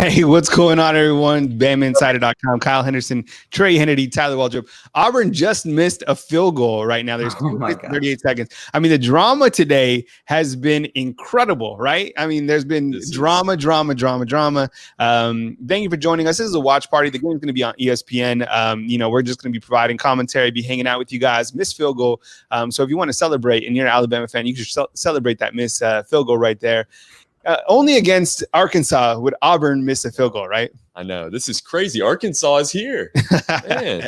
Hey, what's going on, everyone? BamaInsider.com. Kyle Henderson, Trey Hennedy, Tyler Waldrop. Auburn just missed a field goal right now. There's 38 seconds. I mean, the drama today has been incredible, right? I mean, there's been drama. Thank you for joining us. This is a watch party. The game's going to be on ESPN. We're just going to be providing commentary, be hanging out with you guys. Missed field goal. So if you want to celebrate and you're an Alabama fan, you should celebrate that missed field goal right there. Only against Arkansas would Auburn miss a field goal, right? I know. This is crazy. Arkansas is here. Man.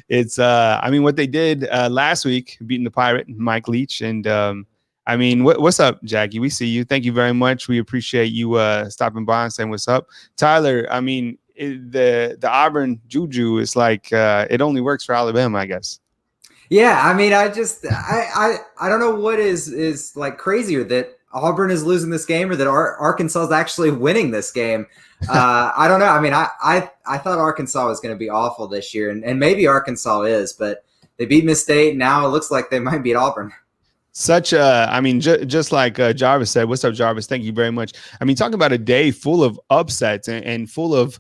It's, what they did last week, beating the Pirate, Mike Leach. And, what's up, Jackie? We see you. Thank you very much. We appreciate you stopping by and saying what's up. Tyler, the Auburn juju is like it only works for Alabama, I guess. Yeah, I don't know what is like crazier, that Auburn is losing this game or that Arkansas is actually winning this game. I don't know. I mean, I thought Arkansas was going to be awful this year, and maybe Arkansas is, but they beat Miss State. Now it looks like they might beat Auburn. Just like Jarvis said, what's up, Jarvis? Thank you very much. I mean, talking about a day full of upsets and full of,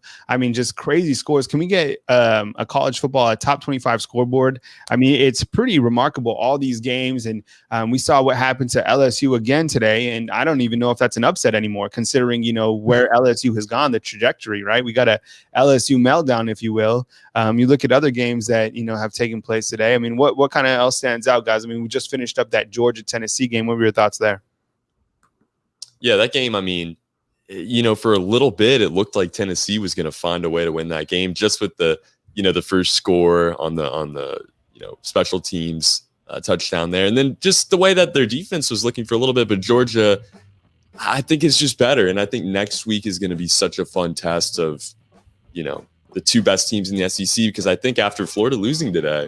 just crazy scores. Can we get a college football, a top 25 scoreboard? I mean, it's pretty remarkable, all these games. And we saw what happened to LSU again today. And I don't even know if that's an upset anymore, considering, where LSU has gone, the trajectory, right? We got a LSU meltdown, if you will. You look at other games that, have taken place today. I mean, what kind of else stands out, guys? I mean, we just finished up that Georgia-Tennessee game. What were your thoughts there? Yeah, that game, for a little bit, it looked like Tennessee was going to find a way to win that game just with the first score on the special teams touchdown there. And then just the way that their defense was looking for a little bit. But Georgia, I think it's just better. And I think next week is going to be such a fun test of, the two best teams in the SEC, because I think after Florida losing today,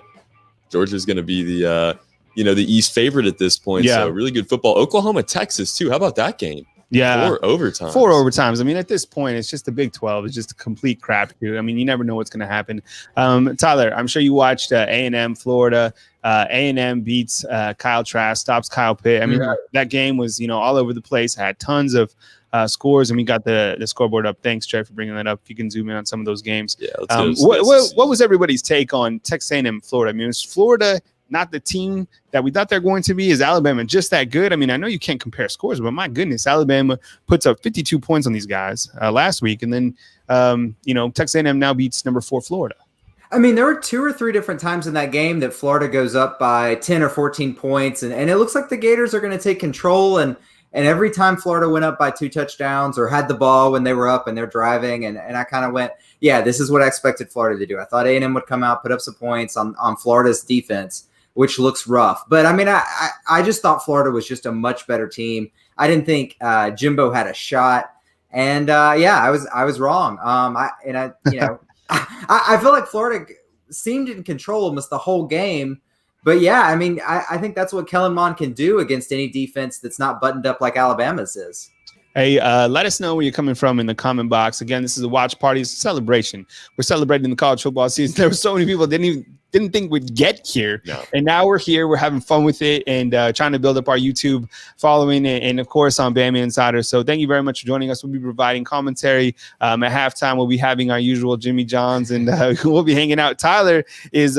Georgia is going to be the East favorite at this point. Yeah. So really good football. Oklahoma, Texas too. How about that game? Yeah. 4 overtimes. 4 overtimes. I mean, at this point, it's just the Big 12. It's just a complete crapshoot. I mean, you never know what's going to happen. Tyler, I'm sure you watched A&M, Florida. A&M beats Kyle Trask, stops Kyle Pitt. I mean, that game was, all over the place. Had tons of scores, and we got the scoreboard up. Thanks, Trey, for bringing that up. If you can zoom in on some of those games. Yeah. What was everybody's take on Texas A&M, Florida? I mean, is Florida not the team that we thought they're going to be? Is Alabama just that good? I mean, I know you can't compare scores, but my goodness, Alabama puts up 52 points on these guys last week. And then, Texas A&M now beats number 4 Florida. I mean, there were 2 or 3 different times in that game that Florida goes up by 10 or 14 points. And it looks like the Gators are going to take control. And every time Florida went up by 2 touchdowns or had the ball when they were up and they're driving. And I kind of went, yeah, this is what I expected Florida to do. I thought A&M would come out, put up some points on Florida's defense, which looks rough. But I mean, I just thought Florida was just a much better team. I didn't think Jimbo had a shot. And I was wrong. I feel like Florida seemed in control almost the whole game. But yeah, I mean, I think that's what Kellen Mond can do against any defense that's not buttoned up like Alabama's is. Hey, let us know where you're coming from in the comment box. Again, this is a watch party. It's a celebration. We're celebrating the college football season. There were so many people didn't think we'd get here. No. And now we're here. We're having fun with it and trying to build up our YouTube following and of course, on BamaInsider. So thank you very much for joining us. We'll be providing commentary. At halftime, we'll be having our usual Jimmy Johns, and we'll be hanging out. Tyler is,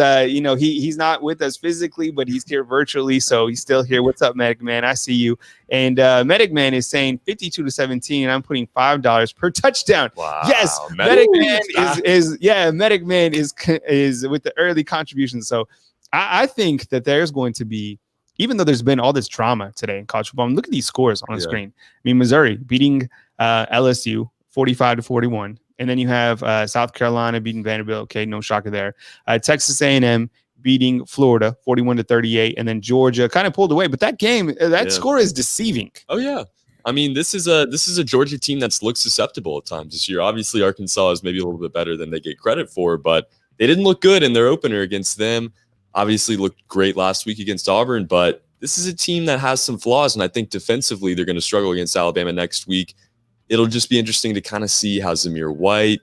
he's not with us physically, but he's here virtually. So he's still here. What's up, Medic Man? I see you. And Medic Man is saying 52-17, and I'm putting $5 per touchdown. Wow. Yes, Medic Man Medic Man is with the early contributions. So I think that there's going to be, even though there's been all this drama today in college football, look at these scores on the screen. I mean, Missouri beating LSU 45-41, and then you have South Carolina beating Vanderbilt. Okay, no shocker there. Texas A&M beating Florida 41-38, and then Georgia kind of pulled away. But that game, score is deceiving. Oh yeah. I mean, this is a Georgia team that's looked susceptible at times this year. Obviously, Arkansas is maybe a little bit better than they get credit for, but they didn't look good in their opener against them. Obviously looked great last week against Auburn, but this is a team that has some flaws, and I think defensively they're going to struggle against Alabama next week. It'll just be interesting to kind of see how Zamir White,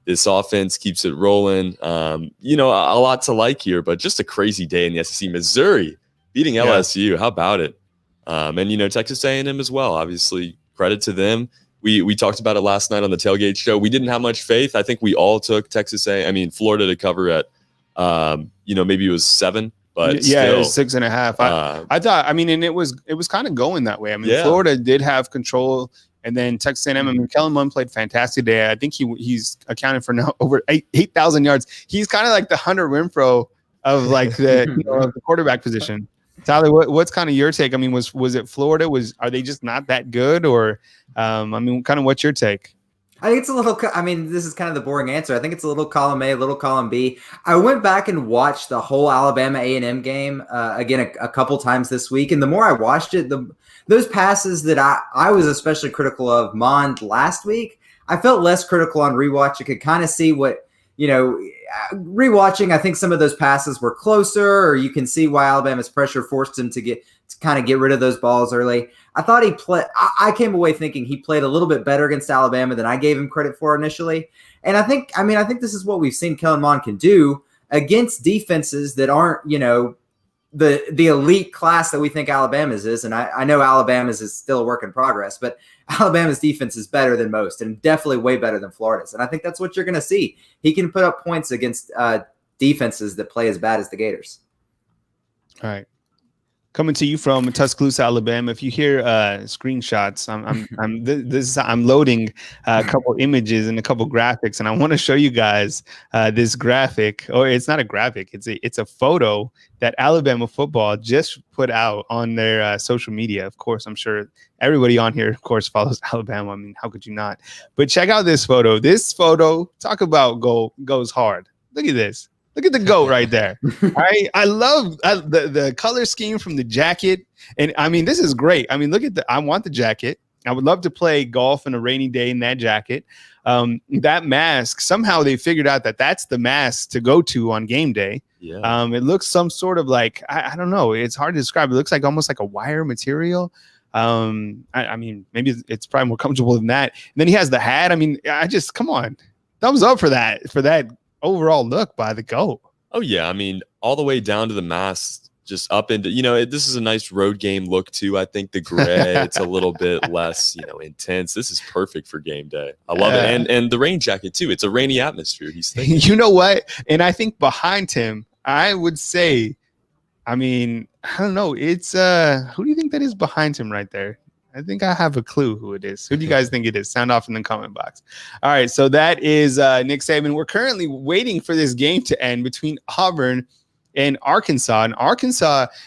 this offense keeps it rolling. A lot to like here, but just a crazy day in the SEC. Missouri beating LSU. How about it? And Texas A&M as well. Obviously, credit to them. we talked about it last night on the tailgate show. We didn't have much faith. I think we all took Florida to cover at, maybe it was 7, but yeah, still, it was 6.5. I thought, and it was kind of going that way. Florida did have control, and then Texas A&M. Kellen Mond played fantastic today. I think he's accounted for now over 8,000 yards. He's kind of like the Hunter Renfrow of like the the quarterback position. Tyler, what's kind of your take? Was it Florida? Are they just not that good, or kind of what's your take? I think it's a little. This is kind of the boring answer. I think it's a little column A, a little column B. I went back and watched the whole Alabama A&M game again a couple times this week, and the more I watched it, those passes that I was especially critical of Mond last week, I felt less critical on rewatch. I could kind of see what. Rewatching, I think some of those passes were closer, or you can see why Alabama's pressure forced him to kind of get rid of those balls early. I thought he played. I came away thinking he played a little bit better against Alabama than I gave him credit for initially. And I think this is what we've seen Kellen Mond can do against defenses that aren't, the elite class that we think Alabama's is. And I know Alabama's is still a work in progress, but Alabama's defense is better than most and definitely way better than Florida's. And I think that's what you're going to see. He can put up points against defenses that play as bad as the Gators. All right. Coming to you from Tuscaloosa, Alabama. If you hear screenshots, I'm loading a couple images and a couple graphics, and I want to show you guys this graphic. Or it's not a graphic; it's a photo that Alabama football just put out on their social media. Of course, I'm sure everybody on here, of course, follows Alabama. How could you not? But check out this photo. This photo, talk about goes hard. Look at this. Look at the goat right there. All right. I love the color scheme from the jacket. And this is great. Look at I want the jacket. I would love to play golf on a rainy day in that jacket. That mask, somehow they figured out that that's the mask to go to on game day. Yeah. It looks some sort of like, I don't know. It's hard to describe. It looks like almost like a wire material. Maybe it's probably more comfortable than that. And then he has the hat. Come on. Thumbs up for that overall look by the GOAT. Oh yeah, all the way down to the mask, just up into this is a nice road game look too. I think the gray, it's a little bit less intense. This is perfect for game day. I love it, and the rain jacket too. It's a rainy atmosphere. He's thinking. You know what? And I think behind him, I would say, I don't know. It's who do you think that is behind him right there? I think I have a clue who it is. Who do you guys think it is? Sound off in the comment box. All right, so that is Nick Saban. We're currently waiting for this game to end between Auburn and Arkansas. And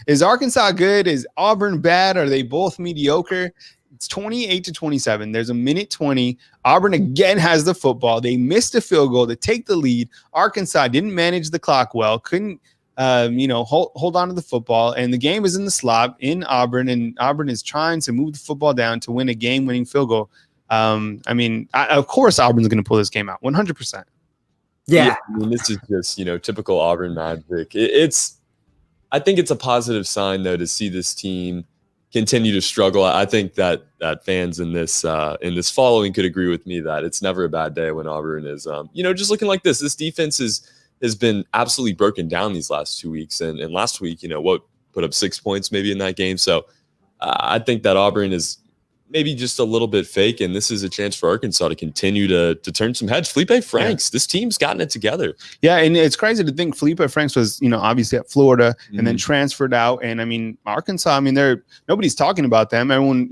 is Arkansas good? Is Auburn bad? Are they both mediocre? It's 28-27. There's a minute 20. Auburn again has the football. They missed a field goal to take the lead. Arkansas didn't manage the clock well, couldn't hold on to the football, and the game is in the slot in Auburn, and Auburn is trying to move the football down to win a game-winning field goal. Of course, Auburn's going to pull this game out, 100%. Yeah. This is just typical Auburn magic. I think it's a positive sign though to see this team continue to struggle. I think that fans in this following could agree with me that it's never a bad day when Auburn is just looking like this. This defense has been absolutely broken down these last 2 weeks. And last week, put up 6 points maybe in that game. So I think that Auburn is maybe just a little bit fake. And this is a chance for Arkansas to continue to turn some heads. Felipe Franks, This team's gotten it together. Yeah, and it's crazy to think Felipe Franks was, obviously at Florida and then transferred out. And Arkansas, nobody's talking about them. Everyone,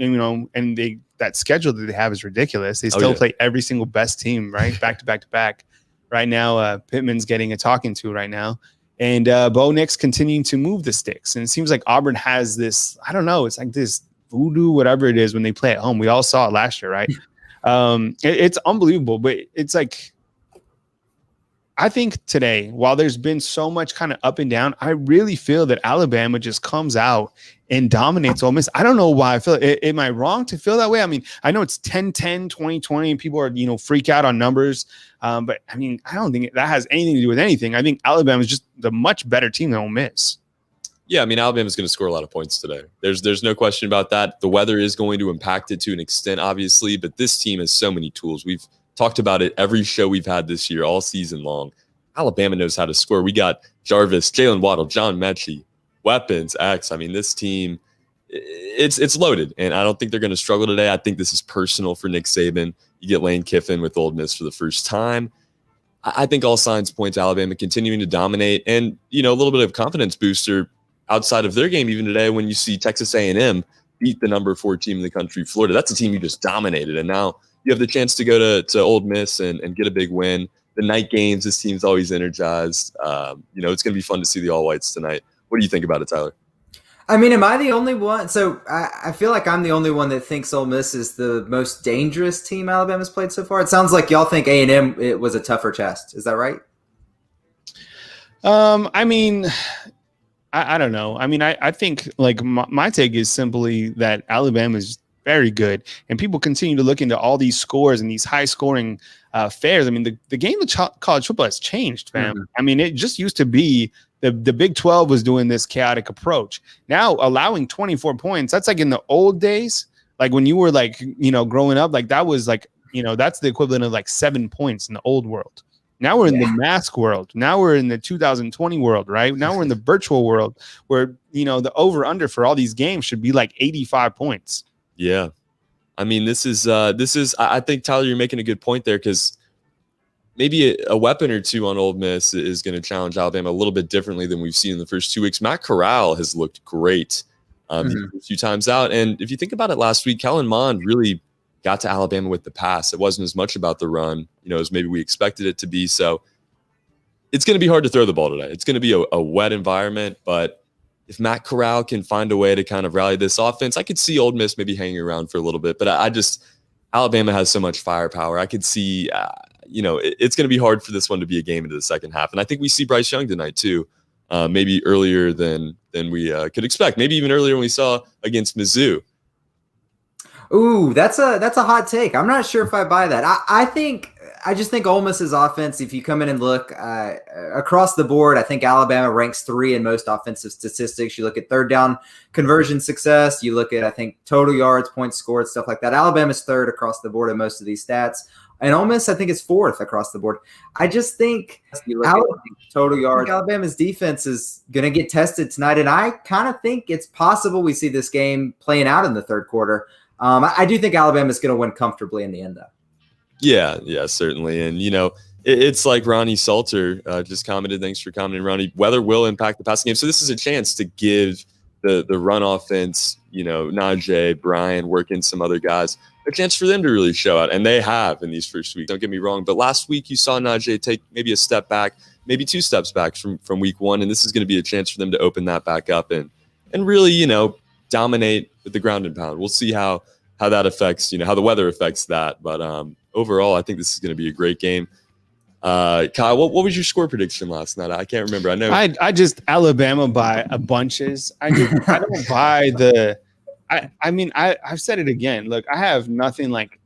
and that schedule that they have is ridiculous. They still play every single best team, right? Back to back to back. Right now, Pittman's getting a talking to right now. And Bo Nix continuing to move the sticks. And it seems like Auburn has this, I don't know, it's like this voodoo, whatever it is, when they play at home. We all saw it last year, right? It's unbelievable. But it's like, I think today, while there's been so much kind of up and down, I really feel that Alabama just comes out and dominates Ole Miss. I don't know why I feel it. Am I wrong to feel that way? I know it's 10-10, 20-20, and people are, freak out on numbers. But I don't think that has anything to do with anything. I think Alabama is just the much better team than Ole Miss. Yeah, Alabama's going to score a lot of points today. There's no question about that. The weather is going to impact it to an extent, obviously, but this team has so many tools. We've talked about it every show we've had this year, all season long. Alabama knows how to score. We got Jarvis, Jalen Waddle, John Mechie, weapons, X. This team it's loaded, and I don't think they're going to struggle today. I think this is personal for Nick Saban. You get Lane Kiffin with Ole Miss for the first time. I think all signs point to Alabama continuing to dominate, and a little bit of confidence booster outside of their game even today when you see Texas A&M beat the number 4 team in the country, Florida. That's a team you just dominated, and now you have the chance to go to Ole Miss and get a big win. The night games, this team's always energized. It's going to be fun to see the All Whites tonight. What do you think about it, Tyler? I mean, am I the only one? So I feel like I'm the only one that thinks Ole Miss is the most dangerous team Alabama's played so far. It sounds like y'all think A&M it was a tougher test. Is that right? I mean, I don't know. I mean, I think like my take is simply that Alabama is very good, and people continue to look into all these scores and these high scoring fairs. I mean, the game of college football has changed, fam. Mm-hmm. I mean, it just used to be the Big 12 was doing this chaotic approach. Now allowing 24 points, that's like in the old days, like when you were like, growing up, like that was like, that's the equivalent of like 7 points in the old world. Now we're in the mask world. Now we're in the 2020 world, right? Now we're in the virtual world where, the over under for all these games should be like 85 points. Yeah. I mean, this is I think, Tyler, you're making a good point there, because maybe a weapon or two on Ole Miss is going to challenge Alabama a little bit differently than we've seen in the first 2 weeks. Matt Corral has looked great a few times out. And if you think about it last week, Kellen Mond really got to Alabama with the pass. It wasn't as much about the run, as maybe we expected it to be. So it's going to be hard to throw the ball today. It's going to be a wet environment. But if Matt Corral can find a way to kind of rally this offense, I could see Ole Miss maybe hanging around for a little bit. But Alabama has so much firepower. I could see it's going to be hard for this one to be a game into the second half. And I think we see Bryce Young tonight too, maybe earlier than we could expect, maybe even earlier than we saw against Mizzou. Ooh, that's a hot take. I'm not sure if I buy that. I just think Ole Miss's offense, if you come in and look across the board, I think Alabama ranks 3 in most offensive statistics. You look at third down conversion success. You look at, I think, total yards, points scored, stuff like that. Alabama's 3rd across the board in most of these stats. And Ole Miss, I think, is 4th across the board. I just think total yards, Alabama's defense is going to get tested tonight. And I kind of think it's possible we see this game playing out in the 3rd quarter. I do think Alabama's going to win comfortably in the end, though. Yeah, certainly. And, it's like Ronnie Salter just commented. Thanks for commenting, Ronnie. Weather will impact the passing game. So this is a chance to give the run offense, Najee, Brian, work in some other guys, a chance for them to really show out. And they have in these first weeks. Don't get me wrong. But last week you saw Najee take maybe a step back, maybe 2 steps back from week 1. And this is going to be a chance for them to open that back up and really, dominate with the ground and pound. We'll see how that affects, how the weather affects that. But overall, I think this is going to be a great game. Kyle, what was your score prediction last night? I can't remember. I know I just Alabama by a bunches. I don't buy the. I mean, I've said it again. Look, I have nothing like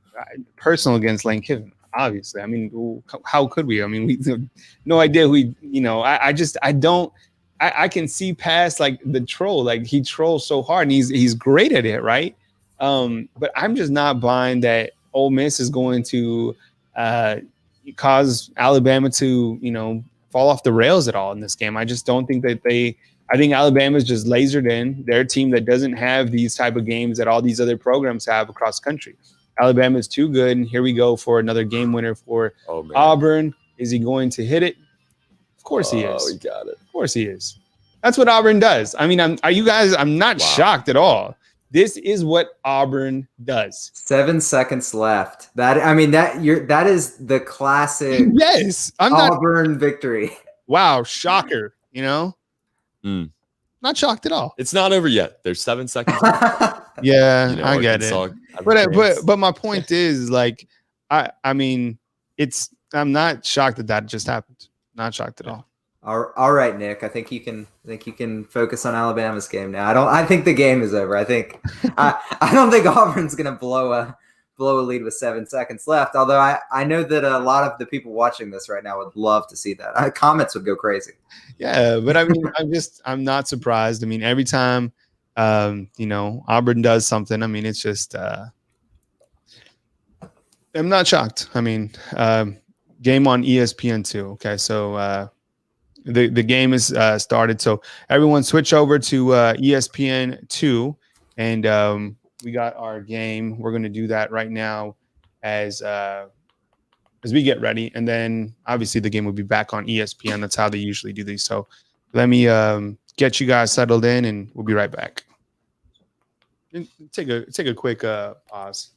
personal against Lane Kiffin. Obviously, I mean, how could we? I mean, we no idea who. I can see past like the troll. Like he trolls so hard, and he's great at it, right? But I'm just not buying that Ole Miss is going to cause Alabama to fall off the rails at all in this game. I just don't think that I think Alabama's just lasered in. They're a team that doesn't have these type of games that all these other programs have across the country. Alabama's too good, and here we go for another game winner for Auburn. Is he going to hit it? Of course he is. Oh, he got it. Of course he is. That's what Auburn does. I mean, I'm not shocked at all. This is what Auburn does. 7 seconds left. That is the classic yes, Auburn victory. Wow, shocker, Not shocked at all. It's not over yet. There's 7 seconds left. Yeah, I get it. But my point is, like, I'm not shocked that just happened. Not shocked at all. All right, Nick. I think you can focus on Alabama's game now. I think the game is over. I don't think Auburn's going to blow a lead with 7 seconds left. Although I know that a lot of the people watching this right now would love to see that. Comments would go crazy. Yeah, but I mean, I'm not surprised. I mean, every time Auburn does something, I mean, it's just I'm not shocked. I mean, game on ESPN2. Okay, so. The game is started, so everyone switch over to ESPN2, And we got our game. We're going to do that right now as we get ready. And then obviously the game will be back on ESPN. That's how they usually do these. So let me get you guys settled in, and we'll be right back. Take a quick pause.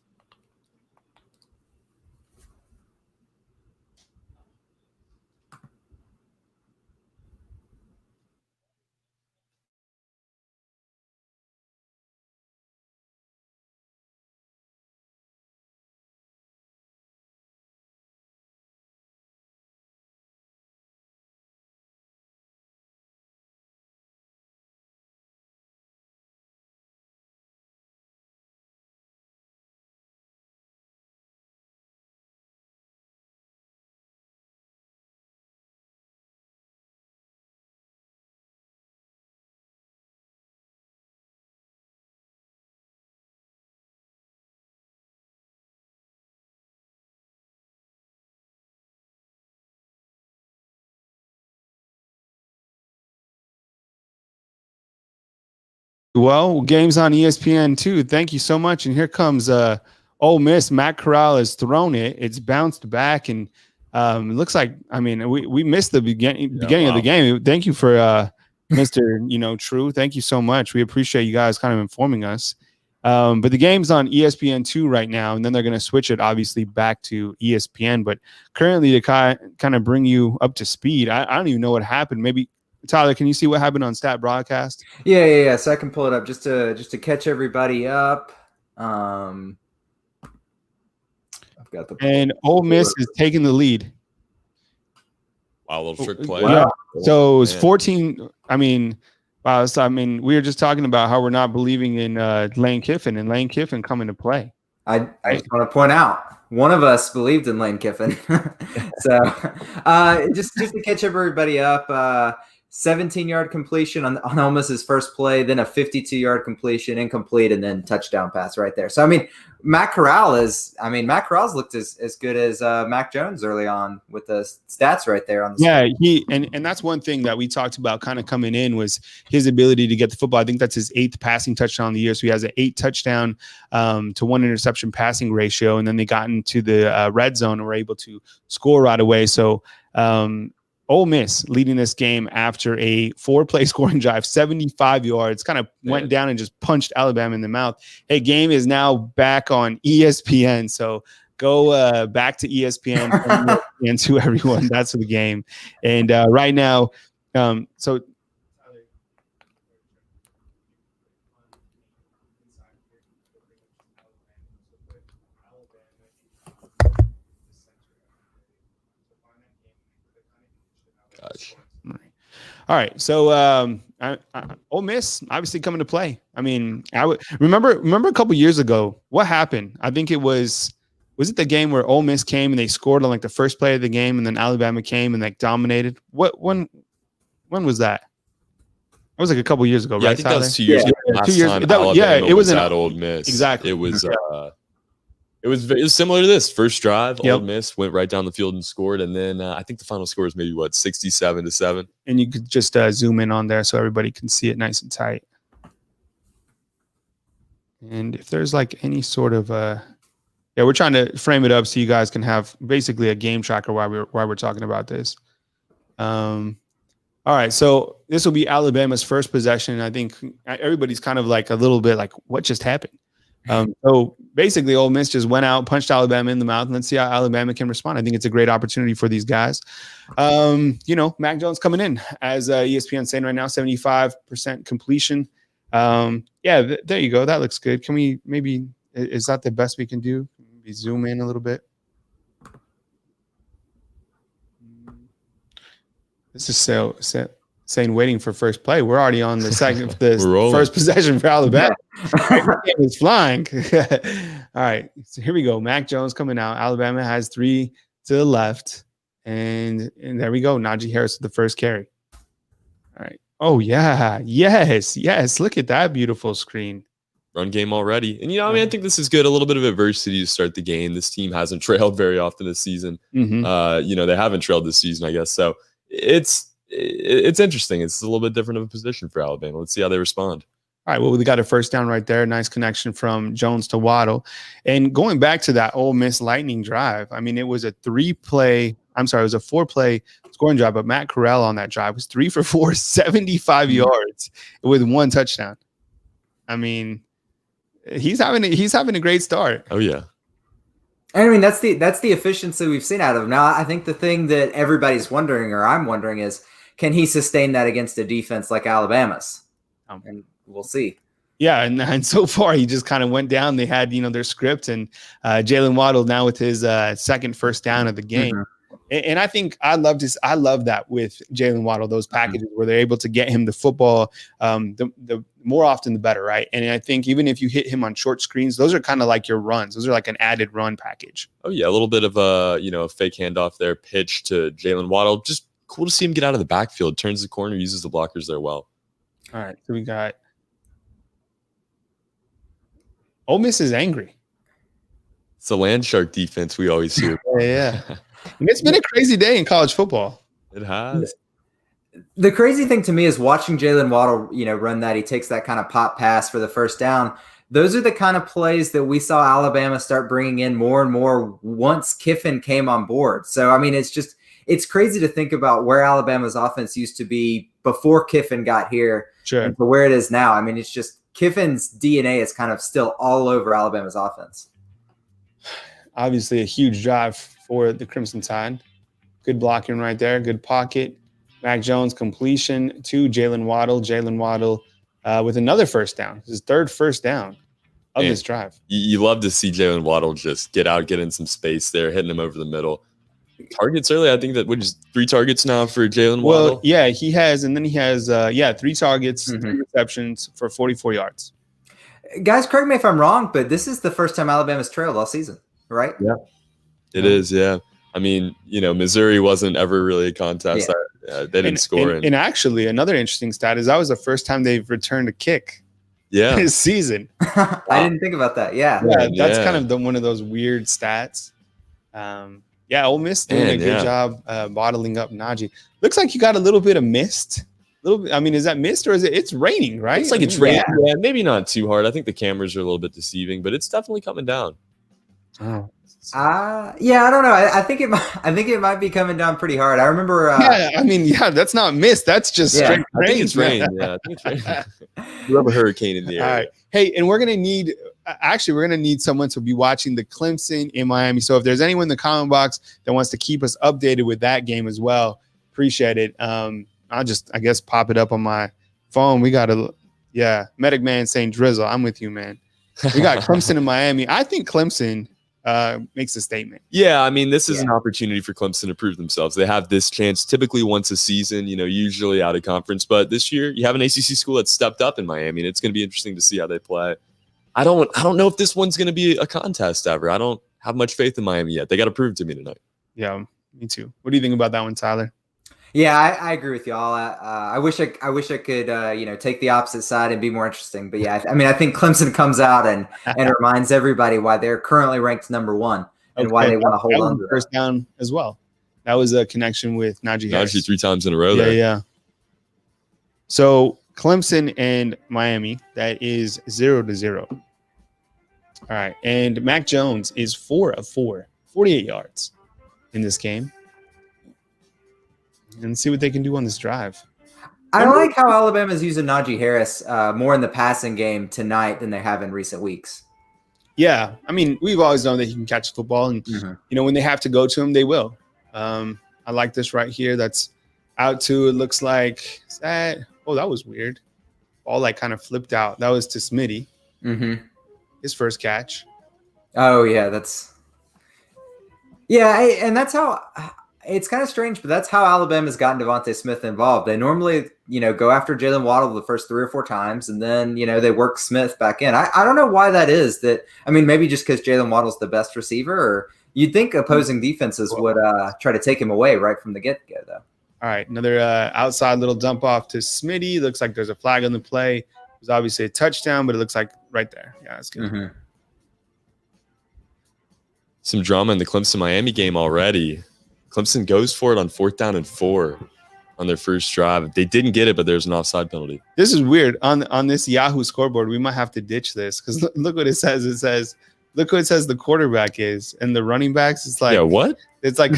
Well, games on ESPN too. Thank you so much. And here comes Ole Miss. Matt Corral has thrown it. It's bounced back, and it looks like, I mean, we missed the beginning of the game. Thank you for Mr. True. Thank you so much. We appreciate you guys kind of informing us. But the game's on ESPN2 right now, and then they're going to switch it obviously back to ESPN. But currently, to kind of bring you up to speed, I don't even know what happened. Maybe Tyler, can you see what happened on Stat Broadcast? Yeah. So I can pull it up just to catch everybody up. I've got the and Ole Miss is taking the lead. Wow, little trick play. Yeah. So it was 14. I mean, wow. So, we were just talking about how we're not believing in Lane Kiffin and Lane Kiffin coming to play. I just want to point out, one of us believed in Lane Kiffin. So just to catch everybody up, 17-yard completion on Ole Miss's first play, then a 52-yard completion, incomplete, and then touchdown pass right there. So, Matt Corral's looked as good as Mac Jones early on with the stats right there on the screen. And that's one thing that we talked about kind of coming in was his ability to get the football. I think that's his 8th passing touchdown of the year. So he has an 8 touchdown to 1 interception passing ratio. And then they got into the red zone and were able to score right away. So, Ole Miss leading this game after a 4-play scoring drive, 75 yards, kind of went down and just punched Alabama in the mouth. Hey, game is now back on ESPN. So go back to ESPN and to everyone. That's the game. And right now, so all right. So Ole Miss obviously coming to play. I would remember a couple years ago what happened. I think it was it the game where Ole Miss came and they scored on like the first play of the game, and then Alabama came and like dominated. When was that? It was like a couple years ago, right? I think that was 2 years ago. Last 2 years. Time Alabama it was at Ole Miss. Exactly. It was similar to this first drive. Ole Miss went right down the field and scored, and then I think the final score was maybe 67-7. And you could just zoom in on there so everybody can see it nice and tight. And if there's like any sort of we're trying to frame it up so you guys can have basically a game tracker while we're talking about this. All right, so this will be Alabama's first possession. I think everybody's kind of like a little bit like, what just happened? So basically, Ole Miss just went out, punched Alabama in the mouth, and let's see how Alabama can respond. I think it's a great opportunity for these guys. Mac Jones coming in, as ESPN saying right now, 75% completion. There you go. That looks good. Can we maybe, is that the best we can do? Maybe zoom in a little bit. This is saying waiting for first play. We're already on the first possession for Alabama. It's flying. All right, so here we go. Mac Jones coming out. Alabama has 3 to the left, and there we go. Najee Harris with the first carry. All right. Oh yeah, yes. Look at that beautiful screen. Run game already, and I think this is good. A little bit of adversity to start the game. This team hasn't trailed very often this season. Mm-hmm. They haven't trailed this season, I guess. So it's interesting. It's a little bit different of a position for Alabama. Let's see how they respond. All right, well, we got a first down right there. Nice connection from Jones to Waddle. And going back to that Ole Miss Lightning drive, I mean, it was a 4-play scoring drive, but Matt Corral on that drive was 3 for 4, 75 yards with 1 touchdown. I mean, he's having a great start. Oh, yeah. I mean, that's the efficiency we've seen out of him. Now, I think the thing that everybody's wondering, or I'm wondering, is can he sustain that against a defense like Alabama's? And we'll see. Yeah, and so far he just kind of went down. They had their script, and Jalen Waddle now with his second first down of the game. And I think I love that with Jalen Waddle, those packages where they're able to get him the football, the more often the better, right? And I think even if you hit him on short screens, those are kind of like your runs. Those are like an added run package. Oh yeah, a little bit of a fake handoff there, pitch to Jalen Waddle. Just cool to see him get out of the backfield, turns the corner, uses the blockers there well. All right, so we got Ole Miss is angry. It's the land shark defense we always hear. Yeah. And it's been a crazy day in college football. It has. The crazy thing to me is watching Jalen Waddle, run that. He takes that kind of pop pass for the first down. Those are the kind of plays that we saw Alabama start bringing in more and more once Kiffin came on board. So, I mean, it's crazy to think about where Alabama's offense used to be before Kiffin got here and for where it is now. I mean, it's just Kiffin's DNA is kind of still all over Alabama's offense. Obviously, a huge drive for the Crimson Tide. Good blocking right there. Good pocket. Mac Jones completion to Jalen Waddle. Jalen Waddle with another first down. His third first down of this drive. You love to see Jalen Waddle just get in some space there, hitting him over the middle. Targets early, I think that which is 3 targets now for Jalen Waddle. Well, yeah, he has, and then he has 3 targets, 3 receptions for 44 yards. Guys, correct me if I'm wrong, but this is the first time Alabama's trailed all season, right? Yeah, it is. Yeah, I mean, Missouri wasn't ever really a contest. They didn't score. And actually, another interesting stat is that was the first time they've returned a kick. Yeah, this season. I didn't think about that. Yeah, that's kind of one of those weird stats. Yeah, Ole Miss doing a good job bottling up Najee. Looks like you got a little bit of mist. I mean, is that mist or is it's raining, right? It's like it's raining. Yeah, maybe not too hard. I think the cameras are a little bit deceiving, but it's definitely coming down. Oh. Yeah, I don't know. I think it might be coming down pretty hard. I remember. That's not mist. That's just straight rain. I think it's rain. Yeah, I think it's rain. You have a hurricane in the area. All right. Hey, and we're gonna need someone to be watching the Clemson in Miami. So if there's anyone in the comment box that wants to keep us updated with that game as well, appreciate it. I'll just, I guess, pop it up on my phone. We got Medic Man saying drizzle. I'm with you, man. We got Clemson in Miami. I think Clemson makes a statement. Yeah, I mean, this is an opportunity for Clemson to prove themselves. They have this chance typically once a season, usually out of conference. But this year, you have an ACC school that's stepped up in Miami, and it's going to be interesting to see how they play. I don't know if this one's going to be a contest ever. I don't have much faith in Miami yet. They got to prove it to me tonight. Yeah, me too. What do you think about that one, Tyler? Yeah, I agree with y'all. I wish I could take the opposite side and be more interesting. But yeah, I mean, I think Clemson comes out and reminds everybody why they're currently ranked number 1 and why they want to hold on to first down as well. That was a connection with Najee Harris. Najee 3 times in a row there. Yeah. So Clemson and Miami, that is 0-0. All right, and Mac Jones is 4 of 4, 48 yards in this game. And see what they can do on this drive. I like how Alabama's using Najee Harris more in the passing game tonight than they have in recent weeks. Yeah, I mean, we've always known that he can catch the football, and when they have to go to him, they will. I like this right here. That's out to, it looks like that. Oh, that was weird. Ball kind of flipped out. That was to Smitty. His first catch. Oh yeah, and that's how. It's kind of strange, but that's how Alabama's gotten Devontae Smith involved. They normally, go after Jalen Waddle the first 3 or 4 times, and then, they work Smith back in. I don't know why that is. Maybe just because Jalen Waddle's the best receiver, or you'd think opposing defenses would try to take him away right from the get-go, though. All right, another outside little dump off to Smitty. Looks like there's a flag on the play. It was obviously a touchdown, but it looks like right there. Yeah, that's good. Some drama in the Clemson-Miami game already. Clemson goes for it on 4th down and 4. on their first drive. They didn't get it, but there's an offside penalty. This is weird. On this Yahoo scoreboard, we might have to ditch this because look what it says. It says, look what it says the quarterback is, and the running backs. It's like, yeah, what? It's like,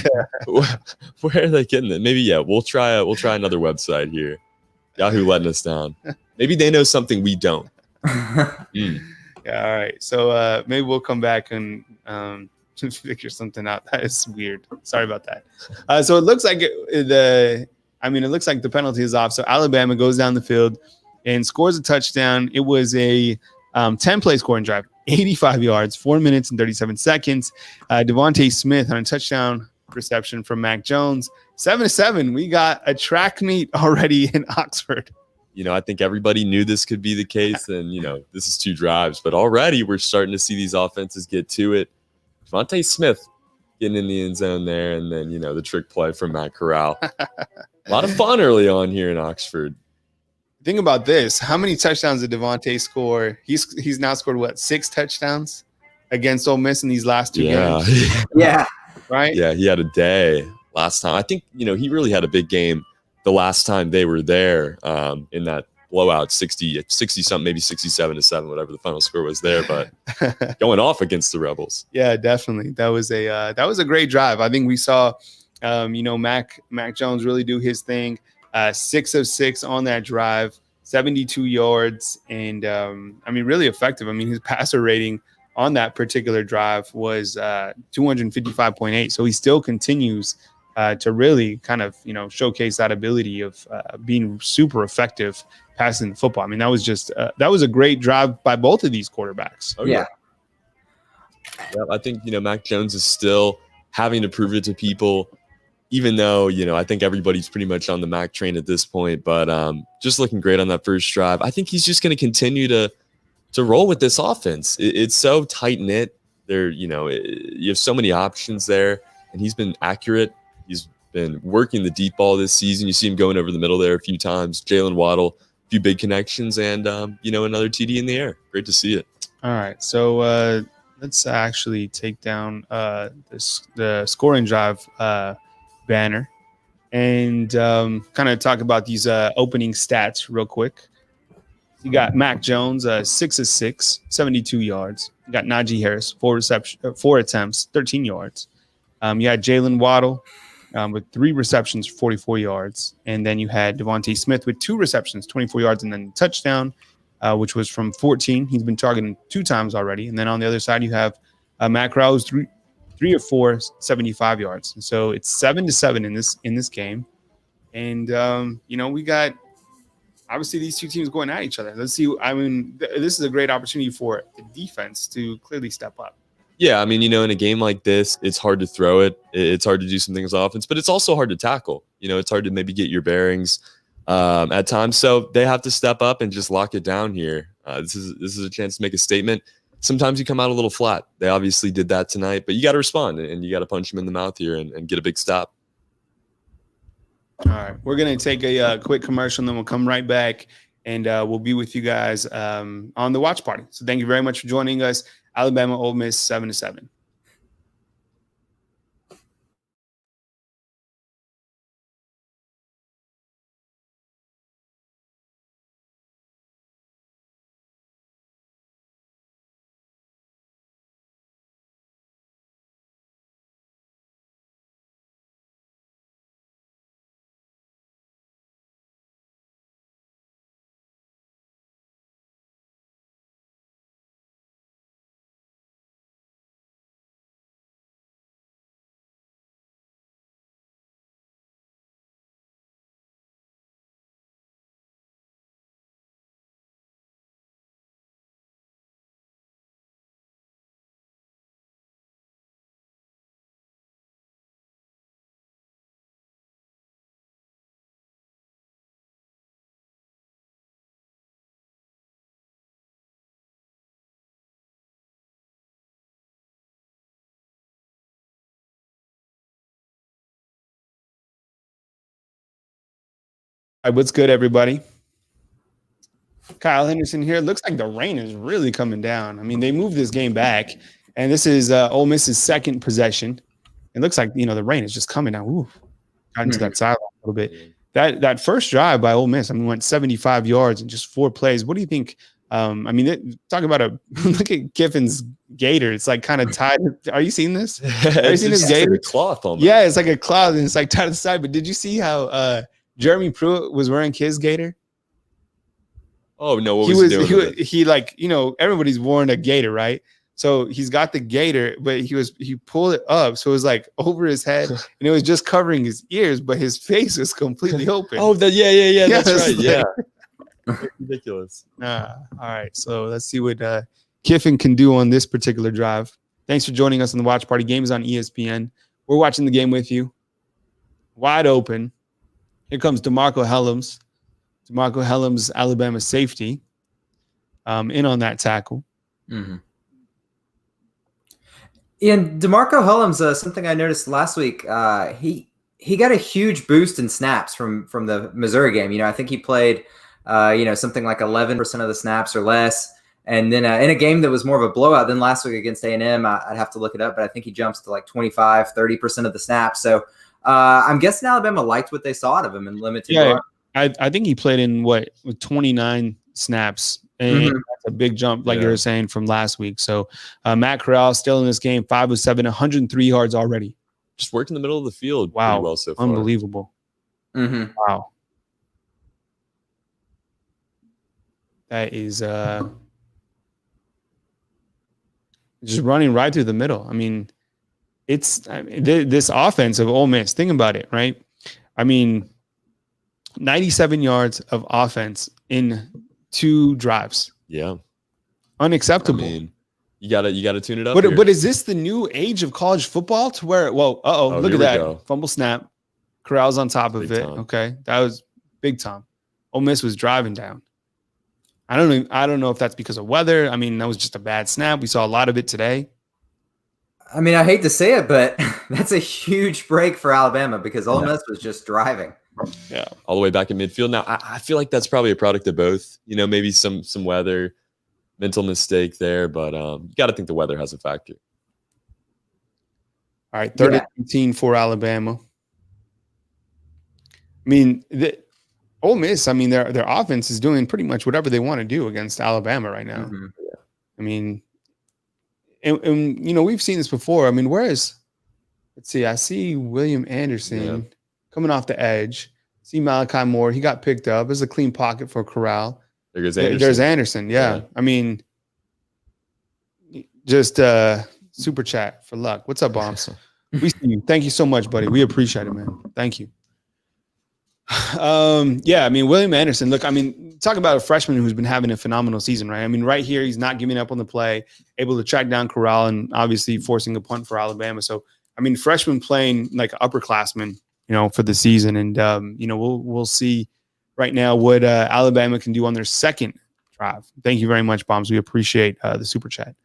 where are they getting it? Maybe, yeah, we'll try another website here. Yahoo letting us down. Maybe they know something we don't. Yeah, all right. So maybe we'll come back and figure something out. That is weird. Sorry about that. So it looks like it looks like the penalty is off. So Alabama goes down the field and scores a touchdown. It was a 10-play scoring drive, 85 yards, 4 minutes and 37 seconds. Devontae Smith on a touchdown reception from Mac Jones. 7-7. We got a track meet already in Oxford. I think everybody knew this could be the case. And, this is 2 drives. But already we're starting to see these offenses get to it. Devontae Smith getting in the end zone there. And then, the trick play from Matt Corral. A lot of fun early on here in Oxford. Think about this. How many touchdowns did Devontae score? He's now scored, 6 touchdowns against Ole Miss in these last 2 games? Yeah. Right? Yeah, he had a day last time. I think, he really had a big game the last time they were there in that blowout, 60-something, maybe 67-7, whatever the final score was there. But going off against the Rebels. Yeah, definitely. That was a great drive. I think we saw, Mac Jones really do his thing. 6 of 6 on that drive, 72 yards, and really effective. His passer rating on that particular drive was 255.8. So he still continues to really kind of, showcase that ability of being super effective passing the football. That was just that was a great drive by both of these quarterbacks. Oh, yeah. I think, Mac Jones is still having to prove it to people, even though, I think everybody's pretty much on the Mac train at this point. But just looking great on that first drive. I think he's just going to continue to roll with this offense. It's so tight-knit. There, you have so many options there, and he's been accurate. He's been working the deep ball this season. You see him going over the middle there a few times. Jalen Waddle, a few big connections, and, another TD in the air. Great to see it. All right, so let's actually take down the scoring drive banner and kind of talk about these opening stats real quick. You got Mac Jones, 6 of 6, 72 yards. You got Najee Harris, 4 attempts, 13 yards. You had Jalen Waddle with 3 receptions, 44 yards. And then you had Devontae Smith with 2 receptions, 24 yards, and then a touchdown, which was from 14. He's been targeting 2 times already. And then on the other side, you have Matt Corral, who's 3 of 4, 75 yards. And so it's 7-7 in this game. And, we got obviously these 2 teams going at each other. Let's see. This is a great opportunity for the defense to clearly step up. Yeah, in a game like this, it's hard to throw it. It's hard to do some things on offense, but it's also hard to tackle. It's hard to maybe get your bearings at times. So they have to step up and just lock it down here. This is a chance to make a statement. Sometimes you come out a little flat. They obviously did that tonight, but you got to respond and you got to punch them in the mouth here and get a big stop. All right, we're going to take a quick commercial, and then we'll come right back, and we'll be with you guys on the watch party. So thank you very much for joining us. Alabama, Ole Miss, 7-7. All right, what's good, everybody? Kyle Henderson here. Looks like the rain is really coming down. They moved this game back, and this is Ole Miss's second possession. It looks like, the rain is just coming down. Ooh, got into that sideline a little bit. that first drive by Ole Miss, I mean, went 75 yards in just 4 plays. What do you think? I mean, talk about look at Kiffin's gator. It's like kind of tied. Are you seeing this? Are you seeing this gator? Like a cloth almost. Yeah, it's like a cloth and it's like tied to the side. But did you see how Jeremy Pruitt was wearing his gator? Oh no, what was he doing? He like, everybody's worn a gator, right? So he's got the gator, but he pulled it up, so it was like over his head, and it was just covering his ears, but his face was completely open. Oh, yeah, that's right. Like, yeah. Ridiculous. All right. So let's see what Kiffin can do on this particular drive. Thanks for joining us on the Watch Party. Game is on ESPN. We're watching the game with you. Wide open. Here comes DeMarco Hellams. DeMarco Hellams, Alabama safety, in on that tackle. Mm-hmm. And DeMarco Hellams, something I noticed last week, he got a huge boost in snaps from the Missouri game. I think he played something like 11% of the snaps or less. And then in a game that was more of a blowout than last week against A&M, I'd have to look it up, but I think he jumps to like 25, 30% of the snaps. So I'm guessing Alabama liked what they saw out of him in limited. Yeah, I think he played in with 29 snaps. And that's a big jump, like you were saying, from last week. So Matt Corral still in this game, 5 of 7, 103 yards already. Just worked in the middle of the field. Wow. Pretty well so far. Unbelievable. Mm-hmm. Wow. That is just running right through the middle. I mean, this offense of Ole Miss, think about it, right? I mean, 97 yards of offense in 2 drives. Yeah. Unacceptable. I mean, you gotta tune it up. But is this the new age of college football to where, look at that. Go. Fumble snap. Corral's on top of it. Tom. Okay. That was big time. Ole Miss was driving down. I don't know if that's because of weather. I mean, that was just a bad snap. We saw a lot of it today. I mean, I hate to say it, but that's a huge break for Alabama because Ole Miss was just driving. Yeah, all the way back in midfield. Now, I feel like that's probably a product of both. Maybe some weather, mental mistake there, but you got to think the weather has a factor. All right, 13 for Alabama. I mean, Ole Miss, I mean, their offense is doing pretty much whatever they want to do against Alabama right now. Mm-hmm. Yeah. I mean, and we've seen this before. I mean, let's see, I see William Anderson coming off the edge. See Malachi Moore. He got picked up. There's a clean pocket for Corral. There goes Anderson. There's Anderson. Yeah. I mean, just super chat for luck. What's up, Bombs? We see you. Thank you so much, buddy. We appreciate it, man. Thank you. I mean, William Anderson, look, I mean, talk about a freshman who's been having a phenomenal season, right? I mean, right here, he's not giving up on the play, able to track down Corral and obviously forcing a punt for Alabama. So, I mean, freshman playing like upperclassmen, for the season. And, we'll see right now what Alabama can do on their second drive. Thank you very much, Bombs. We appreciate the super chat.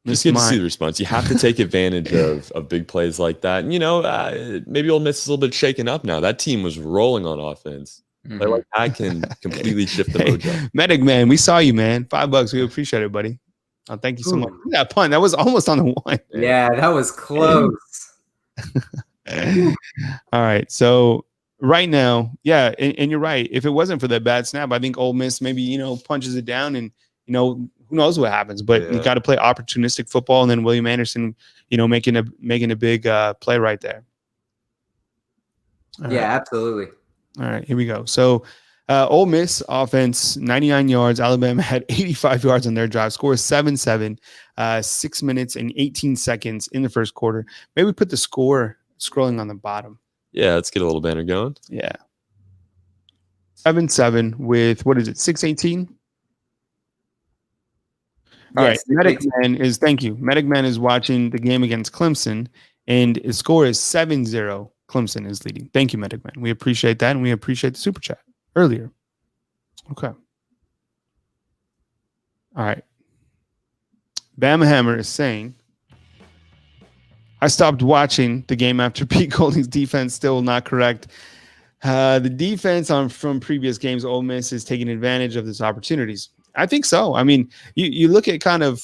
It's good to see the response. You have to take advantage of big plays like that. And, maybe Ole Miss is a little bit shaken up now. That team was rolling on offense. Mm-hmm. Like I can completely shift the mojo. Medic man, we saw you, man. $5. We appreciate it, buddy. Oh, thank you so much. That punt, that was almost on the one. Yeah, that was close. All right, so right now, and you're right. If it wasn't for that bad snap, I think Ole Miss maybe punches it down and who knows what happens, but you got to play opportunistic football. And then William Anderson, making a big play right there. All right. Absolutely. All right, here we go. So Ole Miss offense, 99 yards. Alabama had 85 yards on their drive. Score is 7-7, 6 minutes and 18 seconds in the first quarter. Maybe we put the score scrolling on the bottom. Yeah, let's get a little banner going. Yeah. 7-7 with, 6:18? All right, Medic Man is watching the game against Clemson, and his score is 7-0. Clemson is leading. Thank you, Medic Man. We appreciate that, and we appreciate the super chat earlier. Okay. All right. Bama Hammer is saying, I stopped watching the game after Pete Golding's defense still not correct. The defense from previous games, Ole Miss is taking advantage of these opportunities. I think so. I mean, you look at kind of,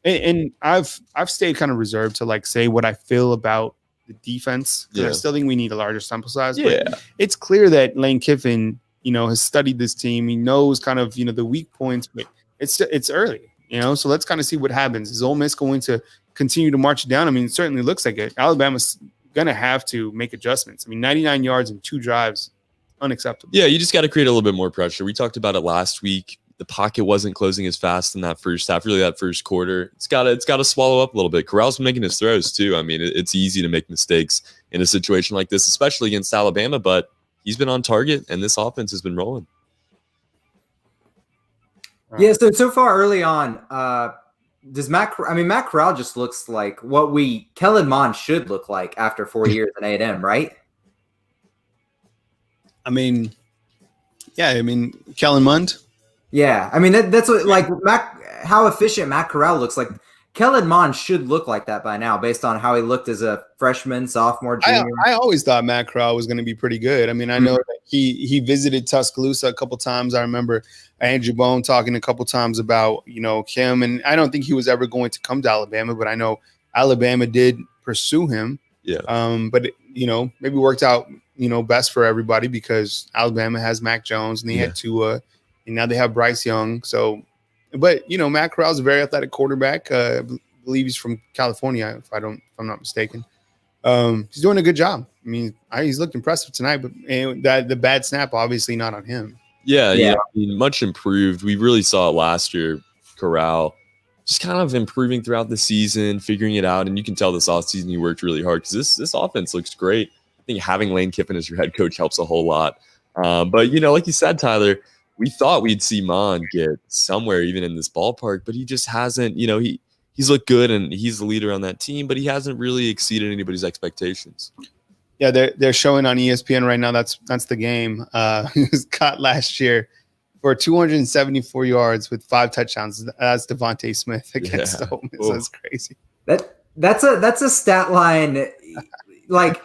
and I've stayed kind of reserved to say what I feel about the defense. Yeah. I still think we need a larger sample size. Yeah. But it's clear that Lane Kiffin, has studied this team. He knows kind of, the weak points, but it's early, so let's kind of see what happens. Is Ole Miss going to continue to march down? I mean, it certainly looks like it. Alabama's going to have to make adjustments. I mean, 99 yards and 2 drives, unacceptable. Yeah, you just got to create a little bit more pressure. We talked about it last week. The pocket wasn't closing as fast in that first half, really that first quarter. It's got to swallow up a little bit. Corral's been making his throws too. I mean, it's easy to make mistakes in a situation like this, especially against Alabama, but he's been on target and this offense has been rolling. Yeah, so far early on, does Matt Corral just looks like what Kellen Mond should look like after 4 years in A&M, right? I mean, yeah, Kellen Mond. Yeah, I mean that's what how efficient Matt Corral looks like. Kellen Mond should look like that by now, based on how he looked as a freshman, sophomore, junior. I always thought Matt Corral was going to be pretty good. I mean, I know that he visited Tuscaloosa a couple times. I remember Andrew Bone talking a couple times about him, and I don't think he was ever going to come to Alabama, but I know Alabama did pursue him. Yeah. But maybe worked out best for everybody because Alabama has Mac Jones and they had Tua. And now they have Bryce Young. So, but Matt Corral's a very athletic quarterback. I believe he's from California, if I'm not mistaken. He's doing a good job. I mean, he's looked impressive tonight, but the bad snap obviously not on him. Yeah. I mean, much improved. We really saw it last year. Corral just kind of improving throughout the season, figuring it out, and you can tell this offseason he worked really hard because this offense looks great. I think having Lane Kiffin as your head coach helps a whole lot. But like you said, Tyler. We thought we'd see Mon get somewhere even in this ballpark, but he just hasn't, he's looked good and he's the leader on that team, but he hasn't really exceeded anybody's expectations. Yeah, they're showing on ESPN right now. That's the game. He was caught last year for 274 yards with 5 touchdowns. That's Devontae Smith against Ole Miss. That's crazy. That's a stat line like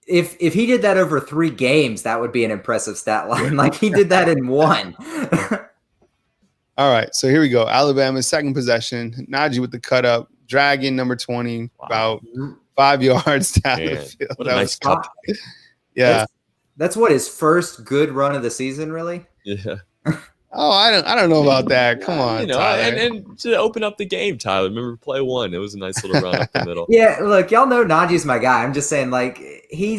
If he did that over 3 games, that would be an impressive stat line. Like he did that in 1. All right, so here we go. Alabama's second possession. Najee with the cut up, dragging number 20 about 5 yards down the field. What a nice cut. Yeah, that's what his first good run of the season, really. Yeah. Oh, I don't know about that. Come on, Tyler. And to open up the game, Tyler. Remember play 1. It was a nice little run up the middle. Yeah, look, y'all know Najee's my guy. I'm just saying, like, he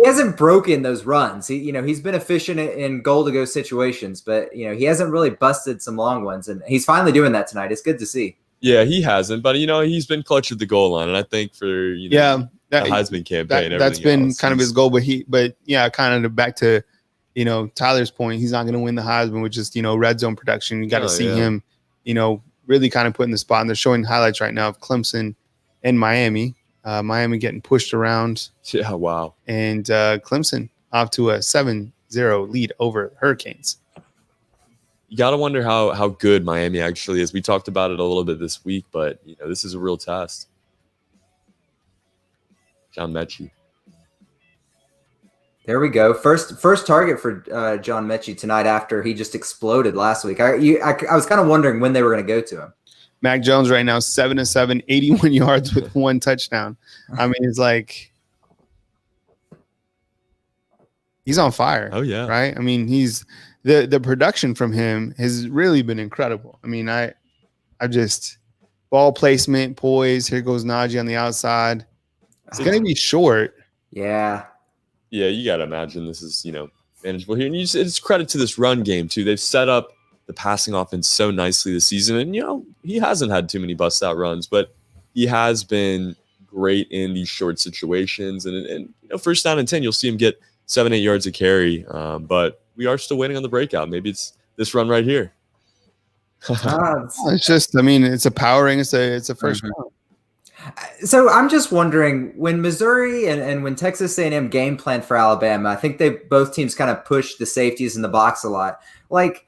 hasn't broken those runs. He's been efficient in goal to go situations, but he hasn't really busted some long ones, and he's finally doing that tonight. It's good to see. Yeah, he hasn't, but he's been clutch at the goal line, and I think for the Heisman campaign, that's been kind of his goal. But kind of back to Tyler's point, he's not going to win the Heisman with just red zone production. You got to see him, really kind of put in the spot. And they're showing highlights right now of Clemson and Miami. Miami getting pushed around. Yeah, wow. And Clemson off to a 7-0 lead over Hurricanes. You got to wonder how good Miami actually is. We talked about it a little bit this week, but this is a real test. John Mechie. There we go. First target for John Mechie tonight after he just exploded last week. I was kind of wondering when they were going to go to him. Mac Jones right now 7-7, 81 yards with 1 touchdown. I mean, it's like he's on fire. Oh yeah, right. I mean, he's the production from him has really been incredible. I mean, I just ball placement, poise. Here goes Najee on the outside. It's going to be short. Yeah. Yeah, you got to imagine this is, manageable here. And it's credit to this run game, too. They've set up the passing offense so nicely this season. And, he hasn't had too many bust-out runs, but he has been great in these short situations. And first down and 10, you'll see him get 7-8 yards a carry. But we are still waiting on the breakout. Maybe it's this run right here. It's just, it's a powering. It's a first round. So I'm just wondering, when Missouri and when Texas A&M game planned for Alabama, I think both teams kind of pushed the safeties in the box a lot. Like,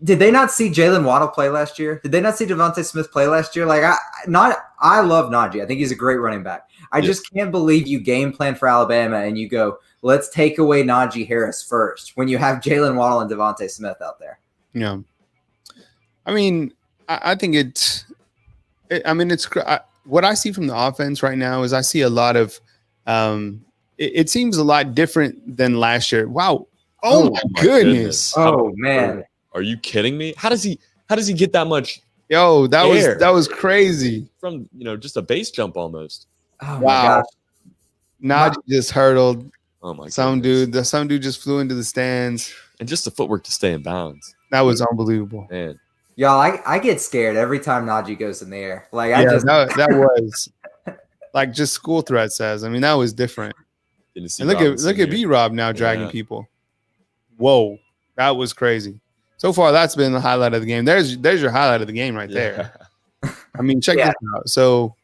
did they not see Jalen Waddle play last year? Did they not see Devontae Smith play last year? Like, I love Najee. I think he's a great running back. I just can't believe you game plan for Alabama and you go, let's take away Najee Harris first when you have Jalen Waddle and Devontae Smith out there. Yeah. I think it's what I see from the offense right now is I see a lot of it seems a lot different than last year. Wow. Oh my goodness. Oh man. Are you kidding me? How does he get that much? Yo, that was crazy. From, just a base jump almost. Oh my gosh. Najee just hurdled. Oh my some dude just flew into the stands. And just the footwork to stay in bounds. That was unbelievable. Man. Y'all, I get scared every time Najee goes in the air. Like that was like just school threat says. I mean, that was different. And look at B-Rob now dragging people. Whoa, that was crazy. So far, that's been the highlight of the game. There's your highlight of the game right there. I mean, check this out. So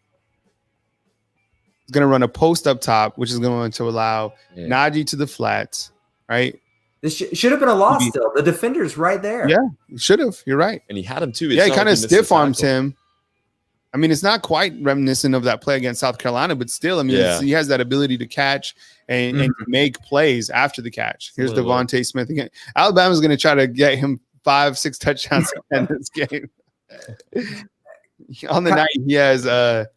it's going to run a post up top, which is going to allow Najee to the flats, right? This should have been a loss still. The defender's right there. Yeah, should have. You're right. And he had him too. He kind of stiff arms him. I mean, it's not quite reminiscent of that play against South Carolina, but still, I mean, he has that ability to catch and make plays after the catch. Here's Devontae Smith again. Alabama's going to try to get him 5-6 touchdowns in this game. On the night, he has 3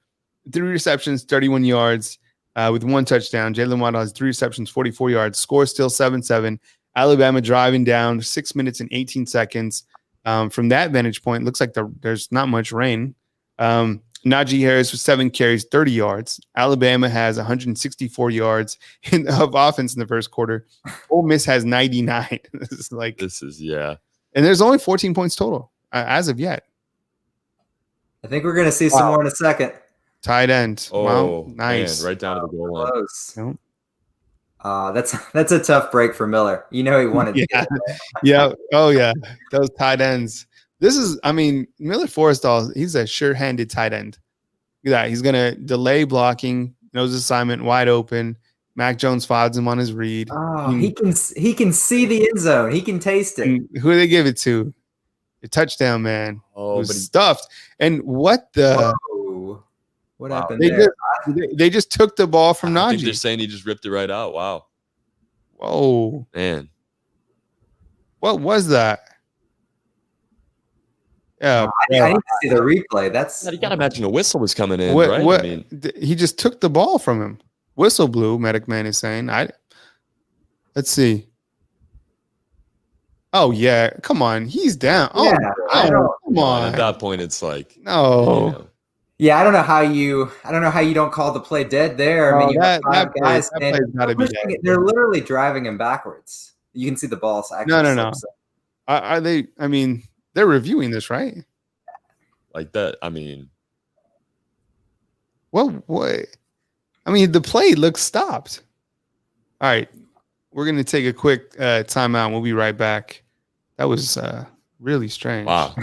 receptions, 31 yards with 1 touchdown. Jalen Waddle has 3 receptions, 44 yards. Score still 7-7. Alabama driving down 6 minutes and 18 seconds. From that vantage point, looks like there's not much rain. Najee Harris with 7 carries, 30 yards. Alabama has 164 yards of offense in the first quarter. Ole Miss has 99. And there's only 14 points total as of yet. I think we're going to see some more in a second. Tight end. Oh, wow, nice. Man, right down to the goal line. Close. That's a tough break for Miller. He wanted to get it. Yeah. Oh, yeah. Those tight ends. This is, I mean, Miller Forrestall, he's a sure-handed tight end. Look at that. He's going to delay blocking, knows assignment, wide open. Mac Jones follows him on his read. Oh, he can see the end zone. He can taste it. Who did they give it to? A touchdown, man. Oh, it was stuffed. And what the? Whoa. What happened there? They just took the ball from Najee. I think they're saying he just ripped it right out. Wow. Whoa. Man. What was that? Yeah, I need to see the replay. You got to imagine a whistle was coming in, right? I mean, he just took the ball from him. Whistle blew. Medic Man is saying. Let's see. Oh yeah, come on, he's down. Yeah, come on. At that point, it's like no. Yeah, I don't know how you don't call the play dead there. I mean, you have 5 guys they're literally driving him backwards. You can see the ball. No. Are they? I mean, they're reviewing this, right? Like that. I mean, well, what? I mean, the play looks stopped. All right, we're gonna take a quick timeout. We'll be right back. That was really strange. Wow.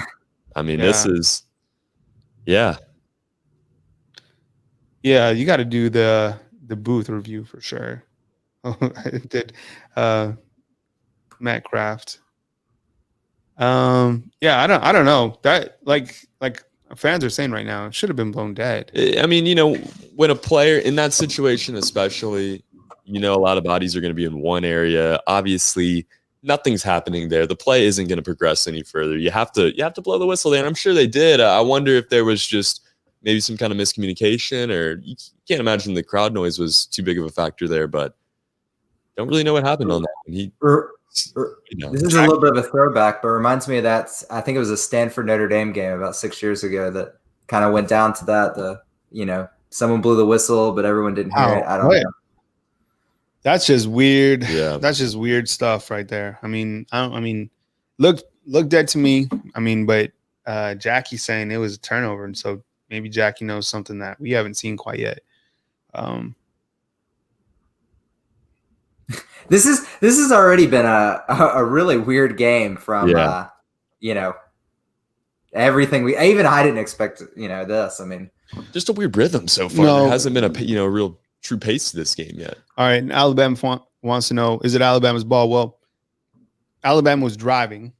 I mean, this is, Yeah, you got to do the booth review for sure. I did Matt Kraft. I don't know. That like fans are saying right now, it should have been blown dead. I mean, when a player in that situation, especially, a lot of bodies are going to be in one area. Obviously, nothing's happening there. The play isn't going to progress any further. You have to blow the whistle there. And I'm sure they did. I wonder if there was just maybe some kind of miscommunication, or you can't imagine the crowd noise was too big of a factor there, but don't really know what happened on that. This is a little bit of a throwback, but reminds me of that. I think it was a Stanford Notre Dame game about 6 years ago that kind of went down to that. Someone blew the whistle, but everyone didn't hear it. I don't know. That's just weird. Yeah, that's just weird stuff right there. I mean, look dead to me. I mean, but Jackie's saying it was a turnover, and so maybe Jackie knows something that we haven't seen quite yet. This has already been a really weird game from everything I didn't expect this. I mean, just a weird rhythm so far. There hasn't been a real true pace to this game yet. All right, and Alabama wants to know, is it Alabama's ball? Well, Alabama was driving,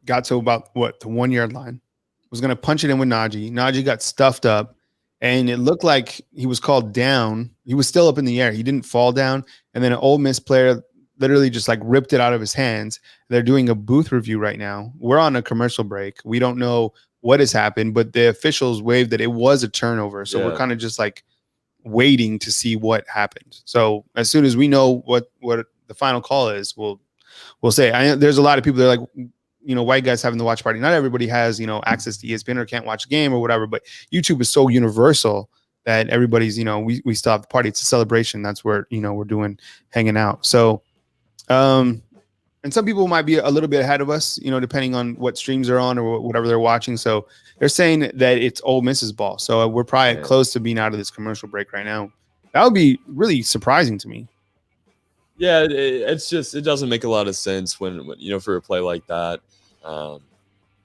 got to about the 1 yard line, was going to punch it in with Najee. Najee got stuffed up, and it looked like he was called down. He was still up in the air. He didn't fall down. And then an Ole Miss player literally just ripped it out of his hands. They're doing a booth review right now. We're on a commercial break. We don't know what has happened, but the officials waved that it was a turnover. So we're kind of just like waiting to see what happened. So as soon as we know what the final call is, we'll say. There's a lot of people that are like, white guys having the watch party. Not everybody has, access to ESPN or can't watch a game or whatever, but YouTube is so universal that everybody's, we still have the party. It's a celebration. That's where, we're hanging out. So, and some people might be a little bit ahead of us, depending on what streams they're on or whatever they're watching. So they're saying that it's Ole Miss's ball. So we're probably close to being out of this commercial break right now. That would be really surprising to me. Yeah, it's just, it doesn't make a lot of sense when for a play like that.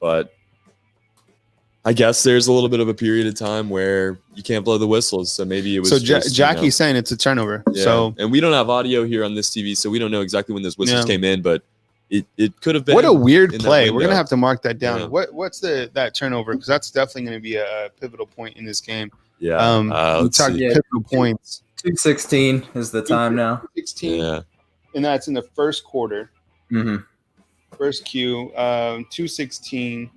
But I guess there's a little bit of a period of time where you can't blow the whistles. So maybe it was. So Jackie's saying it's a turnover. Yeah. So, and we don't have audio here on this TV, so we don't know exactly when those whistles came in, but it could have been. What a weird play. We're going to have to mark that down. Yeah. What's that turnover? Because that's definitely going to be a pivotal point in this game. Yeah. Let's talk pivotal points. 2:16 is the time now. 2:16. Yeah. And that's in the first quarter. Mm-hmm. First Q, 2:16,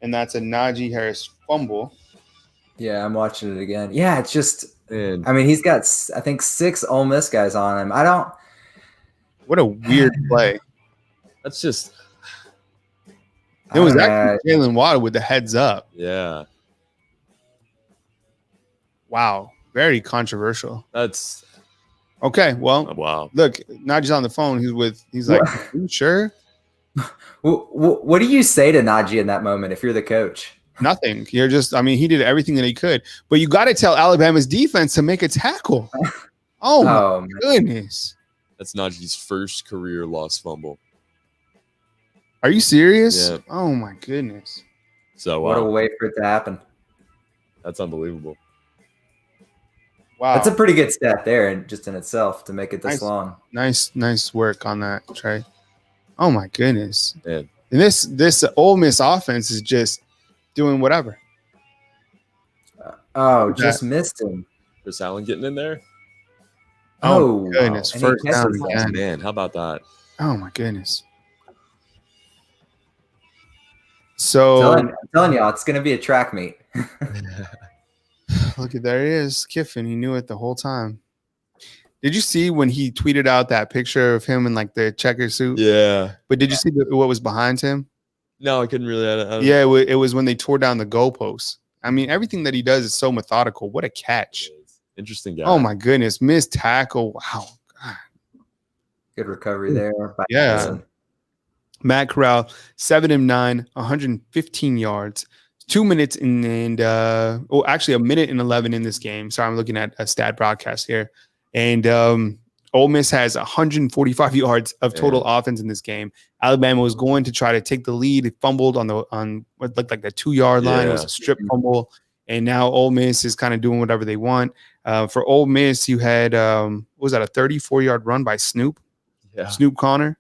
and that's a Najee Harris fumble. Yeah, I'm watching it again. Yeah, it's just, I mean, he's got, I think, 6 Ole Miss guys on him. What a weird play. That's just. It was actually Jalen Waddle with the heads up. Yeah. Wow. Very controversial. That's. Okay, well, wow. Look, Najee's on the phone. He's like, are you sure? What do you say to Najee in that moment if you're the coach? Nothing. You're just, he did everything that he could. But you got to tell Alabama's defense to make a tackle. Oh, my goodness. That's Najee's first career lost fumble. Are you serious? Yeah. Oh, my goodness. So what a way for it to happen. That's unbelievable. Wow. That's a pretty good stat there just in itself to make it this long. Nice work on that, Trey. Oh, my goodness. Man. And this Ole Miss offense is just doing whatever. Just missed him. Chris Allen getting in there? Oh, goodness. Wow. First down again. Man, how about that? Oh, my goodness. So I'm telling y'all, it's going to be a track meet. Look at there he is, Kiffin. He knew it the whole time. Did you see when he tweeted out that picture of him in like the checker suit? Yeah. But did you see what was behind him? No, I couldn't really. Yeah, it was when they tore down the goalposts. Everything that he does is so methodical. What a catch. Interesting guy. Oh, my goodness. Missed tackle. Wow. God. Good recovery there. Yeah. Matt Corral, 7 of 9, 115 yards. 2 minutes actually a minute and 11 in this game. Sorry, I'm looking at a stat broadcast here. And Ole Miss has 145 yards of total offense in this game. Alabama was going to try to take the lead. It fumbled on what looked like the 2-yard line. It was a strip fumble. And now Ole Miss is kind of doing whatever they want. For Ole Miss, you had, what was that, a 34-yard run by Snoop? Yeah. Snoop Connor.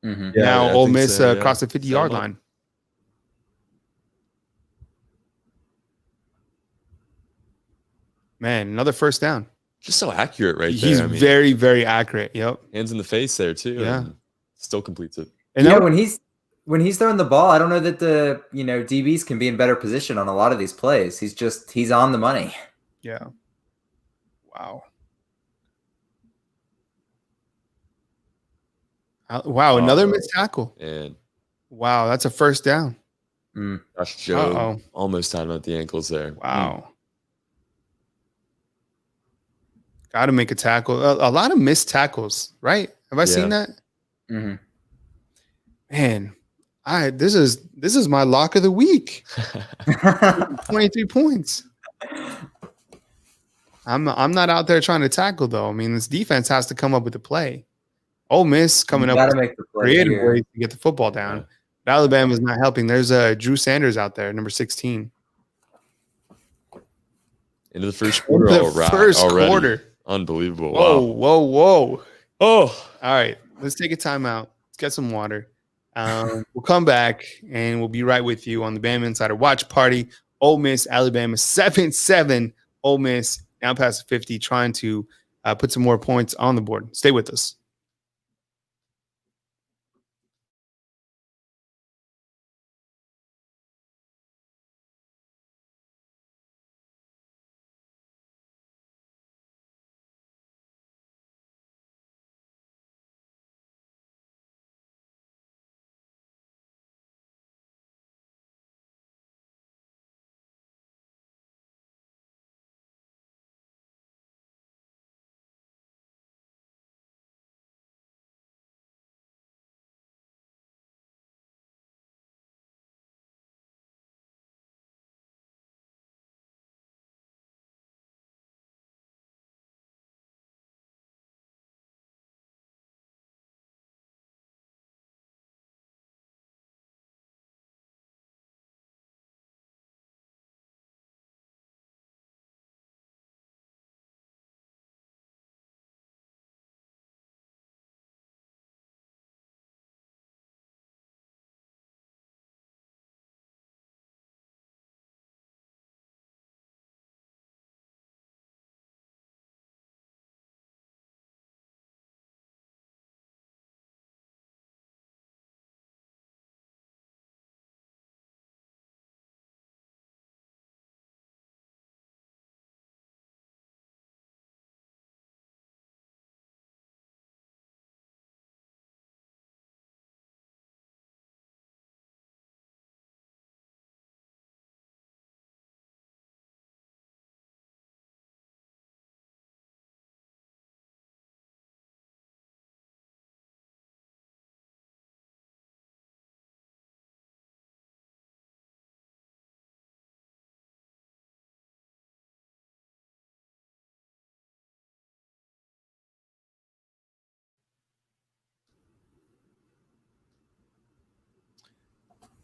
Mm-hmm. Yeah, now Ole Miss crossed the 50-yard line. Man, another first down. Just so accurate right there. He's very, very accurate. Yep. Hands in the face there too. Yeah. Still completes it. And when he's throwing the ball, I don't know that the DBs can be in better position on a lot of these plays. He's on the money. Yeah. Wow. Wow, another missed tackle. And wow, that's a first down. Josh Joe almost had him at the ankles there. Wow. Got to make a tackle. A lot of missed tackles, right? Have I seen that? Mm-hmm. Man, this is my lock of the week. 23 points. I'm not out there trying to tackle though. This defense has to come up with a play. Ole Miss coming up with creative ways to get the football down. Yeah. But Alabama's not helping. There's Drew Sanders out there, number 16. Into the first quarter already. Unbelievable. Whoa. Oh. All right. Let's take a timeout. Let's get some water. We'll come back, and we'll be right with you on the Bama Insider Watch Party. Ole Miss, Alabama, 7-7. Ole Miss, down past the 50, trying to put some more points on the board. Stay with us.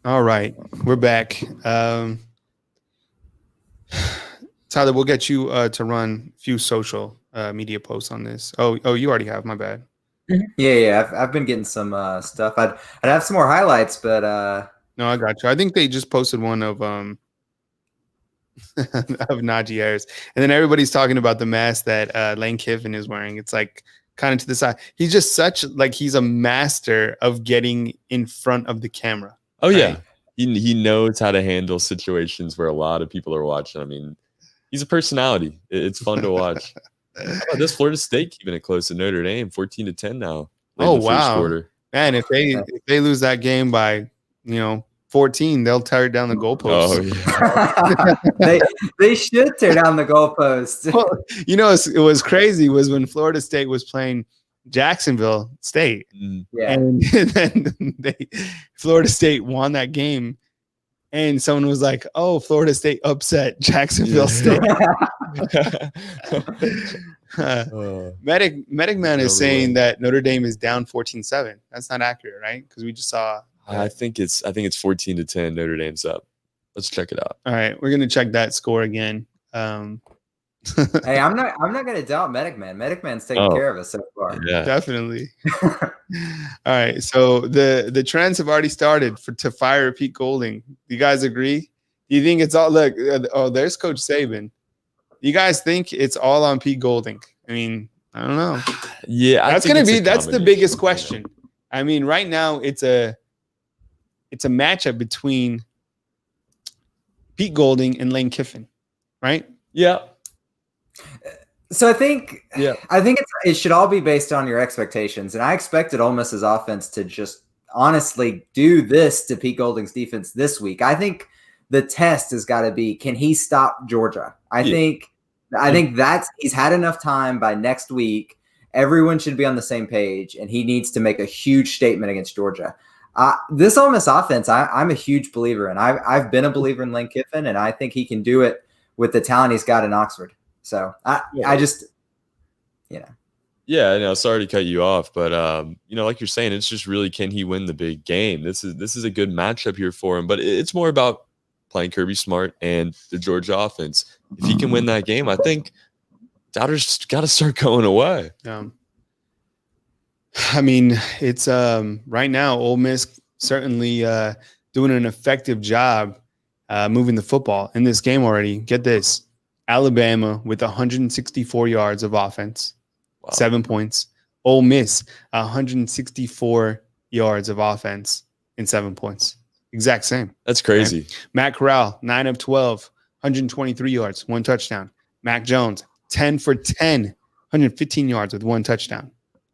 All right, we're back. Tyler, we'll get you to run a few social media posts on this. Oh, you already have. My bad. Yeah. I've been getting some stuff. I'd have some more highlights, but no, I got you. I think they just posted one of of Najee Harris, and then everybody's talking about the mask that Lane Kiffin is wearing. It's like kind of to the side. He's just he's a master of getting in front of the camera. Oh right? Yeah, he knows how to handle situations where a lot of people are watching. I mean, he's a personality. It's fun to watch. Oh, this Florida State keeping it close to Notre Dame, 14-10 now. Oh wow, man! If they lose that game by 14, they'll tear down the goalposts. Oh, yeah. they should tear down the goalposts. Well, it was crazy was when Florida State was playing Jacksonville State. Yeah. And then Florida State won that game. And someone was like, "Oh, Florida State upset Jacksonville State." Medic Man is saying that Notre Dame is down 14-7. That's not accurate, right? Because we just saw. I think it's 14-10. Notre Dame's up. Let's check it out. All right, we're gonna check that score again. Hey, I'm not gonna doubt Medic Man. Medic Man's taking care of us so far. Yeah, definitely. All right, so the trends have already started to fire Pete Golding. You guys agree? Do you think it's all look? Oh, there's Coach Saban. You guys think it's all on Pete Golding? I mean, I don't know. Yeah, that's the biggest question. I mean, right now it's a matchup between Pete Golding and Lane Kiffin, right? Yeah. So I think it should all be based on your expectations, and I expected Ole Miss's offense to just honestly do this to Pete Golding's defense this week. I think the test has got to be, can he stop Georgia? I think that's he's had enough time. By next week, everyone should be on the same page, and he needs to make a huge statement against Georgia. This Ole Miss offense, I'm a huge believer in. I've been a believer in Lane Kiffin, and I think he can do it with the talent he's got in Oxford. So I just, Yeah, I know. Sorry to cut you off, but like you're saying, it's just really, can he win the big game? This is a good matchup here for him, but it's more about playing Kirby Smart and the Georgia offense. If he can win that game, I think doubters got to start going away. I mean, it's right now Ole Miss certainly doing an effective job moving the football in this game already. Get this. Alabama with 164 yards of offense, 7 points. Ole Miss, 164 yards of offense and 7 points. Exact same. That's crazy. Okay. Matt Corral, 9 of 12, 123 yards, 1 touchdown. Mac Jones, 10 for 10, 115 yards with 1 touchdown.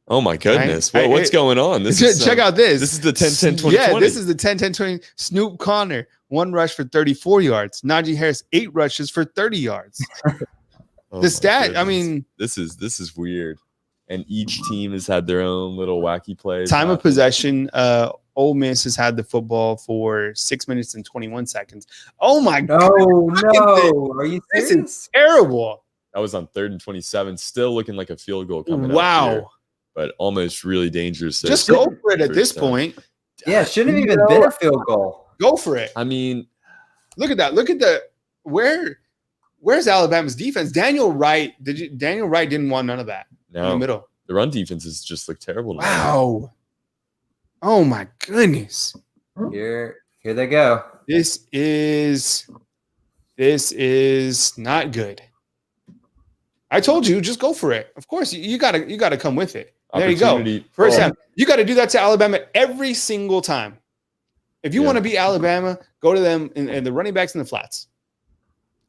Oh my goodness. Right? What's going on? Check out this. This is the 10-10-20-20. Yeah, this is the 10-10-20. Snoop Conner, 1 rush for 34 yards. Najee Harris, 8 rushes for 30 yards. The stat, goodness. I mean, this is weird. And each team has had their own little wacky plays. Time of possession, Ole Miss has had the football for 6 minutes and 21 seconds. Oh my God. No. Are you serious? This is terrible. That was on 3rd and 27. Still looking like a field goal coming up here, but almost really dangerous. Just go for it at this point. Yeah, shouldn't have even been a field goal. Go for it. I mean, look at that. Look at where's Alabama's defense? Daniel Wright didn't want none of that in the middle. The run defenses just look terrible. Wow. Oh my goodness. Here they go. This is not good. I told you, just go for it. Of course, you gotta come with it. There you go. First time. You got to do that to Alabama every single time. If you want to beat Alabama, go to them and the running backs in the flats.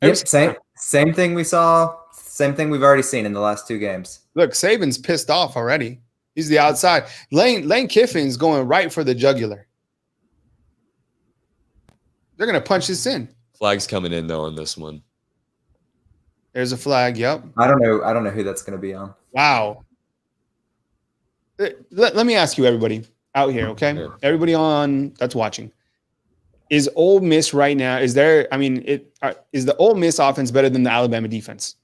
Yep, same thing we saw. Same thing we've already seen in the last 2 games. Look, Saban's pissed off already. He's the outside. Lane Kiffin's going right for the jugular. They're gonna punch this in. Flag's coming in though on this one. There's a flag. Yep. I don't know who that's going to be on. Wow. Let me ask you, everybody out here, okay? Yeah. Everybody that's watching. Is Ole Miss right now? Is the Ole Miss offense better than the Alabama defense?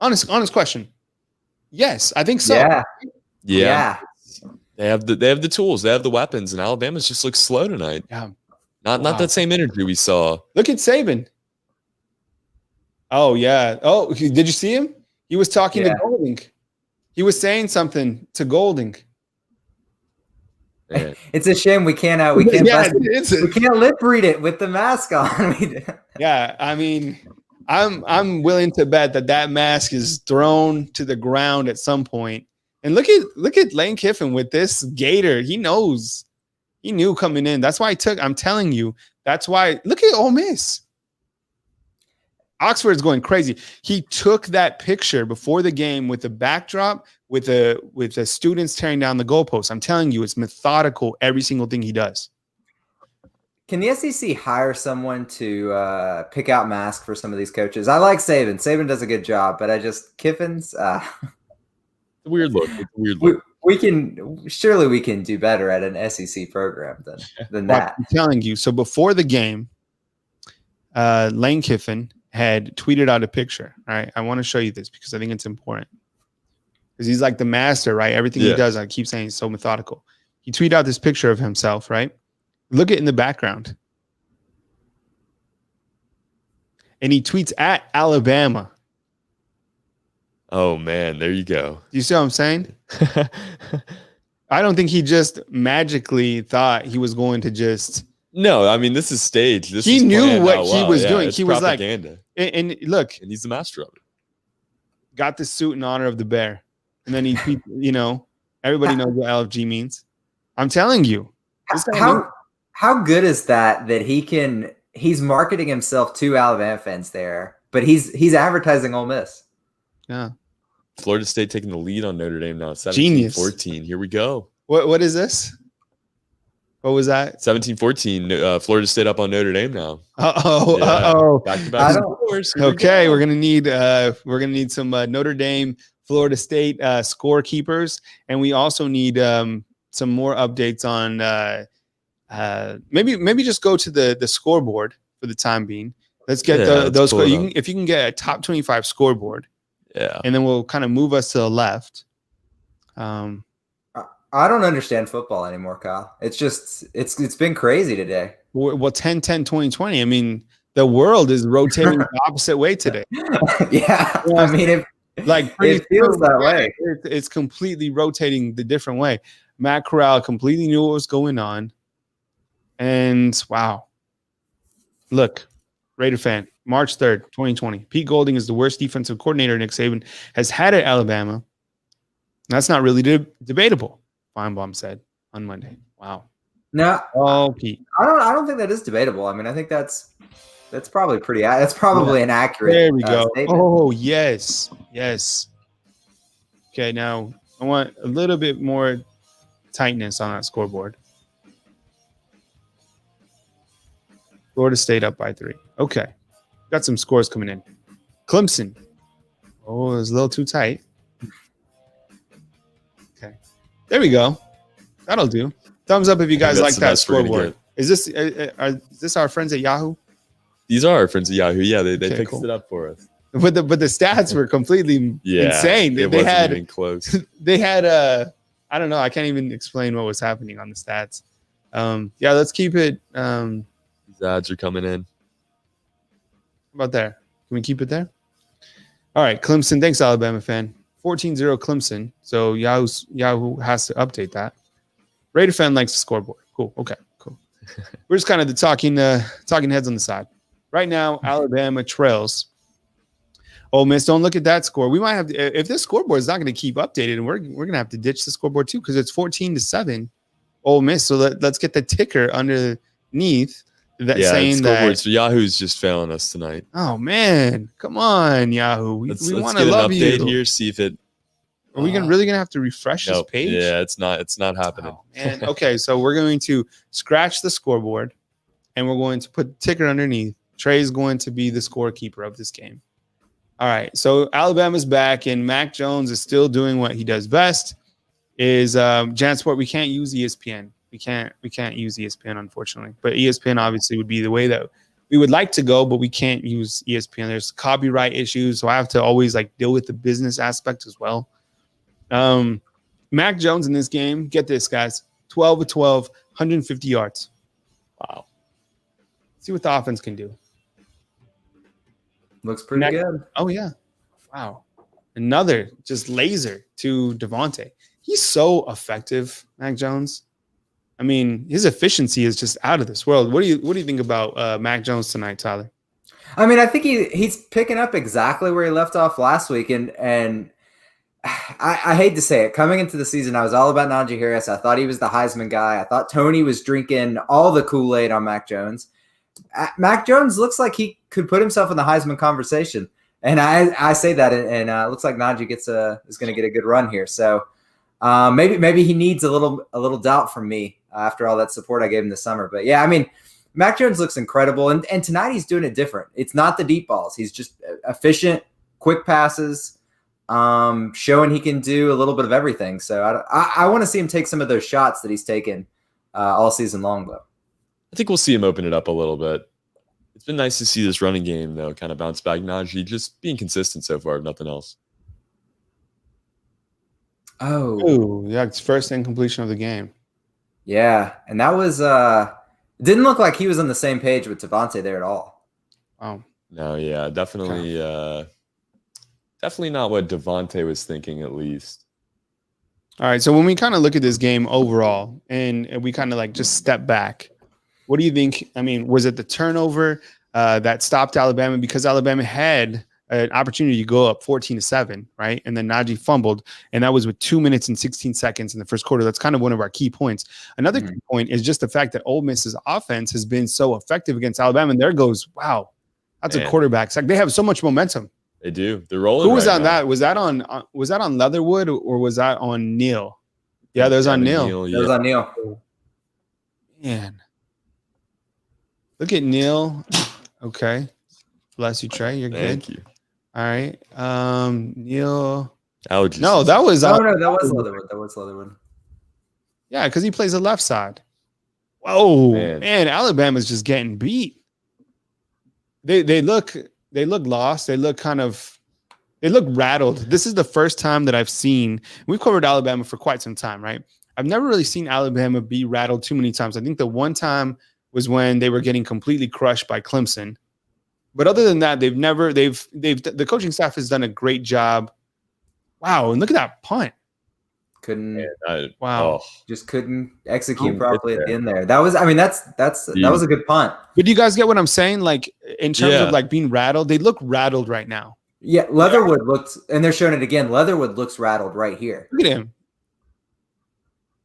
Honest question. Yes, I think so. Yeah. They have the tools. They have the weapons, and Alabama's just looks slow tonight. Yeah. Not that same energy we saw. Look at Saban. Oh, yeah. Oh, did you see him? He was talking to Golding. He was saying something to Golding. Man. It's a shame we can't lip read it with the mask on. Yeah, I mean, I'm willing to bet that mask is thrown to the ground at some point. And look at Lane Kiffin with this Gator. He knows. He knew coming in. That's why I'm telling you. That's why. Look at Ole Miss. Oxford's going crazy. He took that picture before the game with the backdrop with the students tearing down the goalposts. I'm telling you, it's methodical, every single thing he does. Can the SEC hire someone to pick out masks for some of these coaches? I like Saban. Saban does a good job, but Kiffin's weird look. It's a weird look. We can do better at an SEC program than that. I'm telling you. So before the game, Lane Kiffin had tweeted out a picture. All right. I want to show you this because I think it's important. Because he's like the master, right? Everything he does, I keep saying, is so methodical. He tweeted out this picture of himself, right? Look at in the background. And he tweets at Alabama. Oh, man. There you go. You see what I'm saying? I don't think he just magically thought he was going to just... No, I mean, this is staged. He knew what he was doing. He was propaganda. And look. And he's the master of it. Got the suit in honor of the bear. And then everybody knows what LFG means. I'm telling you. How good is that he's marketing himself to Alabama fans there, but he's advertising Ole Miss. Yeah. Florida State taking the lead on Notre Dame now. 17-14. Here we go. What is this? What was that? 17-14. Florida State up on Notre Dame now. Uh-oh. Back-to-back scores. Okay, we're gonna need some Notre Dame, Florida State scorekeepers, and we also need some more updates on maybe just go to the scoreboard for the time being. Let's get those. If you can get a top 25 scoreboard, and then we'll kind of move us to the left. I don't understand football anymore, Kyle. It's just it's been crazy today. Well, 10-10-2020. I mean, the world is rotating the opposite way today. Yeah, I mean, it feels that way. It's completely rotating the different way. Matt Corral completely knew what was going on, and wow, look, Raider fan, March 3rd, 2020. Pete Golding is the worst defensive coordinator Nick Saban has had at Alabama. That's not really debatable. Feinbaum said on Monday. Wow. No, Pete. I don't think that is debatable. I mean, I think that's probably that's probably an accurate. There we go. Statement. Oh, yes. Okay, now I want a little bit more tightness on that scoreboard. Florida State up by 3. Okay. Got some scores coming in. Clemson. Oh, it was a little too tight. Okay. There we go. That'll do. Thumbs up if you guys like that scoreboard. Is this our friends at Yahoo? These are our friends at Yahoo. Yeah, they fixed it up for us. But the stats were completely insane. It wasn't even close. They had I don't know. I can't even explain what was happening on the stats. Let's keep it. These ads are coming in. How about there? Can we keep it there? All right, Clemson. Thanks, Alabama fan. 14-0 Clemson. So Yahoo has to update that. Raider fan likes the scoreboard. Cool. Okay, cool. We're just kind of the talking heads on the side. Right now, Alabama trails. Ole Miss, don't look at that score. We might have to, if this scoreboard is not going to keep updated, and we're going to have to ditch the scoreboard too because it's 14-7 Ole Miss. So let's get the ticker underneath that saying that. So Yahoo's just failing us tonight. Oh man, come on, Yahoo. We want to love you. Let's get an update here. See if it. Are we really going to have to refresh this page? Yeah, it's not happening. Oh, man. Okay, so we're going to scratch the scoreboard, and we're going to put the ticker underneath. Trey's going to be the scorekeeper of this game. All right, so Alabama's back, and Mac Jones is still doing what he does best. Is JanSport? We can't use ESPN. We can't use ESPN, unfortunately. But ESPN obviously would be the way that we would like to go, but we can't use ESPN. There's copyright issues, so I have to always deal with the business aspect as well. Mac Jones in this game, get this, guys, 12 of 12, 150 yards. Wow. See what the offense can do. Looks pretty good. Oh, yeah. Wow. Another just laser to Devontae. He's so effective, Mac Jones. I mean, his efficiency is just out of this world. What do you think about Mac Jones tonight, Tyler? I mean, I think he's picking up exactly where he left off last week, and I hate to say it. Coming into the season, I was all about Najee Harris. I thought he was the Heisman guy. I thought Tony was drinking all the Kool-Aid on Mac Jones. Mac Jones looks like he could put himself in the Heisman conversation, and I say that, and it looks like Najee is going to get a good run here. So maybe he needs a little doubt from me after all that support I gave him this summer. But yeah, I mean, Mac Jones looks incredible, and tonight he's doing it different. It's not the deep balls. He's just efficient, quick passes, showing he can do a little bit of everything. So I want to see him take some of those shots that he's taken all season long, though. I think we'll see him open it up a little bit. It's been nice to see this running game, though, kind of bounce back. Najee just being consistent so far, if nothing else. Oh, yeah, it's first incompletion of the game. Yeah, and that was didn't look like he was on the same page with Devontae there at all. Oh. No, yeah, definitely definitely not what Devontae was thinking, at least. All right, so when we kind of look at this game overall and we kind of like just step back, what do you think? I mean, was it the turnover that stopped Alabama because Alabama had an opportunity to go up 14-7, right? And then Najee fumbled, and that was with 2 minutes and 16 seconds in the first quarter. That's kind of one of our key points. Another key point is just the fact that Ole Miss's offense has been so effective against Alabama. And there goes, wow, that's a quarterback sack. They have so much momentum. They do. They're rolling. Who was right on now. that? Was that on Leatherwood or was that on Neal? Yeah, that was on Neal. That was on Neal. Man. Look at Neal. Okay. Bless you, Trey. You're Thank good. you. All right. Neal. Allergies. No, that was no, that was Leatherwood. That was Leatherwood. Yeah, because he plays the left side. Whoa, man, Alabama's just getting beat. They look lost. They look rattled. This is the first time that I've seen. We've covered Alabama for quite some time, right? I've never really seen Alabama be rattled too many times. I think the one time was when they were getting completely crushed by Clemson. But other than that, the coaching staff has done a great job. Wow, and look at that punt. Just couldn't execute properly at the end there. That was that was a good punt. But do you guys get what I'm saying? Like in terms of like being rattled, they look rattled right now. Yeah, Leatherwood looked, and they're showing it again. Leatherwood looks rattled right here. Look at him.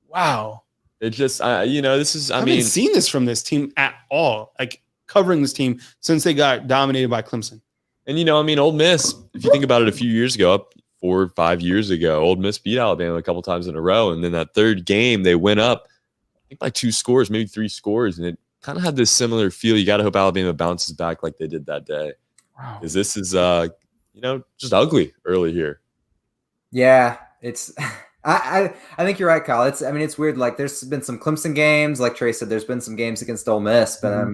Wow. It just this is I haven't seen this from this team at all. Like covering this team since they got dominated by Clemson. And Ole Miss, if you think about it, a few years ago, 4 or 5 years ago, Ole Miss beat Alabama a couple times in a row, and then that third game they went up, I think by 2 scores, maybe 3 scores, and it kind of had this similar feel. You got to hope Alabama bounces back like they did that day. Wow, because this is just ugly early here. Yeah, it's. I think you're right, Kyle. It's weird. Like there's been some Clemson games, like Trey said. There's been some games against Ole Miss, but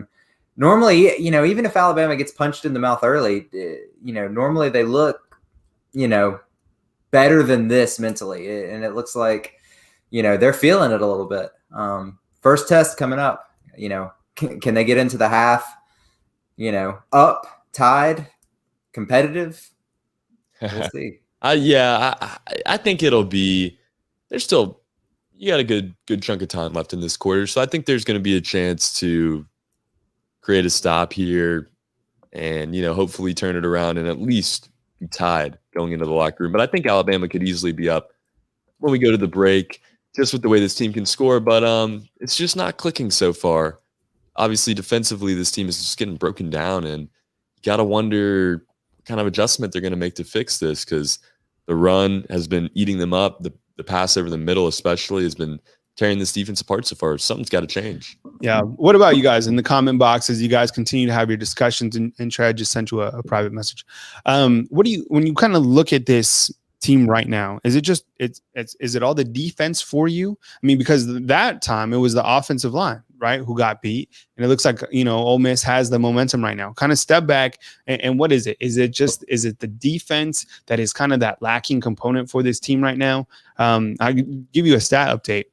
normally, even if Alabama gets punched in the mouth early, normally they look, better than this mentally, and it looks like, they're feeling it a little bit. First test coming up. Can they get into the half? Up, tied, competitive. We'll see. I think it'll be. You got a good chunk of time left in this quarter, so I think there's going to be a chance to create a stop here, and hopefully turn it around and at least be tied going into the locker room. But I think Alabama could easily be up when we go to the break, just with the way this team can score. But it's just not clicking so far. Obviously, defensively, this team is just getting broken down, and you got to wonder what kind of adjustment they're going to make to fix this, because the run has been eating them up. The pass over the middle especially has been tearing this defense apart so far. Something's got to change. Yeah. What about you guys in the comment box as you guys continue to have your discussions, and Trey just sent you a private message. When you kind of look at this team right now, is it all the defense for you? I mean, because that time it was the offensive line, right, who got beat, and it looks like Ole Miss has the momentum right now. Kind of step back, and what is it? Is it the defense that is kind of that lacking component for this team right now? I'll give you a stat update.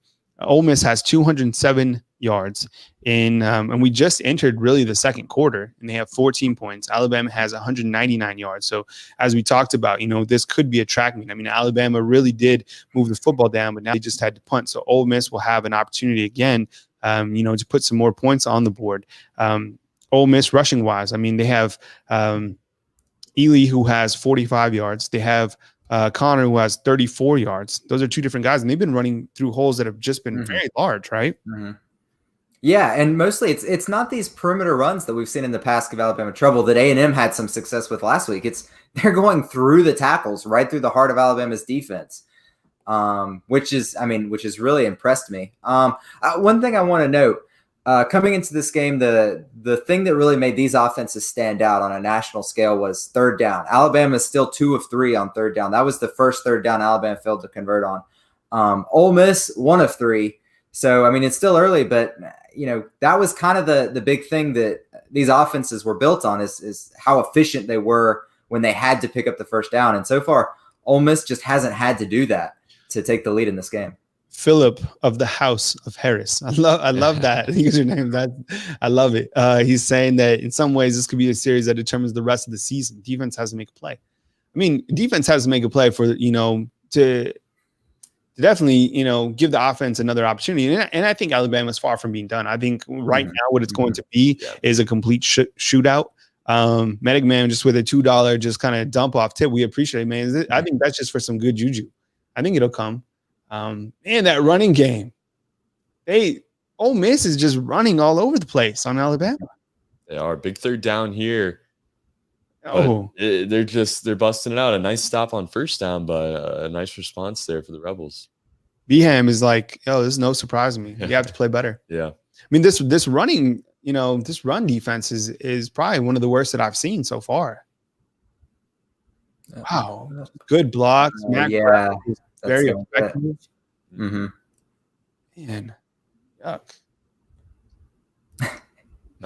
Ole Miss has 207 yards. And we just entered really the second quarter, and they have 14 points. Alabama has 199 yards. So as we talked about, this could be a track meet. I mean, Alabama really did move the football down, but now they just had to punt. So Ole Miss will have an opportunity again, to put some more points on the board. Ole Miss rushing wise, I mean, they have Ely, who has 45 yards. They have Connor, who has 34 yards. Those are two different guys, and they've been running through holes that have just been very large, right? Yeah, and mostly it's not these perimeter runs that we've seen in the past give Alabama trouble that A&M had some success with last week. They're going through the tackles, right through the heart of Alabama's defense, which has really impressed me. One thing I want to note, coming into this game, the thing that really made these offenses stand out on a national scale was third down. Alabama is still 2 of 3 on third down. That was the first third down Alabama failed to convert on. Ole Miss 1 of 3. So, I mean, it's still early, but, that was kind of the big thing that these offenses were built on is how efficient they were when they had to pick up the first down. And so far, Ole Miss just hasn't had to do that to take the lead in this game. Philip of the House of Harris. I love that username. I love it. He's saying that in some ways this could be a series that determines the rest of the season. Defense has to make a play. I mean, defense has to make a play for to definitely give the offense another opportunity. And I think Alabama is far from being done. I think right now what it's going to be is a complete shootout. Medic Man just with a $2 just kind of dump off tip. We appreciate it, man. I think that's just for some good juju. I think it'll come. And that running game, Ole Miss is just running all over the place on Alabama. They are big third down here. Oh, they're busting it out. A nice stop on first down, but a nice response there for the Rebels. Beham is like, this is no surprise to me. You have to play better. Yeah. I mean, this running, this run defense is probably one of the worst that I've seen so far. Wow. Good blocks. Yeah. Very effective. Man, yuck.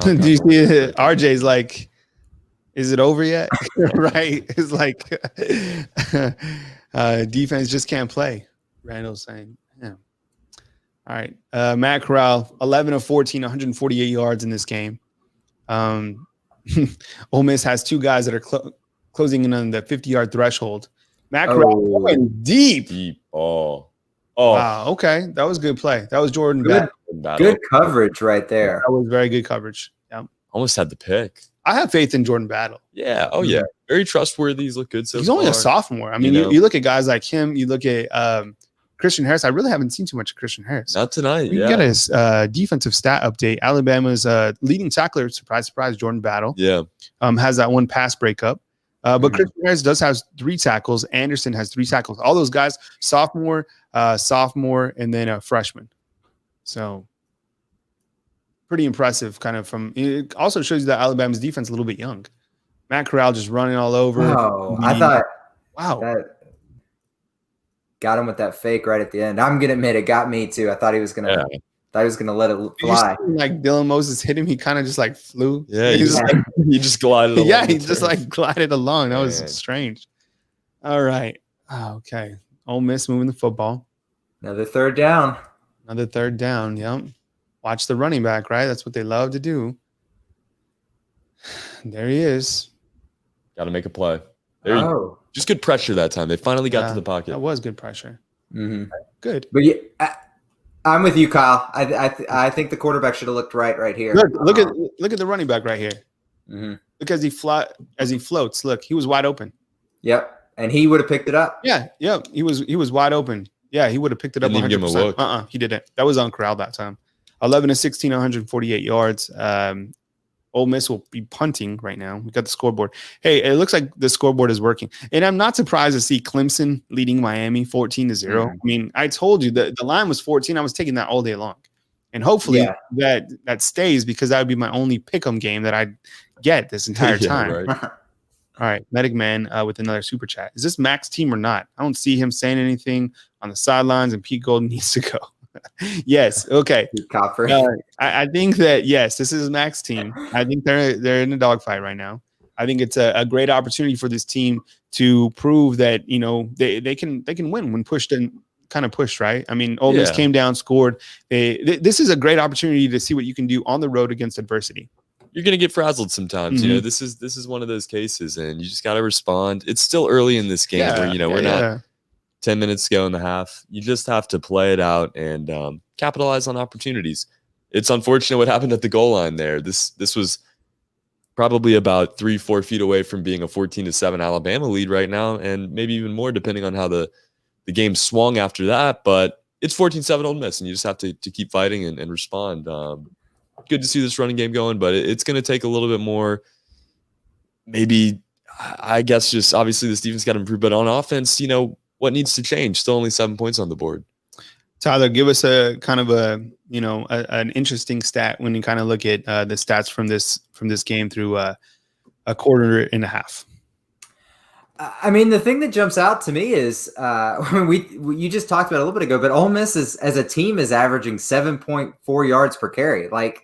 Do you see it? RJ's like, is it over yet? Right? It's like defense just can't play. Randall's saying, yeah. All right. Matt Corral, 11 of 14, 148 yards in this game. Ole Miss has 2 guys that are closing in on the 50-yard threshold. Matt Corral going deep. Deep ball. Oh, wow. Okay. That was good play. That was Jordan Battle. Good coverage right there. That was very good coverage. Yeah. Almost had the pick. I have faith in Jordan Battle. Yeah. Oh, yeah. Very trustworthy. He's looked good so far. He's only a sophomore. I mean, you look at guys like him. You look at Christian Harris. I really haven't seen too much of Christian Harris. Not tonight. We get his defensive stat update. Alabama's leading tackler, surprise, Jordan Battle. Yeah. Has that one pass breakup. But Christian Harris does have 3 tackles. Anderson has 3 tackles. All those guys, sophomore, and then a freshman. So pretty impressive kind of it also shows you that Alabama's defense is a little bit young. Matt Corral just running all over. Oh, I thought, wow. That got him with that fake right at the end. I'm going to admit it got me too. I thought he was going to let it fly. Like Dylan Moses hit him. He kind of just like flew. Yeah. He just glided along. Yeah. He just like glided along. That was strange. All right. Okay. Ole Miss moving the football. Another third down. Yep. Watch the running back, right? That's what they love to do. There he is. Got to make a play. Just good pressure that time. They finally got to the pocket. That was good pressure. Good. But yeah, I'm with you, Kyle. I think the quarterback should have looked right here. Look at the running back right here. Look as he floats. Look, he was wide open. Yep, and he would have picked it up. Yeah. He was wide open. Yeah, he would have picked it up. Didn't even give him a look. He didn't. That was on Corral that time. 11 of 16, 148 yards. Ole Miss will be punting right now. We got the scoreboard. Hey, it looks like the scoreboard is working. And I'm not surprised to see Clemson leading Miami 14-0. I mean, I told you that the line was 14. I was taking that all day long. And hopefully that stays, because that would be my only pick'em game that I'd get this entire time. Right. All right, Medic Man with another super chat. Is this Mac's team or not? I don't see him saying anything on the sidelines, and Pete Golden needs to go. Yes. Okay. I think that, yes, this is Mac's team. I think they're in a dogfight right now. I think it's a great opportunity for this team to prove that, they can win when pushed in, kind of pushed, right? I mean, Ole Miss came down, scored. This is a great opportunity to see what you can do on the road against adversity. You're going to get frazzled sometimes. Mm-hmm. This is one of those cases, and you just got to respond. It's still early in this game where, we're not 10 minutes to go in the half. You just have to play it out and capitalize on opportunities. It's unfortunate what happened at the goal line there. This was probably about 3-4 feet away from being a 14-7 Alabama lead right now, and maybe even more depending on how the game swung after that. But it's 14-7 Ole Miss, and you just have to keep fighting and respond. Good to see this running game going, but it's going to take a little bit more. Maybe, I guess, just obviously this defense got to improve, but on offense, what needs to change? Still only 7 points on the board. Tyler, give us a kind of an interesting stat when you kind of look at the stats from this game through a quarter and a half. I mean, the thing that jumps out to me is you just talked about it a little bit ago, but Ole Miss as a team is averaging 7.4 yards per carry. Like,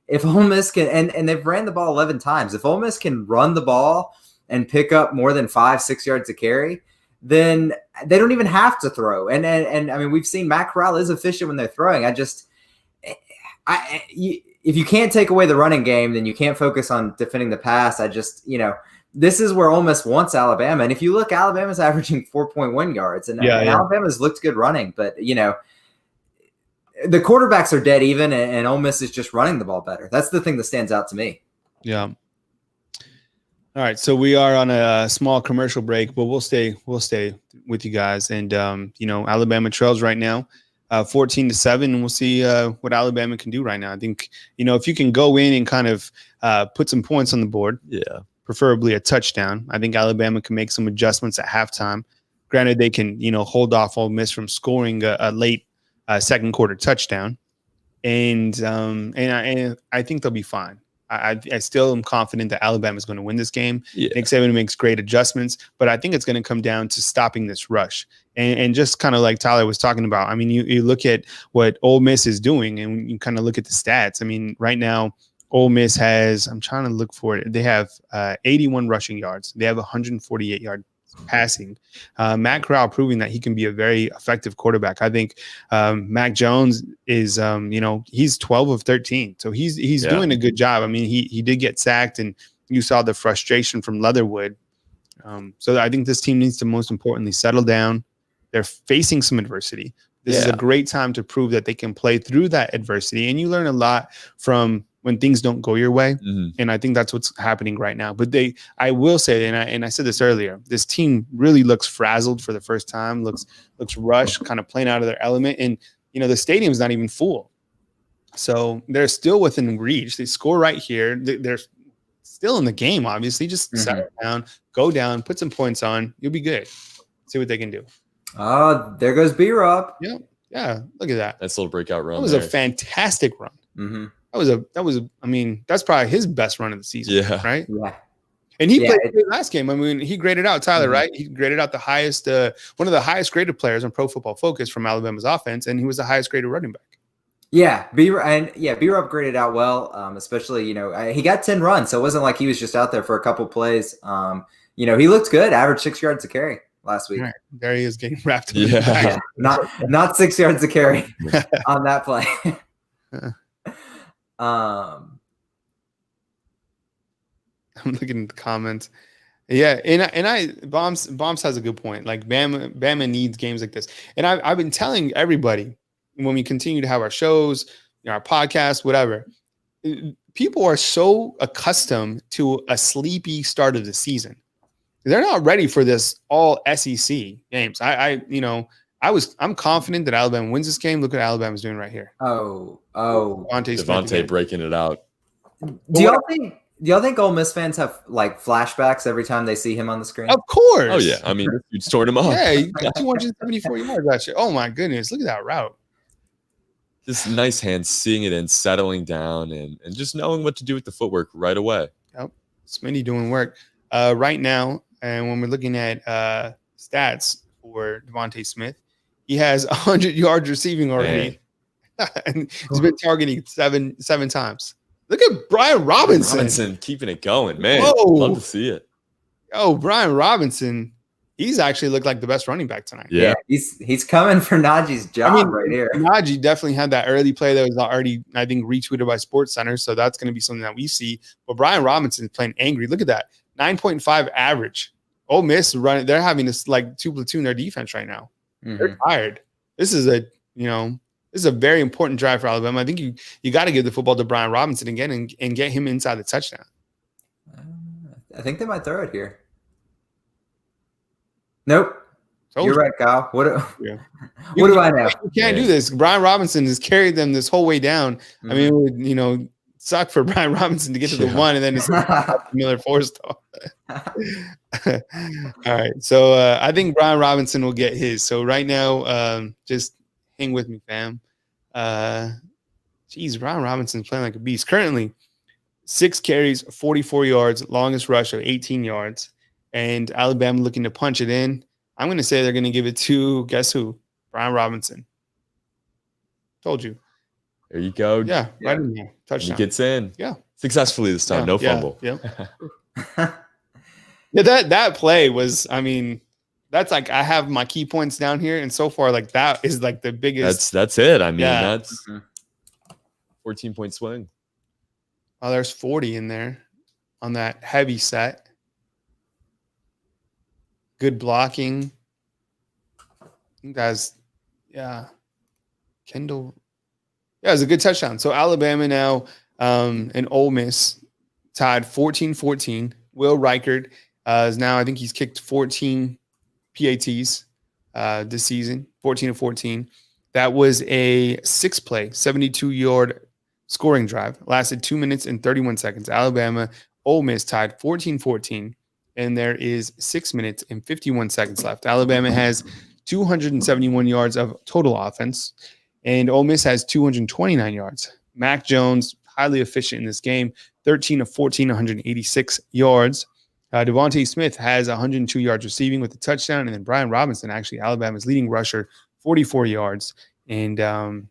if Ole Miss can, and they've ran the ball 11 times, if Ole Miss can run the ball and pick up more than 5-6 yards a carry, then they don't even have to throw. And I mean, we've seen Matt Corral is efficient when they're throwing. If you can't take away the running game, then you can't focus on defending the pass. This is where Ole Miss wants Alabama. And if you look, Alabama's averaging 4.1 yards, and Alabama's looked good running, but the quarterbacks are dead even, and Ole Miss is just running the ball better. That's the thing that stands out to me. Yeah. All right, so we are on a small commercial break, but we'll stay with you guys. And Alabama trails right now, 14-7, and we'll see what Alabama can do right now. I think if you can go in and kind of put some points on the board, preferably a touchdown. I think Alabama can make some adjustments at halftime. Granted, they can hold off Ole Miss from scoring a late second quarter touchdown, and I think they'll be fine. I still am confident that Alabama is going to win this game. Nick Saban makes great adjustments, but I think it's going to come down to stopping this rush. And just kind of like Tyler was talking about, I mean, you look at what Ole Miss is doing, and you kind of look at the stats. I mean, right now, Ole Miss has, I'm trying to look for it, they have 81 rushing yards. They have 148 yards passing. Matt Corral proving that he can be a very effective quarterback. I think Mac Jones is, he's 12 of 13. So he's doing a good job. I mean, he did get sacked, and you saw the frustration from Leatherwood. So I think this team needs to most importantly settle down. They're facing some adversity. This is a great time to prove that they can play through that adversity. And you learn a lot from when things don't go your way. Mm-hmm. And I think that's what's happening right now. But I will say, and I said this earlier, this team really looks frazzled for the first time, looks rushed, kind of playing out of their element. And, the stadium's not even full. So they're still within reach. They score right here. They're still in the game, obviously. Just settle down, go down, put some points on. You'll be good. See what they can do. There goes B-Rob. Yeah. Look at that. That's a little breakout run. That was a fantastic run. Mm-hmm. That was. I mean, that's probably his best run of the season. Yeah. Right. Yeah. And he played the last game. I mean, he graded out Tyler, right? He graded out the highest, one of the highest graded players on Pro Football Focus from Alabama's offense, and he was the highest graded running back. Yeah, B-Rob graded out well, especially, he got 10 runs, so it wasn't like he was just out there for a couple plays. He looked good, averaged 6 yards a carry last week. Right. There he is getting wrapped up. Yeah. Not 6 yards a carry on that play. I'm looking at the comments. Yeah, and Bombs has a good point. Like Bama needs games like this. And I've been telling everybody when we continue to have our shows, our podcasts, whatever, people are so accustomed to a sleepy start of the season. They're not ready for this all SEC games. I'm confident that Alabama wins this game. Look what Alabama's doing right here. Devontae breaking it out. Do y'all think Ole Miss fans have like flashbacks every time they see him on the screen? Of course. Oh yeah. I mean, you stored him off. Yeah, he got 274 yards that year. Oh my goodness, look at that route. Just nice hands, seeing it and settling down and just knowing what to do with the footwork right away. Yep. Smitty doing work right now. And when we're looking at stats for Devontae Smith, he has 100 yards receiving already. And he's been targeting seven times. Look at Brian Robinson. Keeping it going, man. Whoa. Love to see it. Oh, Brian Robinson. he's actually looked like the best running back tonight. Yeah, he's coming for Najee's job right here. Najee definitely had that early play that was already, I think, retweeted by SportsCenter, so that's going to be something that we see. But Brian Robinson is playing angry. Look at that, 9.5 average. Ole Miss running, they're having this like two platoon their defense right now. They're tired. This is a very important drive for Alabama. I think you got to give the football to Brian Robinson again and get him inside the touchdown. I think they might throw it here. Nope. You're right, Kyle. What do I know? You can't do this. Brian Robinson has carried them this whole way down. I mean, it would, suck for Brian Robinson to get to the one, and then it's Miller Forstall. All right. So I think Brian Robinson will get his. So right now, just hang with me, fam. Brian Robinson's playing like a beast. Currently, 6 carries, 44 yards, longest rush of 18 yards. And Alabama looking to punch it in. I'm going to say they're going to give it to, guess who? Brian Robinson. Told you. There you go. Yeah, right in there. Touchdown. He gets in. Yeah. Successfully this time. No fumble. Yeah. That play was, I mean, that's like, I have my key points down here. And so far, like, that is like the biggest. That's it. I mean, that's 14-point swing. Oh, there's 40 in there on that heavy set. Good blocking. I think that's, Kendall. Yeah, it was a good touchdown. So Alabama now and Ole Miss tied 14-14. Will Reichard is now, I think he's kicked 14 PATs this season, 14-14. That was a 6-play, 72-yard scoring drive. Lasted 2 minutes and 31 seconds. Alabama, Ole Miss tied 14-14. And there is 6 minutes and 51 seconds left. Alabama has 271 yards of total offense, and Ole Miss has 229 yards. Mac Jones, highly efficient in this game, 13 of 14, 186 yards. Devontae Smith has 102 yards receiving with a touchdown, and then Brian Robinson, actually Alabama's leading rusher, 44 yards. And,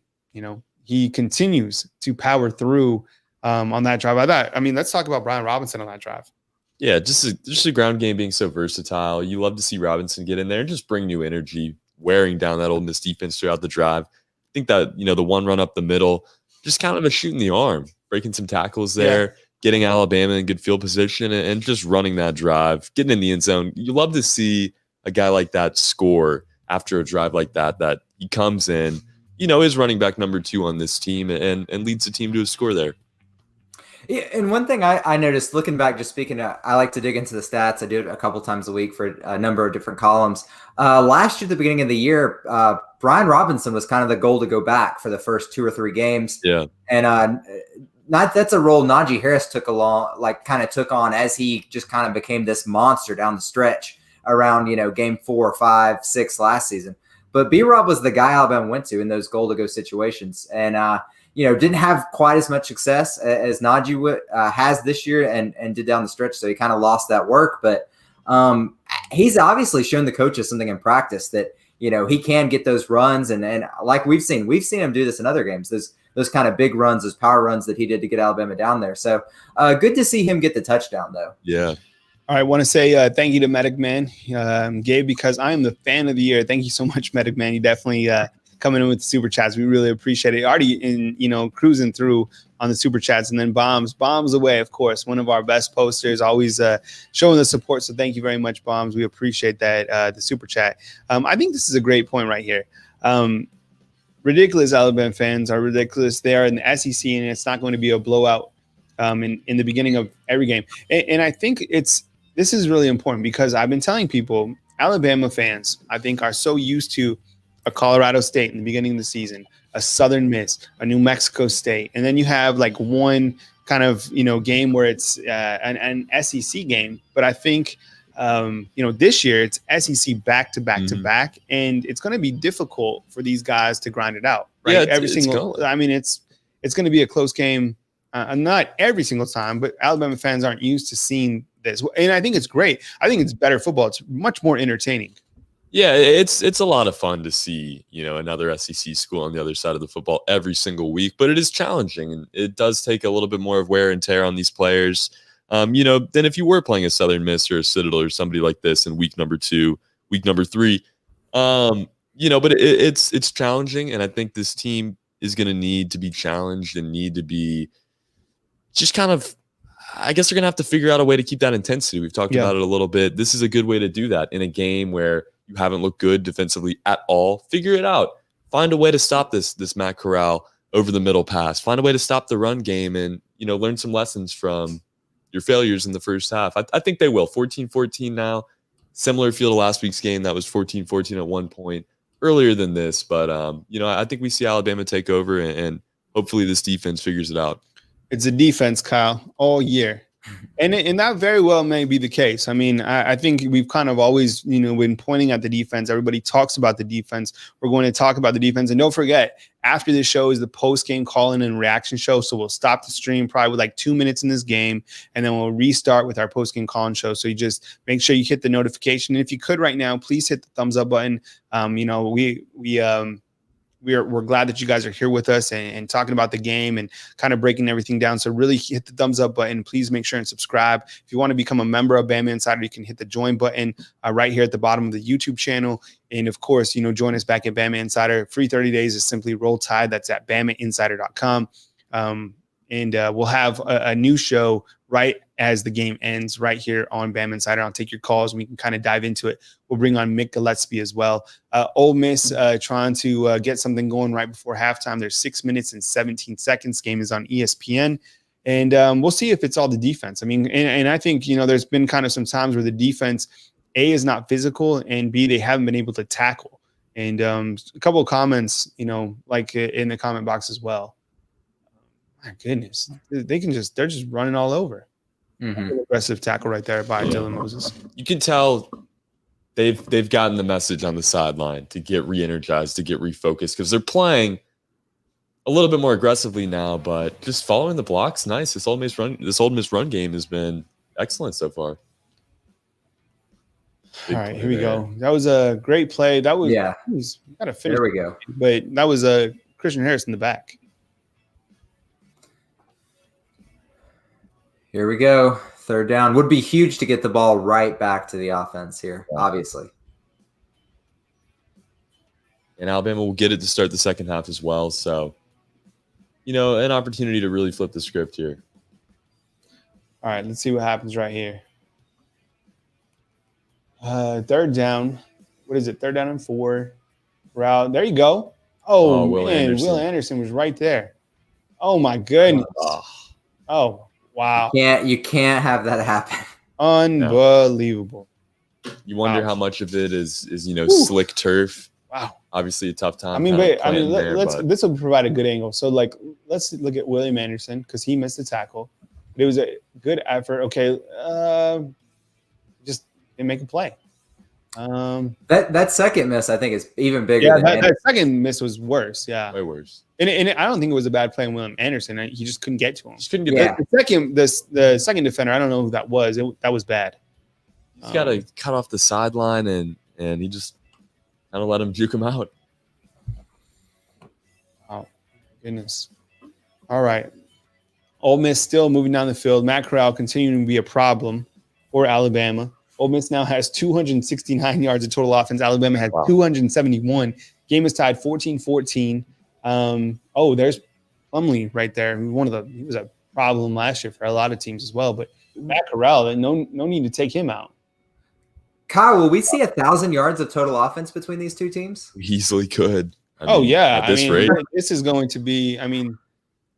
he continues to power through on that drive. Let's talk about Brian Robinson on that drive. Yeah, just a ground game being so versatile. You love to see Robinson get in there and just bring new energy, wearing down that Ole Miss defense throughout the drive. I think that, the one run up the middle, just kind of a shoot in the arm, breaking some tackles there, getting Alabama in good field position and just running that drive, getting in the end zone. You love to see a guy like that score after a drive like that he comes in, is running back number 2 on this team and leads the team to a score there. Yeah, and one thing I noticed looking back, just speaking, I like to dig into the stats. I do it a couple times a week for a number of different columns. Last year, at the beginning of the year, Brian Robinson was kind of the goal to go back for the first 2 or 3 games. Yeah. And that's a role Najee Harris took on as he just kind of became this monster down the stretch around, game 4, 5, 6 last season. But B-Rob was the guy Alabama went to in those goal to go situations. And, didn't have quite as much success as Najee has this year and did down the stretch. So he kind of lost that work. But he's obviously shown the coaches something in practice that, he can get those runs. And like we've seen him do this in other games, those kind of big runs, those power runs that he did to get Alabama down there. So good to see him get the touchdown, though. Yeah. All right, I want to say thank you to Medic Man, Gabe, because I am the fan of the year. Thank you so much, Medic Man. You definitely coming in with the super chats. We really appreciate it. Already cruising through on the super chats, and then bombs away, of course. One of our best posters, always showing the support. So thank you very much, Bombs. We appreciate that, the super chat. I think this is a great point right here. Ridiculous Alabama fans are ridiculous. They are in the SEC, and it's not going to be a blowout in the beginning of every game. And I think this is really important because I've been telling people, Alabama fans, I think, are so used to a Colorado State in the beginning of the season, a Southern Miss, a New Mexico State, and then you have like one kind of game where it's an SEC game. But I think this year it's SEC back to back to back, and it's going to be difficult for these guys to grind it out. Right, yeah, it's going to be a close game. Not every single time, but Alabama fans aren't used to seeing this, and I think it's great. I think it's better football. It's much more entertaining. Yeah, it's a lot of fun to see, another SEC school on the other side of the football every single week, but it is challenging, and it does take a little bit more of wear and tear on these players, than if you were playing a Southern Miss or a Citadel or somebody like this in week number 2, week number 3. But it's challenging, and I think this team is going to need to be challenged and need to be just kind of, I guess they're going to have to figure out a way to keep that intensity. We've talked about it a little bit. This is a good way to do that in a game where you haven't looked good defensively at all. Figure it out. Find a way to stop this Matt Corral over the middle pass. Find a way to stop the run game and, learn some lessons from your failures in the first half. I think they will. 14-14 now. Similar feel to last week's game. That was 14-14 at one point earlier than this. But, I think we see Alabama take over, and hopefully this defense figures it out. It's a defense, Kyle, all year. And that very well may be the case. I mean, I think we've kind of always, been pointing at the defense. Everybody talks about the defense. We're going to talk about the defense. And don't forget, after this show is the post-game call-in and reaction show. So we'll stop the stream probably with like 2 minutes in this game, and then we'll restart with our post-game call-in show. So you just make sure you hit the notification. And if you could right now, please hit the thumbs up button. We're glad that you guys are here with us and talking about the game and kind of breaking everything down. So really hit the thumbs up button. Please make sure and subscribe. If you want to become a member of Bama Insider, you can hit the join button right here at the bottom of the YouTube channel. And of course, join us back at Bama Insider. Free 30 days is simply Roll Tide. That's at BamaInsider.com. And we'll have a new show right as the game ends right here on Bama Insider. I'll take your calls and we can kind of dive into it. We'll bring on Mick Gillespie as well. Ole Miss trying to get something going right before halftime. There's 6 minutes and 17 seconds. Game is on ESPN. And we'll see if it's all the defense. I mean, and I think, there's been kind of some times where the defense, A, is not physical, and B, they haven't been able to tackle. And a couple of comments, like in the comment box as well. My goodness, they're just running all over. Mm-hmm. Aggressive tackle right there by Dylan Moses. You can tell they've gotten the message on the sideline to get re-energized, to get refocused, because they're playing a little bit more aggressively now, but just following the blocks, nice. This Ole Miss run game has been excellent so far. All right, here we go. That was a great play. That was gotta finish. There we go. But that was Christian Harris in the back. Here we go. 3rd down. Would be huge to get the ball right back to the offense here, obviously. And Alabama will get it to start the second half as well. So, an opportunity to really flip the script here. All right, let's see what happens right here. 3rd down. What is it? 3rd down and 4. Route. There you go. Oh, man. Will Anderson was right there. Oh, my goodness. Oh. Wow. You can't have that happen. Unbelievable. You wonder how much of it is slick turf. Wow. Obviously a tough time. This will provide a good angle. So let's look at William Anderson because he missed the tackle. But it was a good effort. Okay. Just didn't make a play. That second miss, I think, is even bigger. Yeah, that second miss was worse. Yeah, way worse. And I don't think it was a bad play on William Anderson. He just couldn't get to him. Just couldn't get the second defender. I don't know who that was. That was bad. He's got to cut off the sideline and he just kind of let him juke him out. Oh goodness! All right, Ole Miss still moving down the field. Matt Corral continuing to be a problem for Alabama. Ole Miss now has 269 yards of total offense. Alabama has 271. Game is tied 14-14. There's Plumlee right there. He was a problem last year for a lot of teams as well. But Matt Corral, no need to take him out. Kyle, will we see 1,000 yards of total offense between these two teams? We easily could. At this rate, this is going to be.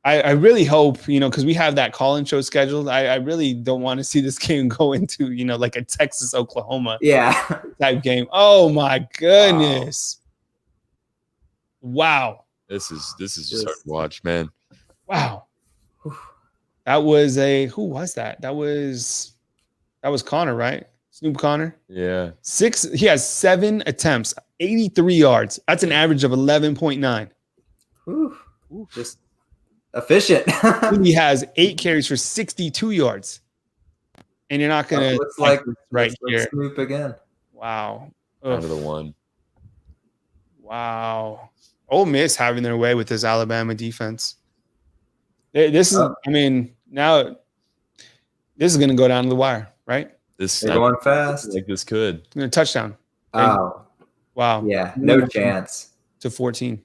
I really hope, because we have that call-in show scheduled. I really don't want to see this game go into, like a Texas-Oklahoma type game. Oh, my goodness. Wow. This is just hard to watch, man. Wow. That was who was that? That was Connor, right? Snoop Connor. Yeah. He has 7 attempts, 83 yards. That's an average of 11.9. Just efficient. He has 8 carries for 62 yards. And you're not going to looks like right here. Snoop again. Wow. Down to the 1. Wow. Ole Miss having their way with this Alabama defense. This is, now this is going to go down to the wire, right? They're going fast. Like this could. Touchdown. Oh, wow. Yeah, no chance. To 14.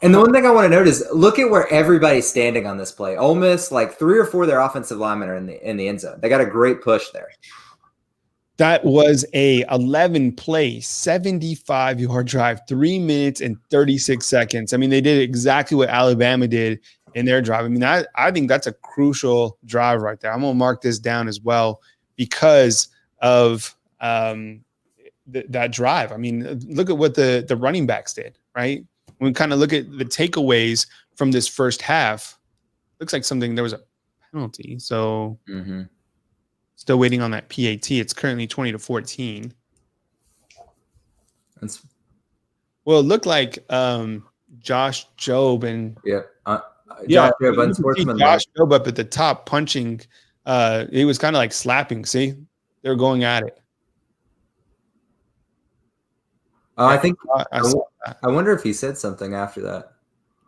And the one thing I want to note is look at where everybody's standing on this play. Ole Miss, like 3 or 4 of their offensive linemen are in the end zone. They got a great push there. That was a 11-play, 75-yard drive, 3 minutes and 36 seconds. I mean, they did exactly what Alabama did in their drive. I mean, I think that's a crucial drive right there. I'm going to mark this down as well because of that drive. I mean, look at what the running backs did, right? When we kind of look at the takeaways from this first half, looks like there was a penalty. So still waiting on that PAT. It's currently 20-14. Well, it looked like Josh Jobe and Josh Jobe up at the top punching. He was kind of like slapping. See, they're going at it. I think I wonder if he said something after that.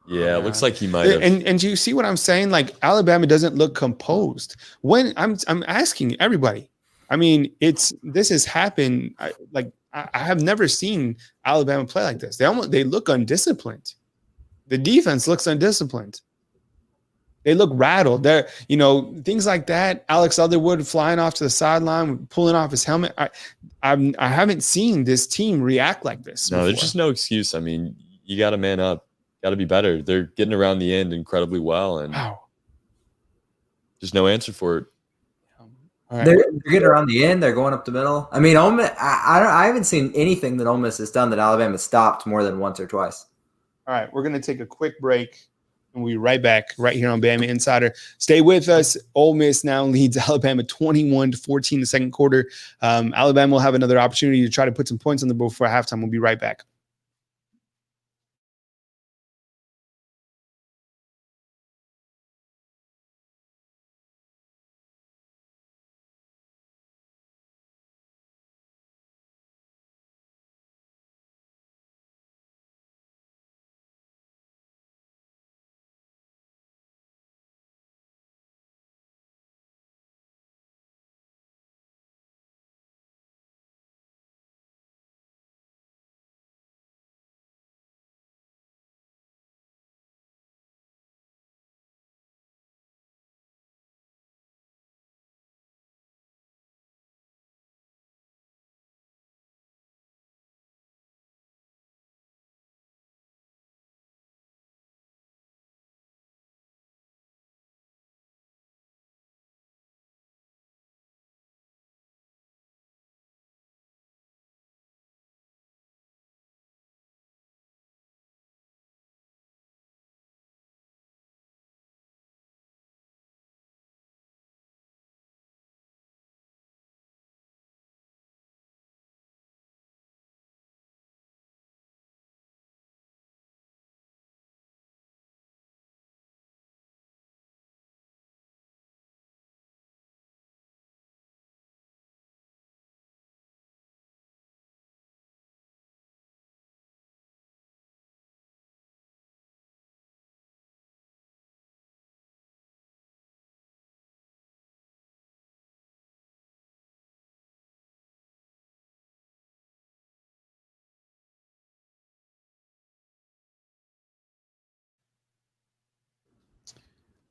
Yeah, it looks like he might have. And do you see what I'm saying? Like Alabama doesn't look composed. When I'm asking everybody. I mean, this has happened. I have never seen Alabama play like this. They look undisciplined. The defense looks undisciplined. They look rattled. They're, things like that. Alex Otherwood flying off to the sideline, pulling off his helmet. I haven't seen this team react like this. No, there's just no excuse. I mean, you got to man up. Got to be better. They're getting around the end incredibly well, and there's no answer for it. All right. They're getting around the end. They're going up the middle. I mean, Ole Miss, I haven't seen anything that Ole Miss has done that Alabama stopped more than once or twice. All right, we're going to take a quick break, and we'll be right back right here on Bama Insider. Stay with us. Ole Miss now leads Alabama 21-14 in the second quarter. Alabama will have another opportunity to try to put some points on the board before halftime. We'll be right back.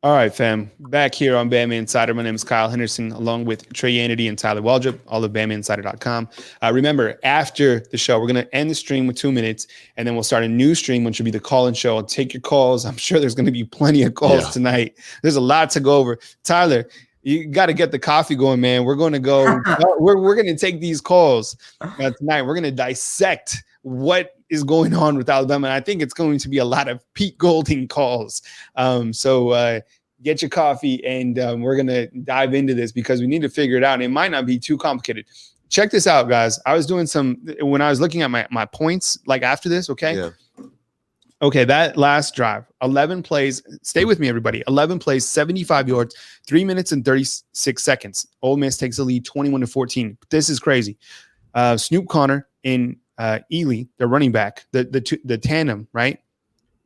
All right, fam. Back here on Bama Insider. My name is Kyle Henderson, along with Trey Yanity and Tyler Waldrop, all of BamaInsider.com. Remember, after the show, we're going to end the stream with 2 minutes, and then we'll start a new stream, which will be the call-in show. I'll take your calls. I'm sure there's going to be plenty of calls tonight. There's a lot to go over. Tyler, you got to get the coffee going, man. We're going to go. we're going to take these calls tonight. We're going to dissect what is going on with Alabama. And I think it's going to be a lot of Pete Golding calls. So get your coffee, and we're going to dive into this because we need to figure it out. And it might not be too complicated. Check this out, guys. I was doing when I was looking at my points, like after this, okay? Yeah. Okay, that last drive, 11 plays. Stay with me, everybody. 11 plays, 75 yards, 3 minutes and 36 seconds. Ole Miss takes the lead 21-14. This is crazy. Snoop Connor and Ely, their running back, the tandem, right?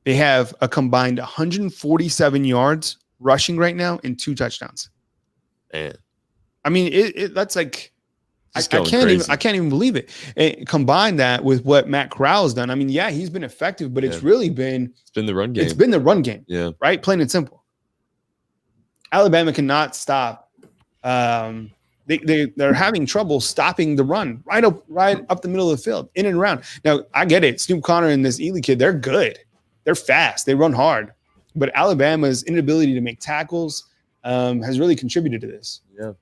They have a combined 147 yards rushing right now and 2 touchdowns. Man. I mean, that's like I can't even believe it. And combine that with what Matt Corral's done. I mean, yeah, he's been effective, but it's really been the run game. It's been the run game. Yeah. Right? Plain and simple. Alabama cannot stop. They're having trouble stopping the run right up the middle of the field, in and around. Now, I get it. Snoop Connor and this Ely kid, they're good. They're fast. They run hard. But Alabama's inability to make tackles has really contributed to this. Yeah.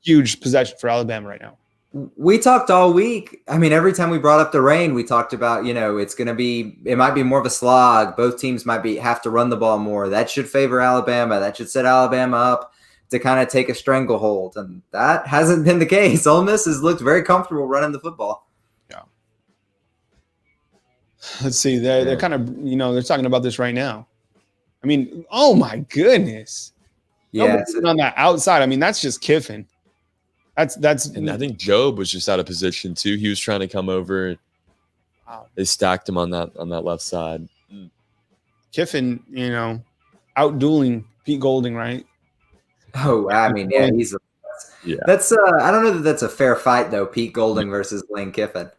Huge possession for Alabama right now. We talked all week. I mean, every time we brought up the rain, we talked about, it might be more of a slog. Both teams might have to run the ball more. That should favor Alabama. That should set Alabama up to kind of take a stranglehold. And that hasn't been the case. Ole Miss has looked very comfortable running the football. Yeah. Let's see. They're kind of, they're talking about this right now. I mean, oh my goodness. Yeah. On that outside. I mean, that's just Kiffin. And I think Job was just out of position too. He was trying to come over. Wow. They stacked him on that left side. Kiffin, out dueling Pete Golding, right? Oh, I mean, yeah, that's I don't know that that's a fair fight though. Pete Golding versus Lane Kiffin.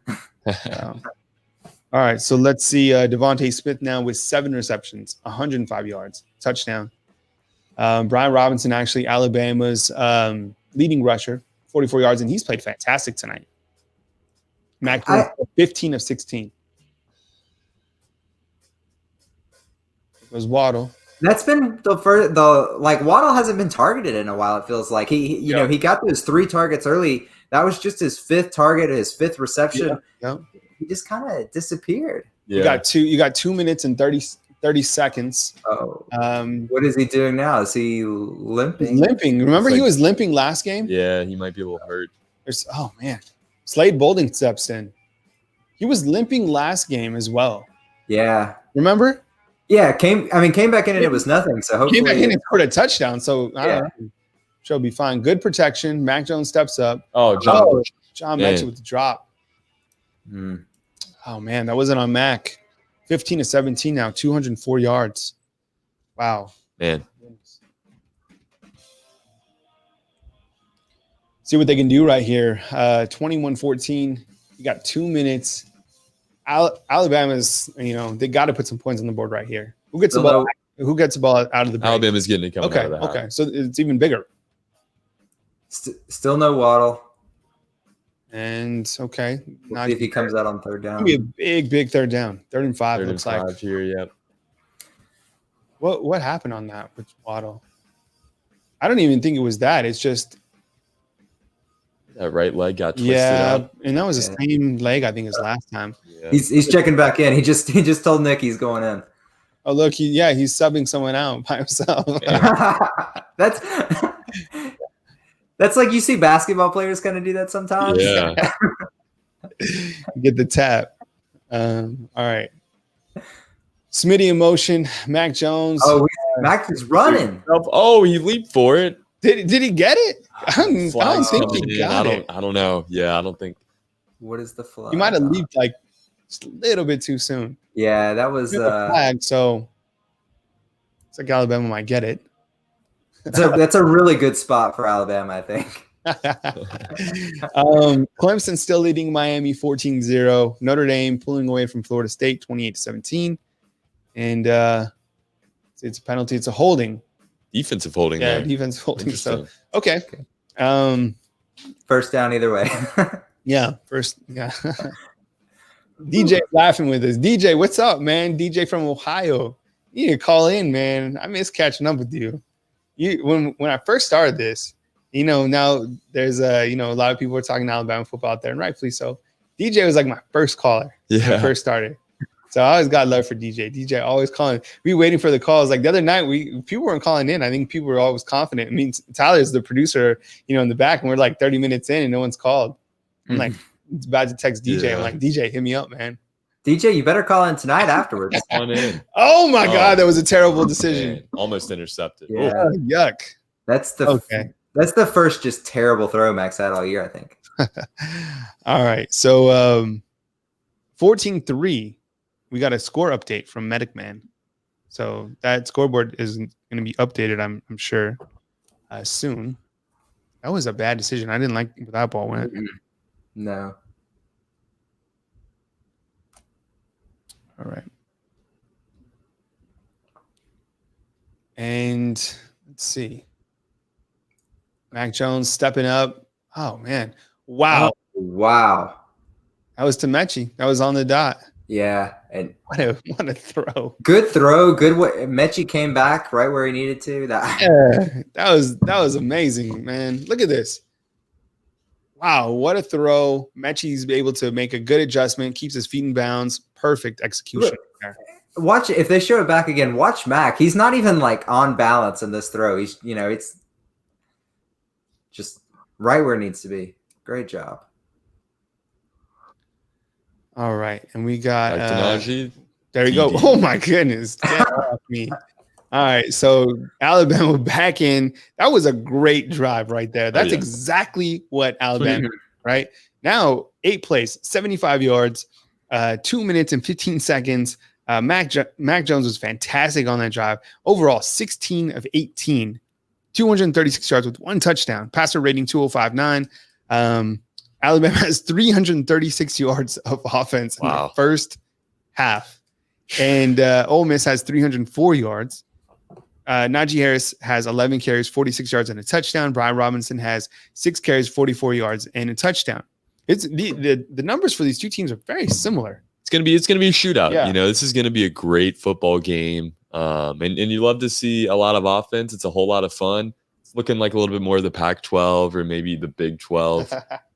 All right, so let's see Devontae Smith now with 7 receptions, 105 yards, touchdown. Brian Robinson, actually Alabama's leading rusher, 44 yards, and he's played fantastic tonight. Mac 15 of 16. It was Waddle. That's been Waddle hasn't been targeted in a while. It feels like he got those 3 targets early. That was just his 5th target, his 5th reception. Yeah. He just kind of disappeared. Yeah. You got 2 minutes and 30 seconds. Oh. What is he doing now? Is he limping? He's limping. Remember he was limping last game? Yeah, he might be a little hurt. Oh man. Slade Bolding steps in. He was limping last game as well. Yeah. Remember? Yeah, came back in and it was nothing. So hopefully came back in and scored a touchdown. So I don't know. She'll be fine. Good protection. Mac Jones steps up. John Mechie with the drop. Oh man, that wasn't on Mac. 15 to 17 now, 204 yards. Wow. Man. See what they can do right here. 21-14. You got 2 minutes. Alabama's, they got to put some points on the board right here. Who gets the ball? Who gets the ball out of the break? Alabama's getting it coming out of the Okay. So it's even bigger. Still no Waddle. And okay. We'll see if he comes out on 3rd down. It'll be a big 3rd down. 3rd and 5 looks like. 3rd and 5 here, yep. What happened on that with Waddle? I don't even think it was that. It's just that right leg got twisted up. And that was the same leg I think as last time. Yeah. He's checking back in. He just told Nick he's going in. Oh look, he's subbing someone out by himself. That's like you see basketball players kind of do that sometimes. Yeah. Get the tap. All right. Smitty in motion. Mac Jones. Oh, Mac is running. Oh, he leaped for it. Did he get it? I don't think he got it. I don't know. Yeah, I don't think. What is the flag? He might have leaped like just a little bit too soon. Yeah, that was flag. So it's like Alabama might get it. That's a really good spot for Alabama, I think. Clemson still leading Miami 14-0. Notre Dame pulling away from Florida State 28-17. And it's a penalty. It's a holding. Defensive holding. Yeah, defensive holding. So okay. First down either way. Yeah. DJ laughing with us. DJ, what's up, man? DJ from Ohio. You need to call in, man. I miss catching up with you. When I first started this, now there's a lot of people are talking Alabama football out there, and rightfully so. DJ was like my first caller when I first started. So I always got love for DJ. DJ always calling. We waiting for the calls. Like the other night, people weren't calling in. I think people were always confident. I mean, Tyler's the producer, in the back, and we're like 30 minutes in and no one's called. I'm like, it's about to text DJ. Yeah. I'm like, DJ, hit me up, man. DJ, you better call in tonight afterwards. Oh my God, that was a terrible decision. Man. Almost intercepted. Yeah. Oh, yuck. That's the first just terrible throw Max had all year, I think. All right. So 14-3, we got a score update from Medic Man. So that scoreboard is going to be updated, I'm sure, soon. That was a bad decision. I didn't like where that ball went. No. All right. And let's see. Mac Jones stepping up. Oh, man. Wow. Oh, wow. That was to Mechie. That was on the dot. Yeah. And what a throw. Good throw. Good way. Mechie came back right where he needed to. That was amazing, man. Look at this. Wow, what a throw. Mechie's able to make a good adjustment, keeps his feet in bounds. Perfect execution. Look, watch, if they show it back again, watch Mac. He's not even like on balance in this throw. He's, it's just right where it needs to be. Great job. All right. And we got there you go. Oh my goodness. Get off me. All right. So Alabama back in. That was a great drive right there. That's exactly what Alabama, right? Now, 8 plays, 75 yards, 2 minutes and 15 seconds. Mac Jones was fantastic on that drive. Overall, 16 of 18, 236 yards with 1 touchdown. Passer rating 205.9. Alabama has 336 yards of offense in the first half. And Ole Miss has 304 yards. Najee Harris has 11 carries, 46 yards, and a touchdown. Brian Robinson has 6 carries, 44 yards, and a touchdown. It's the numbers for these two teams are very similar. It's gonna be a shootout. Yeah. This is gonna be a great football game. And you love to see a lot of offense. It's a whole lot of fun. It's looking like a little bit more of the Pac-12 or maybe the Big 12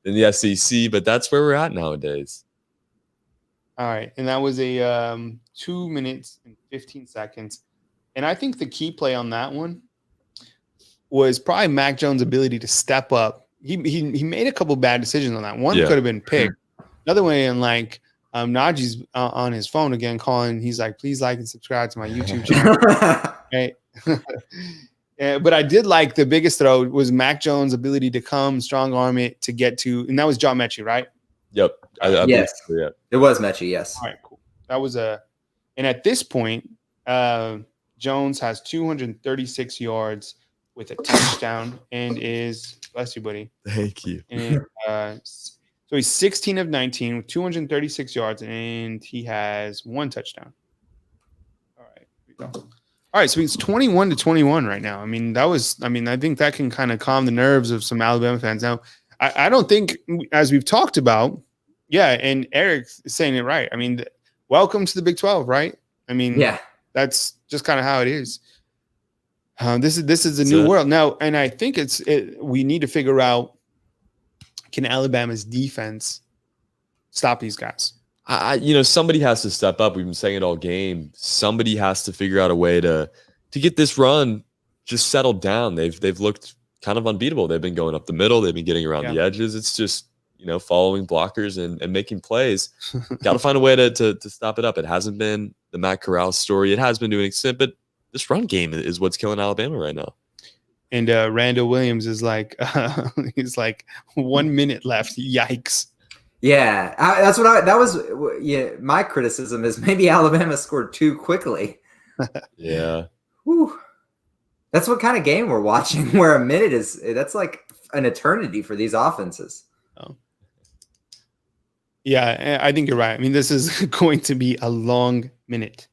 than the SEC, but that's where we're at nowadays. All right, and that was a 2 minutes and 15 seconds. And I think the key play on that one was probably Mac Jones' ability to step up. He made a couple bad decisions on that. One could have been picked. Another way, and like Najee's on his phone again calling. He's like, please like and subscribe to my YouTube channel. Right. But I did like the biggest throw was Mac Jones' ability to come, strong arm it to get to, and that was John Mechie, right? Yep. Yes. It was Mechie, yes. All right, cool. That was and at this point, Jones has 236 yards with a touchdown and is, bless you, buddy. Thank you. And, so he's 16 of 19 with 236 yards, and he has 1 touchdown. All right, here we go. All right, so he's 21-21 right now. I think that can kind of calm the nerves of some Alabama fans. Now, I don't think, as we've talked about, and Eric's saying it right. I mean, welcome to the Big 12, right? I mean, that's just kind of how it is. This is a new world now, and I think we need to figure out, can Alabama's defense stop these guys? Somebody has to step up. We've been saying it all game. Somebody has to figure out a way to get this run just settled down. They've looked kind of unbeatable. They've been going up the middle. They've been getting around the edges. It's just following blockers and making plays. Got to find a way to stop it up. It hasn't been the Matt Corral story. It has been to an extent, but this run game is what's killing Alabama right now. And Randall Williams is like, he's like 1 minute left. Yikes. Yeah, my criticism is maybe Alabama scored too quickly. Yeah. Whew. That's what kind of game we're watching, where a minute that's like an eternity for these offenses. Oh. Yeah, I think you're right. I mean, this is going to be a long minute.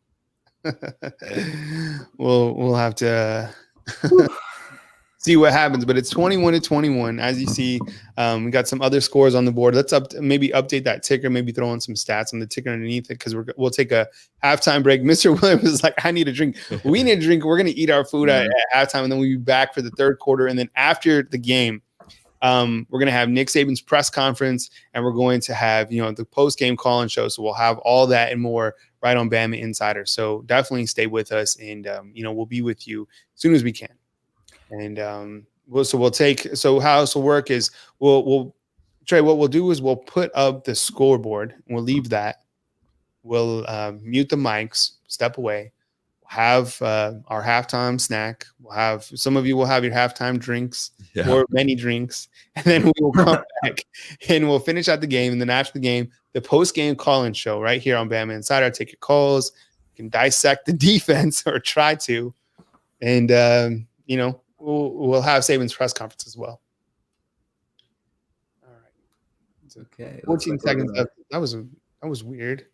We'll have to see what happens, but it's 21-21. As you see, we got some other scores on the board. Let's maybe update that ticker, maybe throw in some stats on the ticker underneath it, because we'll take a halftime break. Mr. Williams is like, I need a drink. We need a drink. We're going to eat our food at halftime, and then we'll be back for the third quarter. And then after the game, we're going to have Nick Saban's press conference, and we're going to have, the post-game call-in show. So we'll have all that and more right on Bama Insider. So definitely stay with us, and, we'll be with you as soon as we can. And so how this will work is Trey, what we'll do is we'll put up the scoreboard, and we'll leave that. We'll mute the mics, step away. We'll have our halftime snack. Some of you will have your halftime drinks or many drinks, and then we will come back and we'll finish out the game. And then after the game, the post-game call-in show right here on Bama Insider. I'll take your calls. You can dissect the defense or try to, and we'll have Saban's press conference as well. Okay. 14 seconds left. That was weird.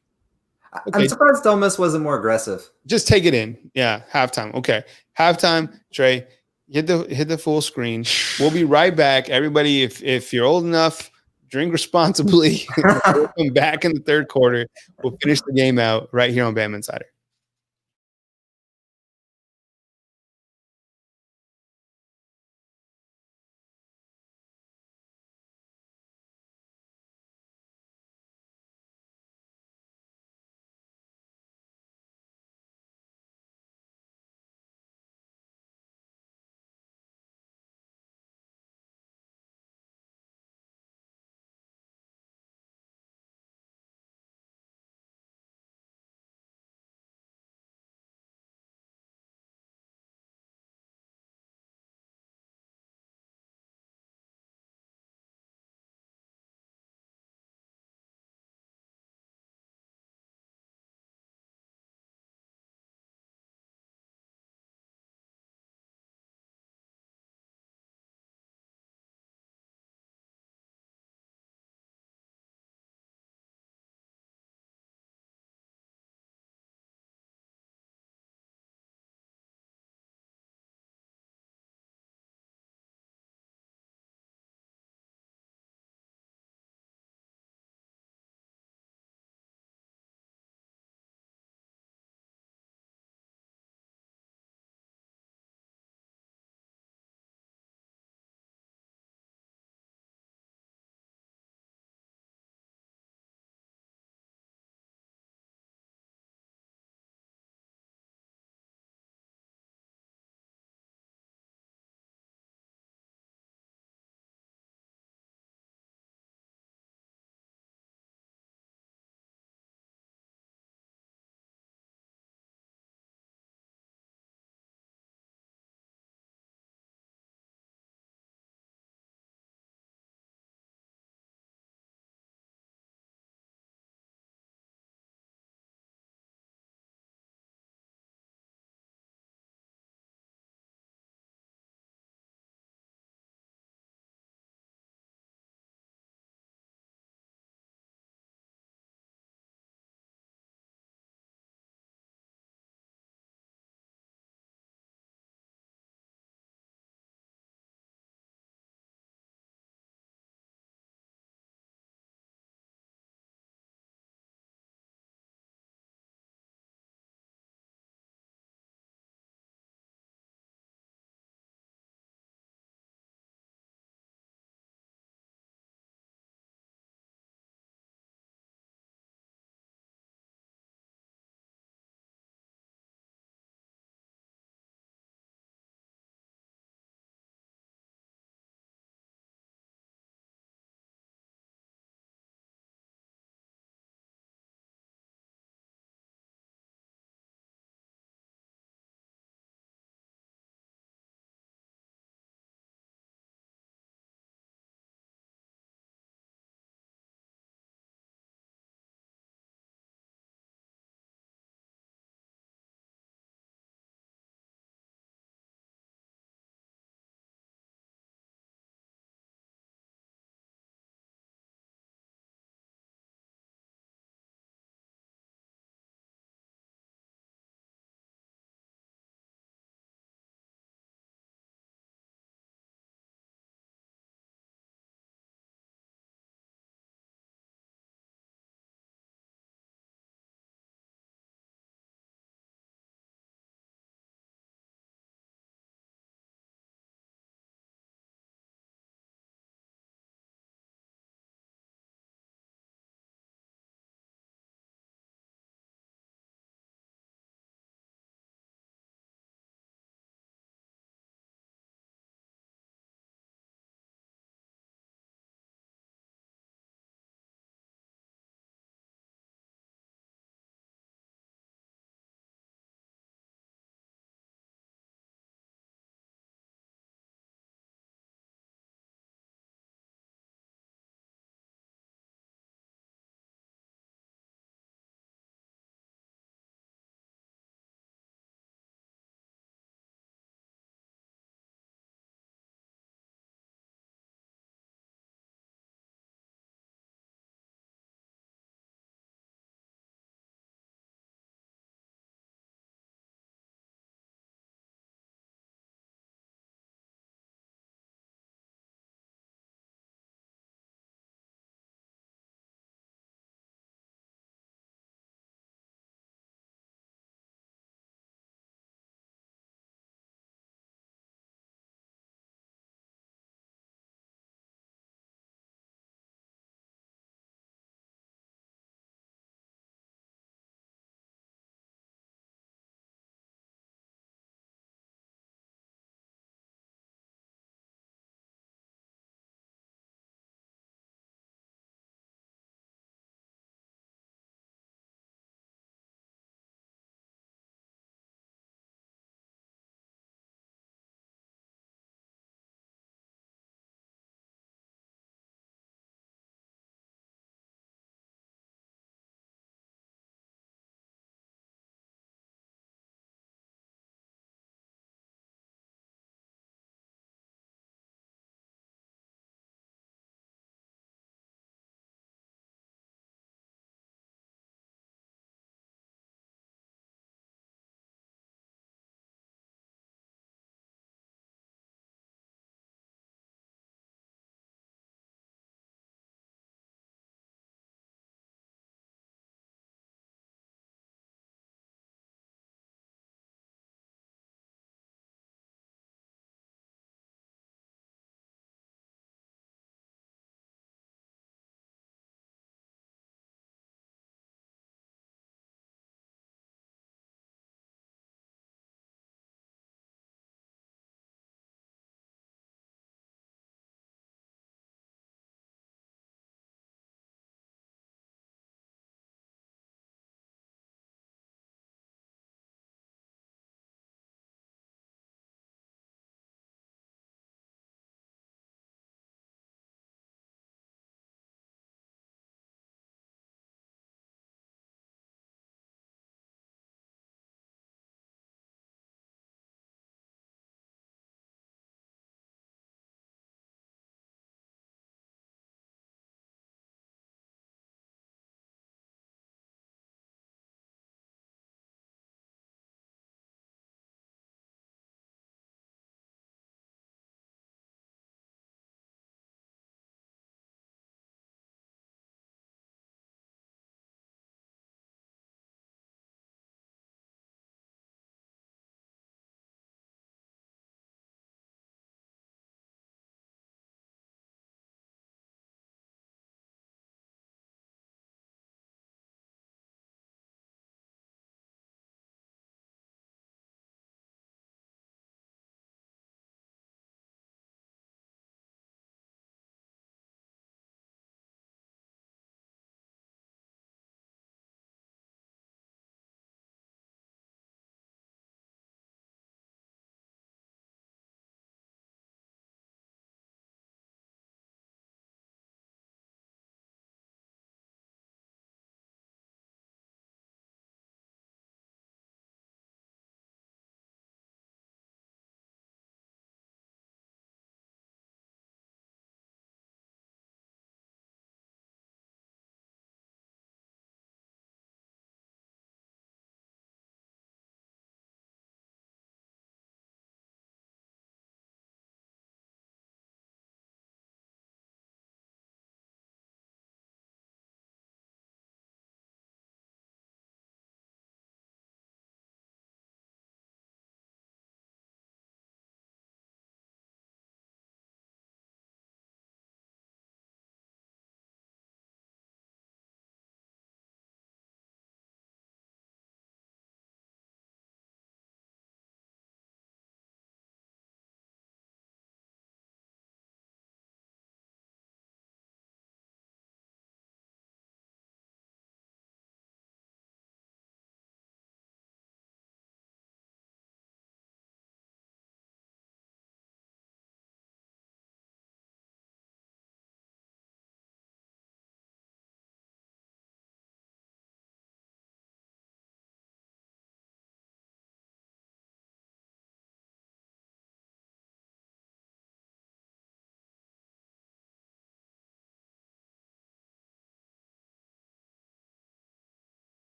Okay. I'm surprised Ole Miss wasn't more aggressive. Just take it in. Yeah, halftime. Okay. Halftime, Trey, hit the full screen. We'll be right back. Everybody, if you're old enough, drink responsibly. We'll come back in the third quarter. We'll finish the game out right here on BamaInsider.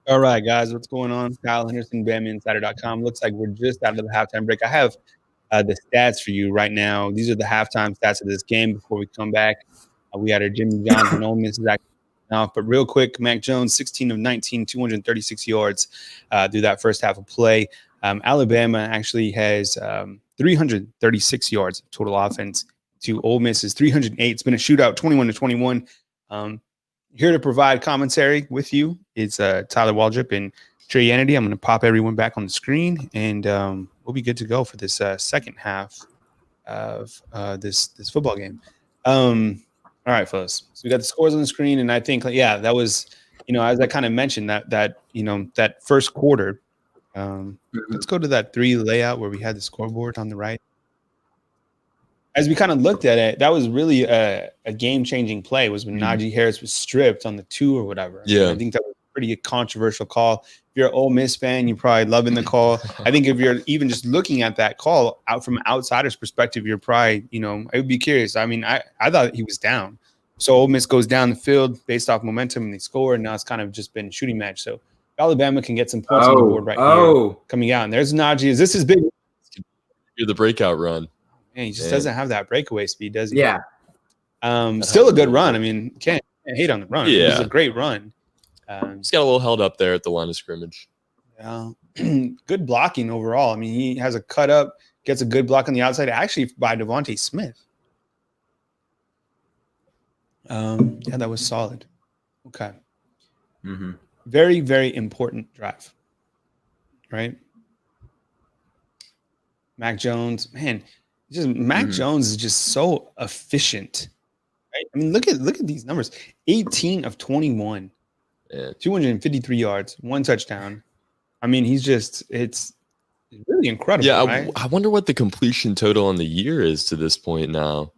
All right, guys, what's going on? Kyle Henderson, BamaInsider.com. Looks like we're just out of the halftime break. I have the stats for you right now. These are the halftime stats of this game before we come back. We had our Jimmy Johnson. Ole Miss is actually off. But real quick, Mac Jones, 16 of 19, 236 yards through that first half of play. Alabama actually has 336 yards of total offense to Ole Miss's 308. It's been a shootout, 21-21. Here to provide commentary with you is Tyler Waldrop and Trey Yanity. I'm going to pop everyone back on the screen, and we'll be good to go for this second half of this football game. All right, fellas. So we got the scores on the screen, and I think, that was, as I kind of mentioned, that first quarter. Let's go to that 3 layout where we had the scoreboard on the right. As we kind of looked at it, that was really a game-changing play was when Najee Harris was stripped on the 2 or whatever. Yeah. I think that was a pretty controversial call. If you're an Ole Miss fan, you're probably loving the call. I think if you're even just looking at that call out from an outsider's perspective, you're probably, I would be curious. I mean, I thought he was down. So Ole Miss goes down the field based off momentum, and they score, and now it's kind of just been a shooting match. So Alabama can get some points on the board here coming out. And there's Najee. Is this his big? You're the breakout run. Man, he just doesn't have that breakaway speed, does he? Yeah. Still a good run. I mean, can't hate on the run. Yeah. It was a great run. He's got a little held up there at the line of scrimmage. Yeah. Good blocking overall. I mean, he has a cut up, gets a good block on the outside, actually by Devontae Smith. That was solid. Okay. Mm-hmm. Very, very important drive. Right? Mac Jones, man. Mac Jones is just so efficient, right? I mean, look at these numbers: 18 of 21, 253 yards, 1 touchdown. I mean, it's really incredible. Yeah, right? I wonder what the completion total on the year is to this point now,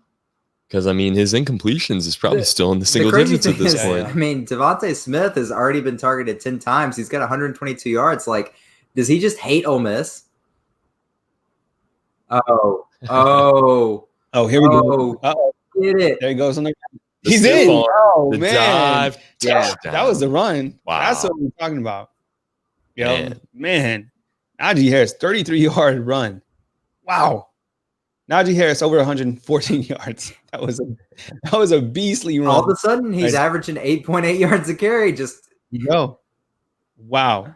because I mean, his incompletions is probably still in the single digits at this point. I mean, Devontae Smith has already been targeted 10 times. He's got 122 yards. Like, does he just hate Ole Miss? Here we go. Get it. There he goes on the. He's in. Oh the man, dive, touchdown. That was the run. Wow. That's what we're talking about. Man. Najee Harris, 33-yard run. Wow. Najee Harris over 114 yards. That was a beastly run. All of a sudden, he's averaging 8.8 yards a carry. Just wow.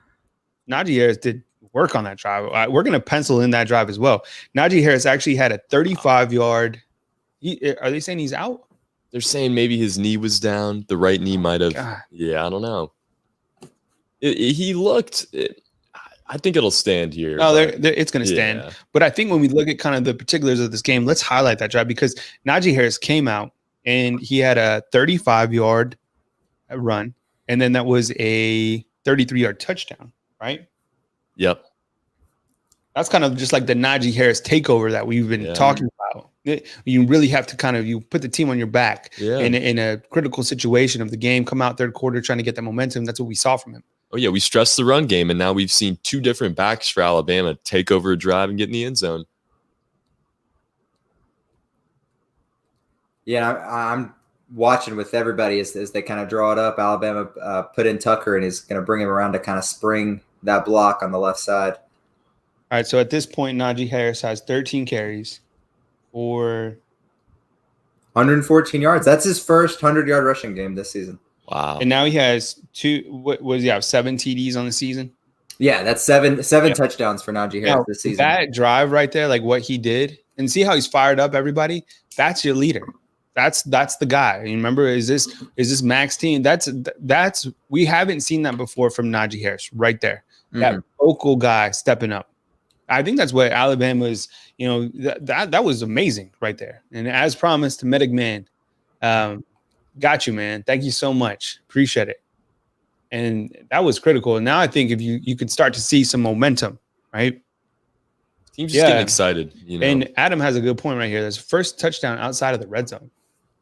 Najee Harris did work on that drive. We're going to pencil in that drive as well. Najee Harris actually had a 35-yard. Are they saying he's out? They're saying maybe his knee was down. The right knee might have. God. Yeah, I don't know. He looked. I think it'll stand here. No, it's going to stand. But I think when we look at kind of the particulars of this game, let's highlight that drive because Najee Harris came out and he had a 35-yard run, and then that was a 33-yard touchdown, right? Yep. That's kind of just like the Najee Harris takeover that we've been talking about. You really have to you put the team on your back in a critical situation of the game, come out third quarter trying to get the momentum. That's what we saw from him. Oh, yeah, we stressed the run game, and now we've seen 2 different backs for Alabama take over a drive and get in the end zone. Yeah, I'm watching with everybody as they kind of draw it up. Alabama put in Tucker and is going to bring him around to kind of spring that block on the left side. All right, so at this point, Najee Harris has 13 carries for 114 yards. That's his first 100-yard rushing game this season. Wow. And now he has 7 TDs on the season? Yeah, that's seven touchdowns for Najee Harris this season. That drive right there, like what he did, and see how he's fired up everybody? That's your leader. That's the guy. You remember, is this Mac's team? That's we haven't seen that before from Najee Harris right there. That vocal guy stepping up. I think that's what Alabama's, that was amazing right there. And as promised, Medic Man, got you, man. Thank you so much. Appreciate it. And that was critical. And now I think if you could start to see some momentum, right? Team's just getting excited. And Adam has a good point right here. There's first touchdown outside of the red zone.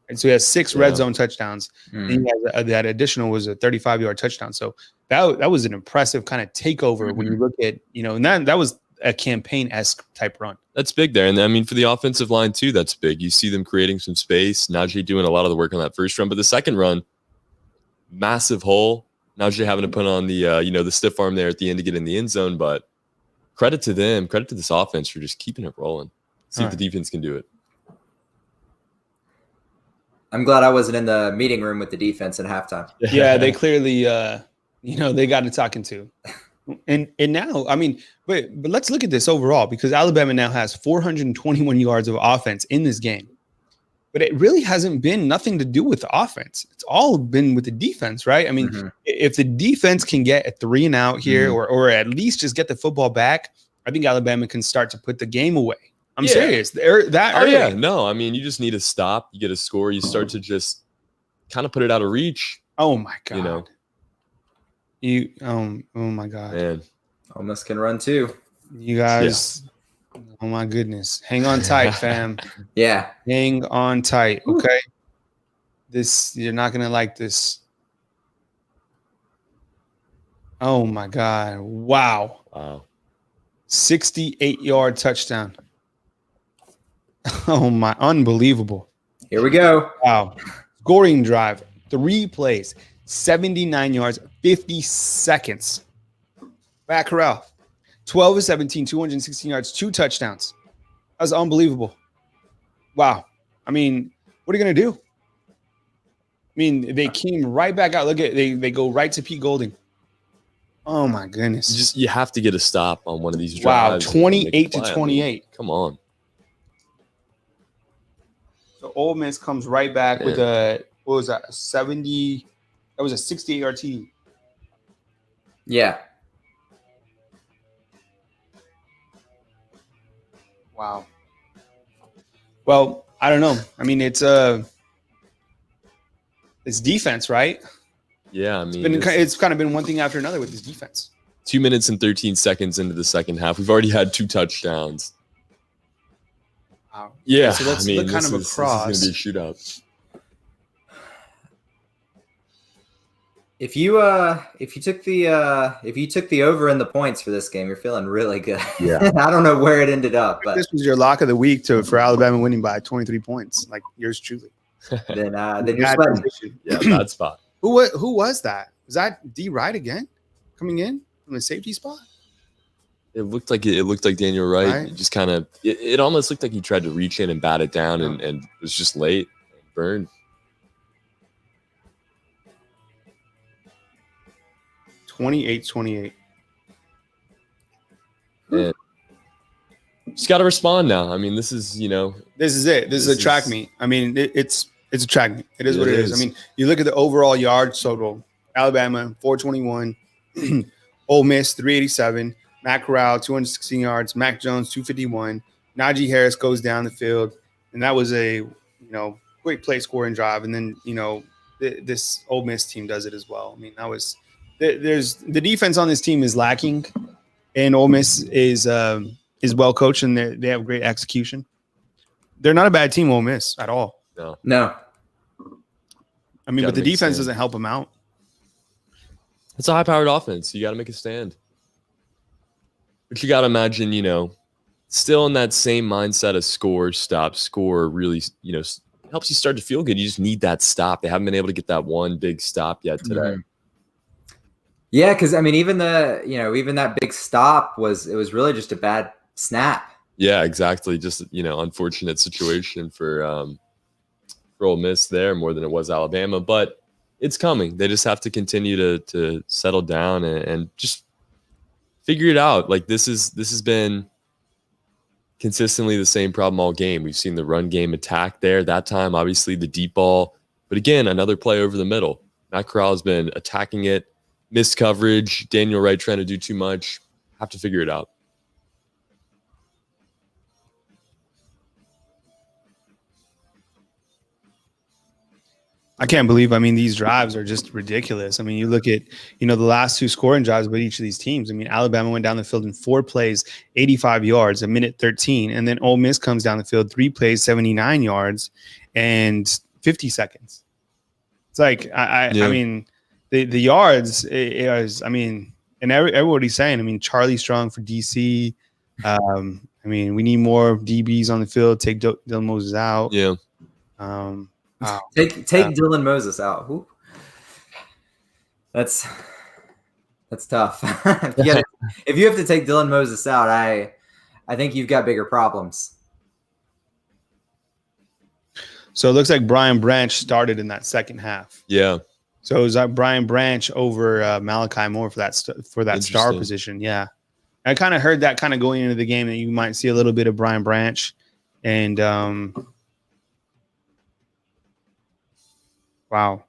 And so he has 6 red zone touchdowns. And he has that additional was a 35-yard touchdown. So that was an impressive kind of takeover when you look at, and that was a campaign-esque type run. That's big there. And I mean, for the offensive line too, that's big. You see them creating some space. Najee doing a lot of the work on that first run, but the second run, massive hole. Najee having to put on the the stiff arm there at the end to get in the end zone, but credit to them, credit to this offense for just keeping it rolling. See if the defense can do it. I'm glad I wasn't in the meeting room with the defense at halftime. Yeah, they clearly they got it talking to. And now, I mean, but let's look at this overall, because Alabama now has 421 yards of offense in this game. But it really hasn't been nothing to do with the offense. It's all been with the defense, right? I mean, if the defense can get a 3 and out here, or at least just get the football back, I think Alabama can start to put the game away. I'm serious. Yeah. No, I mean, you just need to stop. You get a score. You start to just kind of put it out of reach. Oh my God. Oh my God. Man. Ole Miss can run too. You guys. Yeah. Oh my goodness. Hang on tight, fam. Yeah. Hang on tight. Okay. You're not gonna like this. Oh my God. Wow. 68-yard touchdown. Oh my, unbelievable. Here we go. Wow. Scoring drive, 3 plays, 79 yards, 50 seconds. Back corral, 12 of 17, 216 yards, 2 touchdowns. That was unbelievable. Wow. I mean, what are you going to do? I mean, they came right back out. Look at they go right to Pete Golding. Oh my goodness. You have to get a stop on one of these drives. Wow, 28 to 28. Come on. So Ole Miss comes right back with a, what was that, 70? That was a 68-yard TD. Yeah. Wow. Well, I don't know. I mean, it's defense, right? Yeah, I mean, it's kind of been one thing after another with this defense. 2 minutes and 13 seconds into the second half, we've already had 2 touchdowns. Wow. Yeah, so let's look kind of across. This is going to be a shootout. If you took the over in the points for this game, you're feeling really good. Yeah. I don't know where it ended up, but this was your lock of the week for Alabama winning by 23 points, like yours truly. then you're sweating. Yeah, bad spot. Who was that? Was that D. Wright again coming in from the safety spot? It looked like Daniel Wright. It just kind of it almost looked like he tried to reach in and bat it down and was just late and burned. 28-28. And just got to respond now. I mean, this is This is it. This is a track meet. I mean, it's a track meet. It is what it is. I mean, you look at the overall yard total. Alabama 421, Ole Miss 387, Matt Corral 216 yards, Mac Jones 251, Najee Harris goes down the field, and that was a great play scoring drive. And then this Ole Miss team does it as well. I mean, that was there's the defense on this team is lacking, and Ole Miss is well coached and they have great execution. They're not a bad team, Ole Miss, at all. No. I mean, but the defense doesn't help them out. It's a high-powered offense. You got to make a stand. But you got to imagine, still in that same mindset of score, stop, score really, helps you start to feel good. You just need that stop. They haven't been able to get that one big stop yet today. Mm-hmm. Yeah, because I mean, even that big stop was really just a bad snap. Yeah, exactly. Just unfortunate situation for Ole Miss there more than it was Alabama, but it's coming. They just have to continue to settle down and just figure it out. Like this has been consistently the same problem all game. We've seen the run game attack there. That time, obviously, the deep ball. But again, another play over the middle. Matt Corral has been attacking it. Missed coverage. Daniel Wright trying to do too much. Have to figure it out. I can't believe, these drives are just ridiculous. I mean, you look at, the last 2 scoring drives by each of these teams. I mean, Alabama went down the field in 4 plays, 85 yards, a minute 13. And then Ole Miss comes down the field, 3 plays, 79 yards, and 50 seconds. It's like, I mean, the yards is, and everybody's saying, Charlie Strong for DC. We need more DBs on the field. Take Dylan Moses out. Yeah. Take Dylan Moses out. Ooh. That's tough. If you have to take Dylan Moses out, I think you've got bigger problems. So it looks like Brian Branch started in that second half. Yeah. So it was Brian Branch over Malachi Moore for that star position. Yeah. I kind of heard that kind of going into the game that you might see a little bit of Brian Branch. And wow.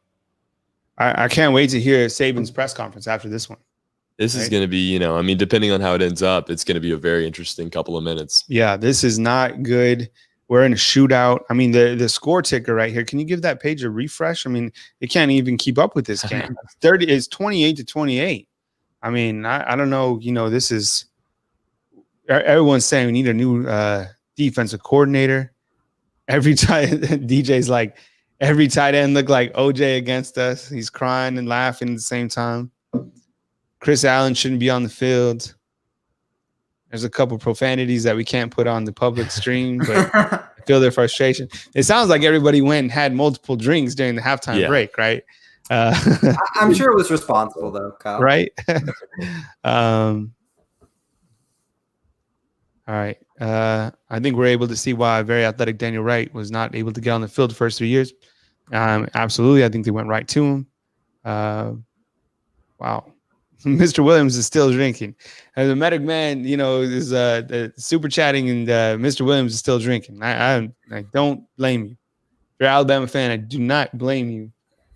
I can't wait to hear Saban's press conference after this one. This is going to be, depending on how it ends up, it's going to be a very interesting couple of minutes. Yeah, this is not good. We're in a shootout. I mean, the score ticker right here. Can you give that page a refresh? I mean, it can't even keep up with this game. 28-28. I mean, I don't know. This is everyone's saying we need a new defensive coordinator. Every time DJ's like, every tight end looked like OJ against us. He's crying and laughing at the same time. Chris Allen shouldn't be on the field. There's a couple profanities that we can't put on the public stream, but I feel their frustration. It sounds like everybody went and had multiple drinks during the halftime break, right? I'm sure it was responsible, though, Kyle. Right? All right. I think we're able to see why very athletic Daniel Wright was not able to get on the field the first 3 years. Absolutely. I think they went right to him. Wow. Mr. Williams is still drinking. The medic man, is super chatting, and Mr. Williams is still drinking. I don't blame you. If you're an Alabama fan, I do not blame you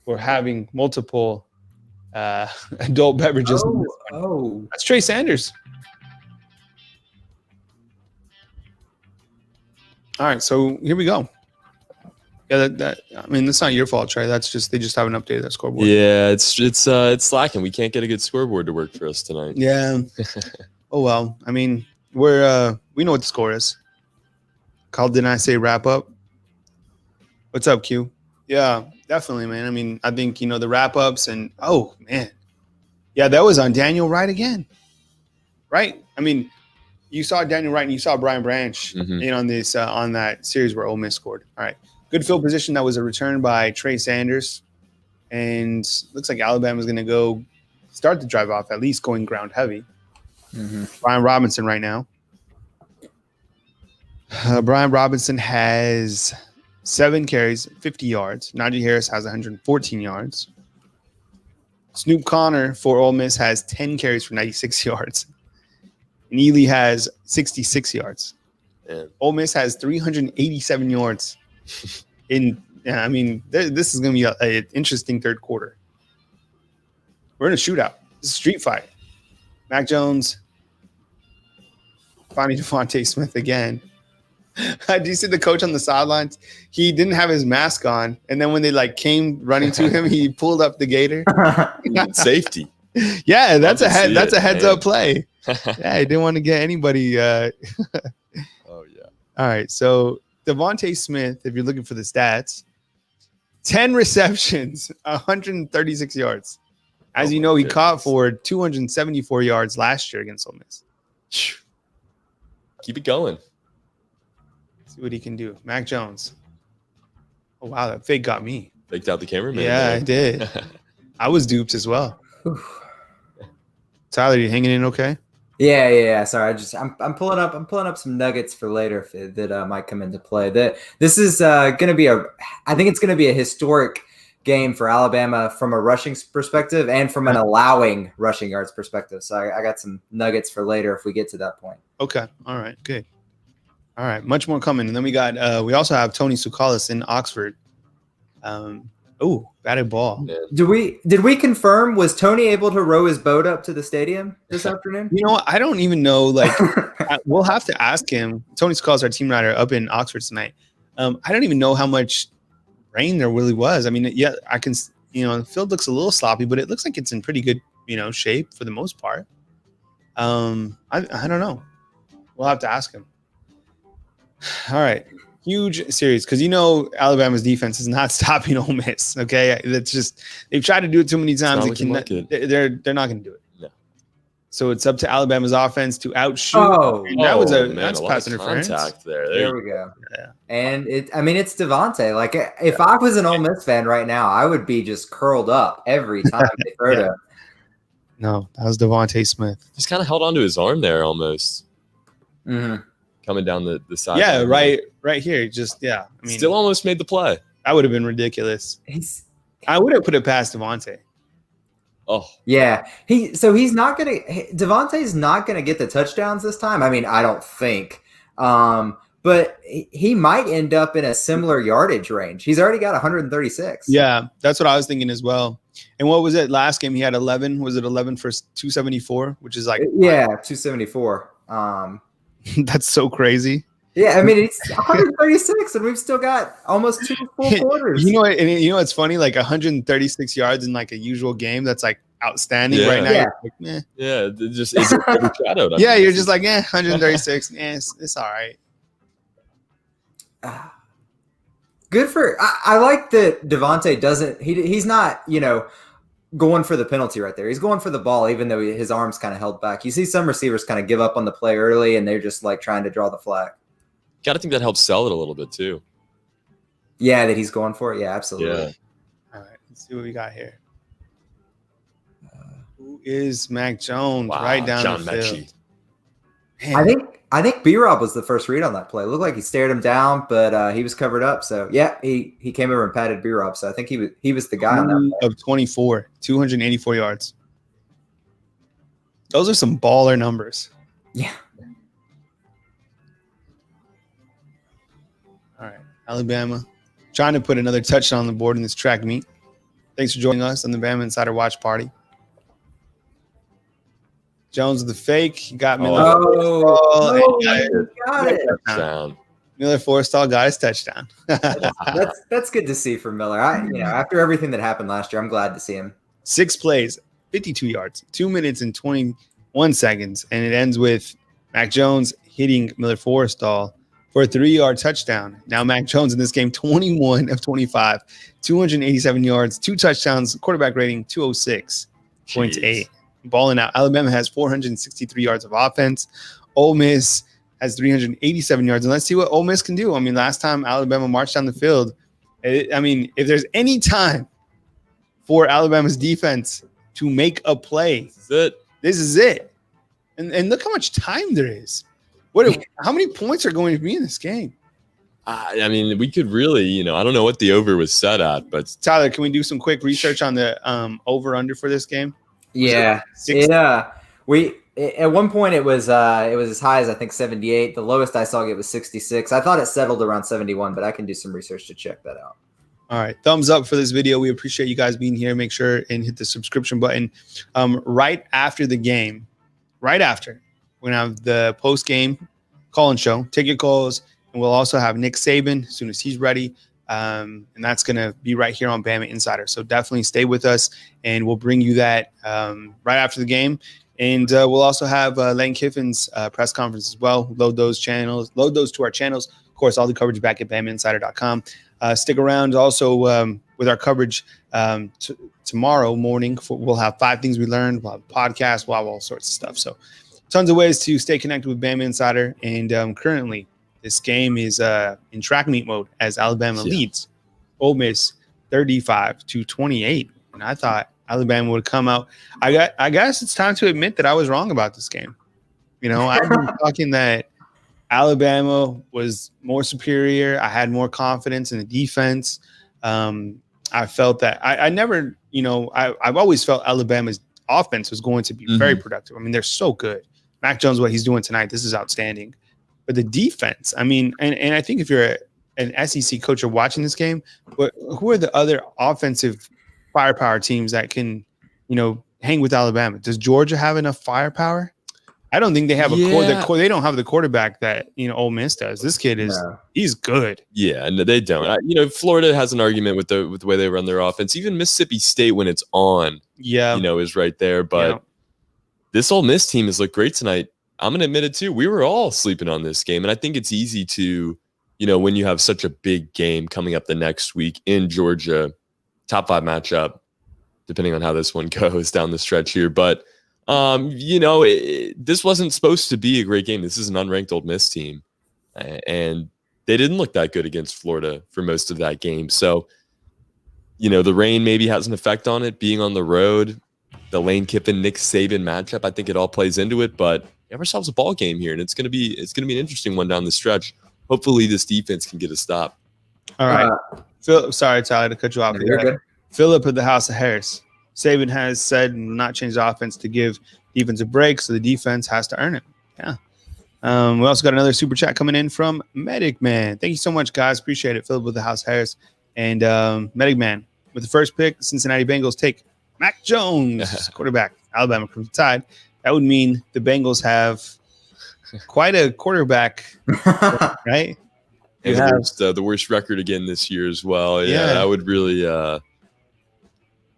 for having multiple adult beverages. That's Trey Sanders. All right, so here we go. Yeah, that's not your fault, Trey. That's just they just haven't updated that scoreboard. Yeah, it's slacking. We can't get a good scoreboard to work for us tonight. Yeah. Oh well. I mean, we know what the score is. Kyle, didn't I say wrap up? What's up, Q? Yeah, definitely, man. I mean, I think the wrap ups and oh man, yeah, that was on Daniel Wright again, right? I mean, you saw Daniel Wright and you saw Brian Branch on this on that series where Ole Miss scored. All right. Good field position. That was a return by Trey Sanders. And looks like Alabama's going to go start the drive off, at least going ground heavy. Brian Robinson right now. Brian Robinson has 7 carries, 50 yards. Najee Harris has 114 yards. Snoop Connor for Ole Miss has 10 carries for 96 yards. And Ely has 66 yards. Man. Ole Miss has 387 yards. This is going to be an interesting third quarter. We're in a shootout. This is a street fight. Mac Jones finding Devontae Smith again. Did you see the coach on the sidelines? He didn't have his mask on, and then when they came running to him, he pulled up the gator. Safety. Yeah, that's a heads up play. Yeah, he didn't want to get anybody. Oh yeah. All right, so Devontae Smith, if you're looking for the stats, 10 receptions, 136 yards. As you know, he caught for 274 yards last year against Ole Miss. Keep it going. See what he can do. Mac Jones. Oh, wow, that fake got me. Faked out the cameraman. Yeah, I did. I was duped as well. Tyler, you hanging in okay? Yeah. Sorry, I'm pulling up some nuggets for later that might come into play. This is going to be I think it's going to be a historic game for Alabama from a rushing perspective and from an allowing rushing yards perspective. So I got some nuggets for later if we get to that point. Okay. All right. Good. All right. Much more coming. And then we also have Tony Tsoukalis in Oxford. Batted ball. Did we confirm, was Tony able to row his boat up to the stadium this afternoon? I don't even know. We'll have to ask him. Tony Tsoukalis, our team rider, up in Oxford tonight. I don't even know how much rain there really was. I mean, yeah, I can. The field looks a little sloppy, but it looks like it's in pretty good, shape for the most part. I don't know. We'll have to ask him. All right. Huge series because Alabama's defense is not stopping Ole Miss. Okay, that's just they've tried to do it too many times. They're not going to do it. No. So it's up to Alabama's offense to outshoot. Oh, and that was that's a pass interference. Contact there. There we go. Yeah. And it's Devontae. Like if I was an Ole Miss fan right now, I would be just curled up every time they throw to. No, that was Devontae Smith. Just kind of held onto his arm there almost. Mm-hmm. Coming down the side. Yeah, right here. Just I mean, still almost made the play. That would have been ridiculous. I would have put it past Devontae. Oh yeah, Devontae's not gonna get the touchdowns this time. I mean, I don't think, but he might end up in a similar yardage range. He's already got 136. Yeah, that's what I was thinking as well. And what was it last game? He had 11. Was it 11 for 274? Which is like 274. That's so crazy. Yeah, I mean it's 136, and we've still got almost 2 full quarters. You know, it's funny. Like 136 yards in like a usual game. That's like outstanding right now. Yeah, like, yeah, just it's overshadowed. Yeah, you're just like 136. It's all right. Good for. I like that Devontae doesn't. He's not. Going for the penalty right there. He's going for the ball, even though his arm's kind of held back. You see some receivers kind of give up on the play early, and they're just like trying to draw the flag. Got to think that helps sell it a little bit too. Yeah, that he's going for it. Yeah, absolutely. Yeah. All right, let's see what we got here. Who is Mac Jones? Wow, right down John the field. Mechie. I think B-Rob was the first read on that play. It looked like he stared him down, but he was covered up. So yeah, he came over and patted B-Rob. So I think he was the guy on that play. Of 24, 284 yards. Those are some baller numbers. Yeah. All right, Alabama trying to put another touchdown on the board in this track meet. Thanks for joining us on the Bama Insider Watch Party. Jones with the fake. He got Miller. Got it. Miller Forrestall got his touchdown. That's good to see for Miller. After everything that happened last year, I'm glad to see him. 6 plays, 52 yards, 2 minutes and 21 seconds, and it ends with Mac Jones hitting Miller Forrestall for a 3-yard touchdown. Now Mac Jones in this game, 21 of 25, 287 yards, 2 touchdowns, quarterback rating 206.8. Balling out. Alabama has 463 yards of offense. Ole Miss has 387 yards. And let's see what Ole Miss can do. I mean, last time Alabama marched down the field, if there's any time for Alabama's defense to make a play, this is it. And look how much time there is. How many points are going to be in this game? I mean, we could really, I don't know what the over was set at, but Tyler, can we do some quick research on the over/under for this game? Yeah, we at one point it was as high as I think 78. The lowest I saw it was 66. I thought it settled around 71, but I can do some research to check that out. All right, thumbs up for this video. We appreciate you guys being here. Make sure and hit the subscription button. Right after the game, we're gonna have the post game call-in show. Take your calls, and we'll also have Nick Saban as soon as he's ready. And that's going to be right here on Bama Insider. So definitely stay with us, and we'll bring you that right after the game. And we'll also have Lane Kiffin's press conference as well. Load those to our channels. Of course, all the coverage back at BamaInsider.com. Stick around also with our coverage tomorrow morning. We'll have 5 things we learned. We'll have podcasts. We'll have all sorts of stuff. So tons of ways to stay connected with Bama Insider. And currently, this game is in track meet mode as Alabama leads Ole Miss 35-28. And I thought Alabama would come out. I guess it's time to admit that I was wrong about this game. I've been talking that Alabama was more superior. I had more confidence in the defense. I felt that I never, I've always felt Alabama's offense was going to be very productive. I mean, they're so good. Mac Jones, what he's doing tonight, this is outstanding. But the defense, I mean, and I think if you're an SEC coach or watching this game, but who are the other offensive firepower teams that can, hang with Alabama? Does Georgia have enough firepower? I don't think they have they don't have the quarterback that Ole Miss does. This kid he's good. Yeah, no, they don't. Florida has an argument with the way they run their offense. Even Mississippi State, when it's on, is right there. But this Ole Miss team has looked great tonight. I'm going to admit it too. We were all sleeping on this game. And I think it's easy to, when you have such a big game coming up the next week in Georgia, top 5 matchup, depending on how this one goes down the stretch here. But This wasn't supposed to be a great game. This is an unranked Ole Miss team, and they didn't look that good against Florida for most of that game. So, the rain maybe has an effect on it. Being on the road, the Lane Kiffin, Nick Saban matchup, I think it all plays into it. But we have ourselves a ball game here, and it's gonna be an interesting one down the stretch. Hopefully, this defense can get a stop. All right, Phil. Sorry, Tyler, to cut you off. You're good. Philip of the House of Harris. Saban has said not change the offense to give defense a break, so the defense has to earn it. Yeah. We also got another super chat coming in from Medic Man. Thank you so much, guys. Appreciate it. Philip with the House Harris and Medic Man with the first pick. The Cincinnati Bengals take Mac Jones, quarterback. Alabama Crimson Tide. That would mean the Bengals have quite a quarterback, right? And the worst record again this year as well. Yeah, that would really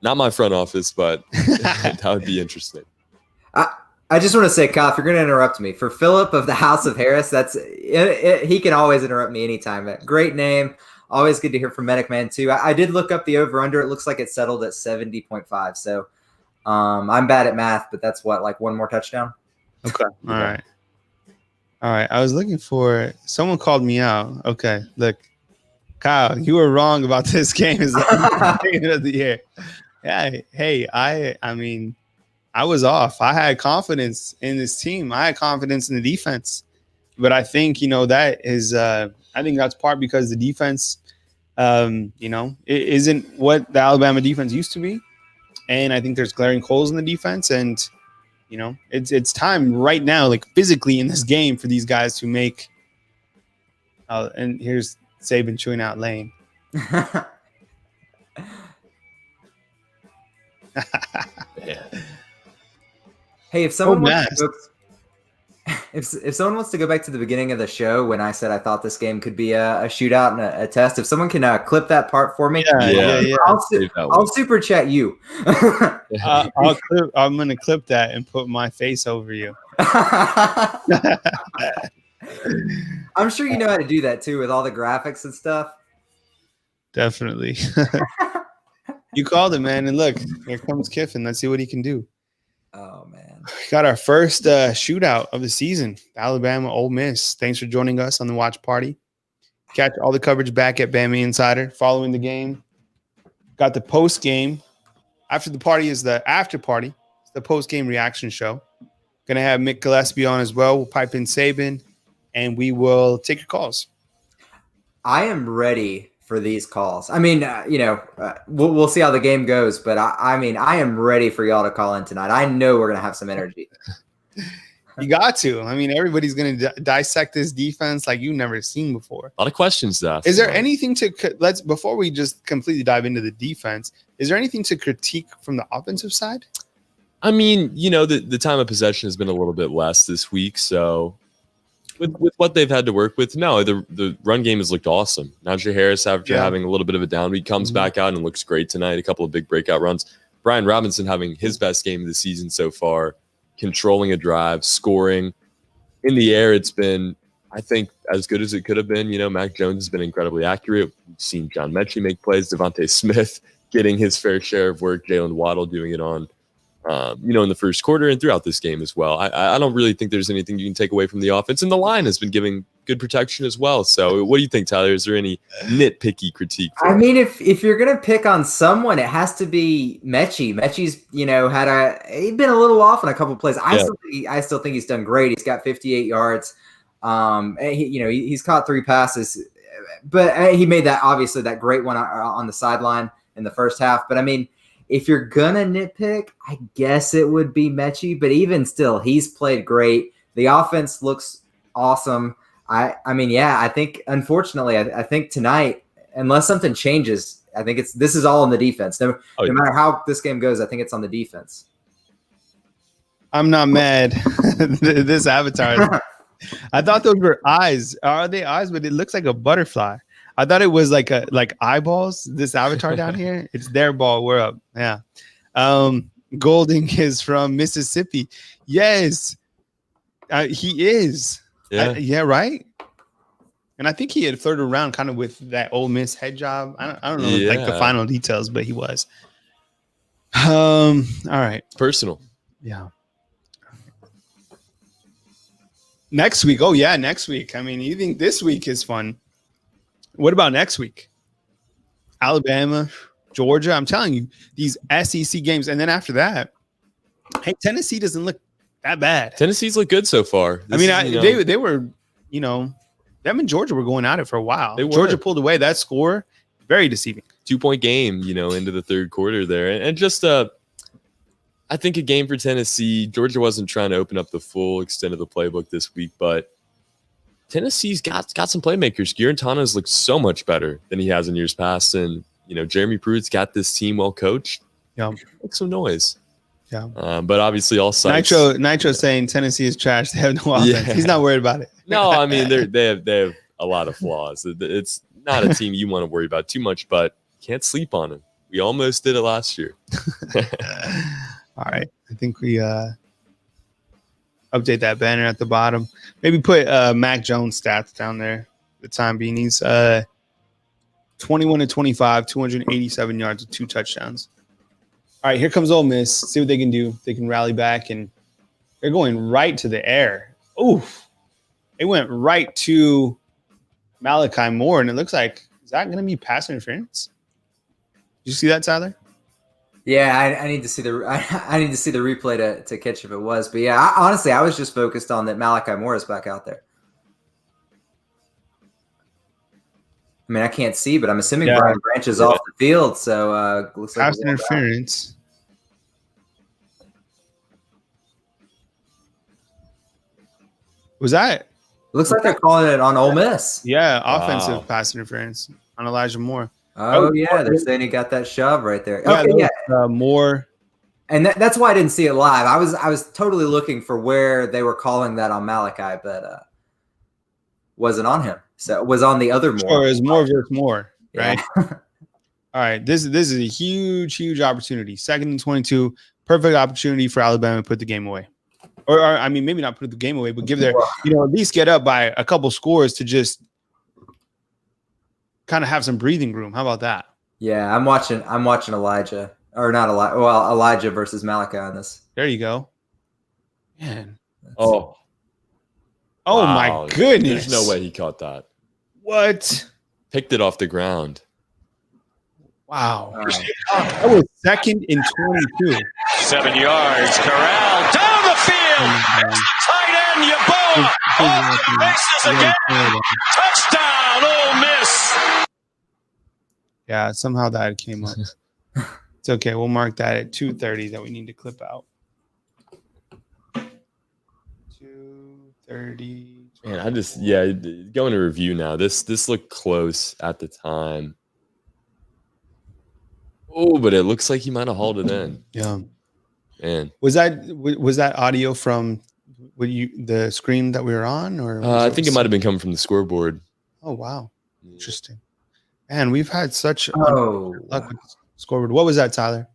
not my front office, but that would be interesting. I just want to say, Kyle, if you're going to interrupt me, for Philip of the House of Harris, he can always interrupt me anytime. Great name. Always good to hear from Medic Man, too. I did look up the over-under. It looks like it settled at 70.5. So I'm bad at math, but that's like one more touchdown? Okay. All right. I was looking for – someone called me out. Okay. Look, Kyle, you were wrong about this game. It's the game of the year. Yeah. Hey, I mean – I was off. I had confidence in this team. I had confidence in the defense. But I think, that is I think that's part because the defense, it isn't what the Alabama defense used to be. And I think there's glaring holes in the defense. And, it's time right now, like physically in this game for these guys to make and here's Saban chewing out Lane. Yeah. Hey, if someone wants to go back to the beginning of the show when I said I thought this game could be a shootout and a test, if someone can clip that part for me, I'll super chat you. I'm gonna clip that and put my face over you. I'm sure you know how to do that too with all the graphics and stuff. Definitely. You called it, man, and look, here comes Kiffin. Let's see what he can do. Oh, man. Got our first shootout of the season, Alabama, Ole Miss. Thanks for joining us on the watch party. Catch all the coverage back at BamaInsider following the game. Got the post game. After the party is the after party. It's the post game reaction show. Going to have Mick Gillespie on as well. We'll pipe in Saban, and we will take your calls. I am ready for these calls. I mean, we'll see how the game goes, but I am ready for y'all to call in tonight. I know we're going to have some energy. You got to. I mean, everybody's going to dissect this defense like you've never seen before. A lot of questions to ask. Is there anything before we just completely dive into the defense, is there anything to critique from the offensive side? I mean, the time of possession has been a little bit less this week, so with what they've had to work with, no, the run game has looked awesome. Najee Harris, after having a little bit of a down week, comes back out and looks great tonight. A couple of big breakout runs. Brian Robinson having his best game of the season so far, controlling a drive, scoring. In the air, it's been, I think, as good as it could have been. Mac Jones has been incredibly accurate. We've seen John Mechie make plays, Devontae Smith getting his fair share of work, Jalen Waddle doing it on in the first quarter and throughout this game as well. I don't really think there's anything you can take away from the offense. And the line has been giving good protection as well. So what do you think, Tyler? Is there any nitpicky critique? I mean, if you're going to pick on someone, it has to be Mechie. Mechie's, he's been a little off on a couple of plays. I still think he's done great. He's got 58 yards. He's caught 3 passes, but he made that great one on the sideline in the first half. But I mean, if you're gonna nitpick, I guess it would be Mechie, but even still, he's played great. The offense looks awesome. I think unfortunately, I think tonight, unless something changes, I think this is all on the defense. No matter how this game goes, I think it's on the defense. I'm not mad. This avatar. I thought those were eyes. Are they eyes? But it looks like a butterfly. I thought it was like eyeballs. This avatar down here, it's their ball. We're up. Yeah. Golding is from Mississippi. Yes, he is. Yeah. Right. And I think he had flirted around kind of with that Ole Miss head job. I don't know like the final details, but he was. All right. Personal. Yeah. Next week. Oh, yeah, next week. I mean, you think this week is fun. What about next week? Alabama, Georgia. I'm telling you, these SEC games. And then after that, hey, Tennessee doesn't look that bad. Tennessee's look good so far. They were, them and Georgia were going at it for a while. Georgia pulled away. That score, very deceiving. 2-point game, into the third quarter there. And just I think a game for Tennessee. Georgia wasn't trying to open up the full extent of the playbook this week, but Tennessee's got some playmakers. Guarantano's looked so much better than he has in years past. And, Jeremy Pruitt's got this team well coached. Yeah. Make some noise. Yeah. But obviously all sides. Nitro saying Tennessee is trash. They have no offense. Yeah. He's not worried about it. No, I mean, they have a lot of flaws. It's not a team you want to worry about too much, but can't sleep on them. We almost did it last year. All right. I think we update that banner at the bottom. Maybe put Mac Jones stats down there for the time being. He's 21-25, 287 yards with 2 touchdowns. All right, here comes Ole Miss. See what they can do. They can rally back, and they're going right to the air. Oof. They went right to Malachi Moore, and it looks like, is that going to be pass interference? Did you see that, Tyler? Yeah, I need to see the replay to catch if it was. But yeah, honestly, I was just focused on that Malachi Moore is back out there. I mean, I can't see, but I'm assuming Brian Branch is off the field. So looks like pass interference. Was that? Looks like they're calling it on Ole Miss. Yeah, offensive pass interference on Elijah Moore. Oh, yeah, they're saying he got that shove right there. Yeah, okay, Moore. And that's why I didn't see it live. I was totally looking for where they were calling that on Malachi, but wasn't on him. So it was on the other Moore. Sure, it's Moore versus Moore, right? Yeah. All right, this is a huge opportunity. 2nd and 22, perfect opportunity for Alabama to put the game away. Or I mean, maybe not put the game away, but give their, at least get up by a couple scores to just kind of have some breathing room. How about that? Yeah, I'm watching Elijah, or not Elijah. Well, Elijah versus Malachi on this. There you go. Man. Oh wow. My goodness. There's no way he caught that. What? Picked it off the ground. Wow. That was 2nd and 22. 7 yards. Corral down the field. There's the tight end, Yeboah. Off the races again. Touchdown, Ole Miss. Yeah, somehow that came up. It's okay. We'll mark that at 2:30 that we need to clip out. 2:30. Man, going to review now. This looked close at the time. Oh, but it looks like he might have hauled it in. Yeah. Man. Was that audio from the screen that we were on, or I think it might have been coming from the scoreboard. Oh wow. Interesting. Man, we've had such luck with the scoreboard. What was that, Tyler?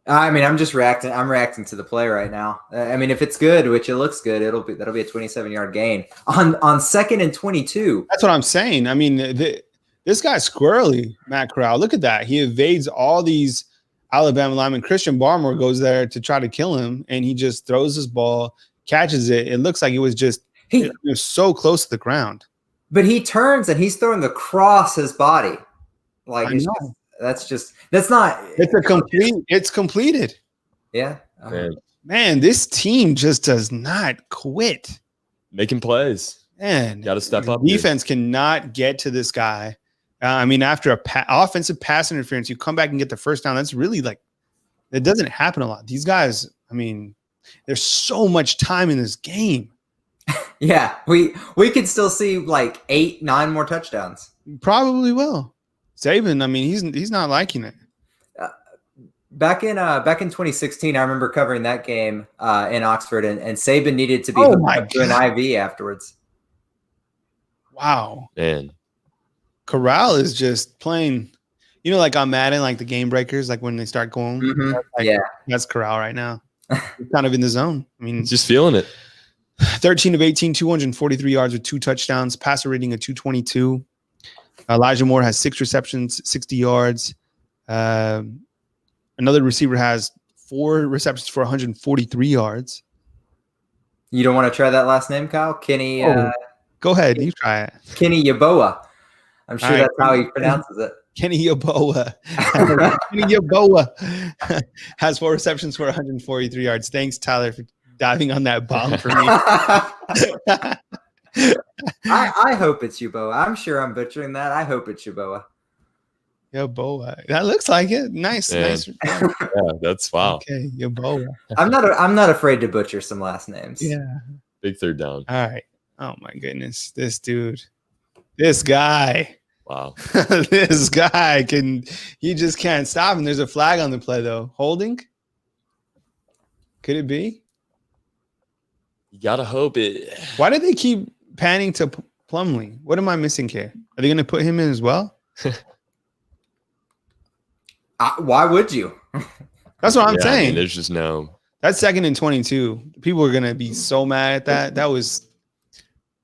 I mean, I'm just reacting. I'm reacting to the play right now. I mean, if it's good, which it looks good, that'll be a 27-yard gain on 2nd and 22. That's what I'm saying. I mean, this guy's squirrely, Matt Corral. Look at that. He evades all these Alabama linemen. Christian Barmore goes there to try to kill him, and he just throws his ball, catches it. It looks like it was so close to the ground. But he turns and he's throwing across his body. Like it's completed. Yeah. Man, this team just does not quit. Making plays. Man, got to step up. Defense cannot get to this guy. I mean, after offensive pass interference, you come back and get the first down. That's really it doesn't happen a lot. These guys, I mean, there's so much time in this game. Yeah, we could still see 8-9 more touchdowns. Probably will. Saban, I mean, he's not liking it. Back in 2016, I remember covering that game in Oxford, and Saban needed to be hooked up to an IV afterwards. Wow, man. Corral is just playing, like on Madden, like the game breakers, like when they start going. Mm-hmm. That's Corral right now. He's kind of in the zone. I mean, just feeling it. 13 of 18, 243 yards with 2 touchdowns, passer rating of 222. Elijah Moore has 6 receptions, 60 yards. Another receiver has 4 receptions for 143 yards. You don't want to try that last name, Kyle? Kenny. Go ahead. You try it. Kenny Yeboah. I'm sure that's how he pronounces it. Kenny Yeboah. Kenny Yeboah has 4 receptions for 143 yards. Thanks, Tyler, for diving on that bomb for me. I hope it's Yeboah. I'm sure I'm butchering that. I hope it's Yeboah. Yeboah. That looks like it. Nice. Nice. Yeah, that's wow. Okay, Yeboah. I'm not afraid to butcher some last names. Yeah. Big third down. All right. Oh my goodness. This dude. This guy. Wow. This guy he just can't stop him. There's a flag on the play though. Holding? Could it be? You gotta hope it. Why do they keep panning to Plumlee? What am I missing here? Are they going to put him in as well? Why would you? That's what I'm saying. I mean, there's just no. That's 2nd and 22. People are going to be so mad at that. That was.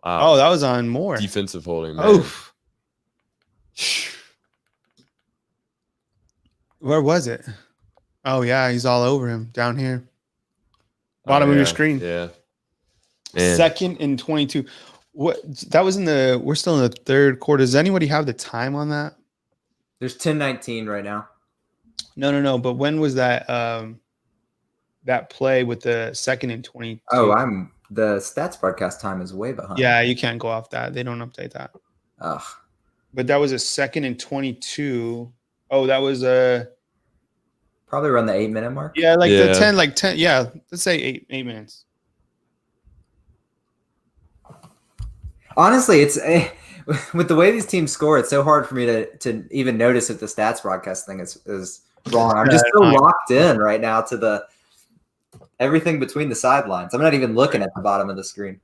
Wow. Oh, that was on Moore. Defensive holding. Man. Oof. Where was it? Oh, yeah. He's all over him down here. Bottom of your screen. Yeah. Man. 2nd and 22. What? That was we're still in the 3rd quarter. Does anybody have the time on that? There's 10:19 right now. No. But when was that that play with the 2nd and 22? Oh, the stats broadcast time is way behind. Yeah, you can't go off that. They don't update that. Ugh. But that was a 2nd and 22. Oh, that was probably around the 8-minute mark. Yeah, the 10. Yeah, let's say 8 minutes. Honestly, it's with the way these teams score, it's so hard for me to even notice if the stats broadcast thing is wrong. I'm just so locked in right now to the everything between the sidelines. I'm not even looking at the bottom of the screen.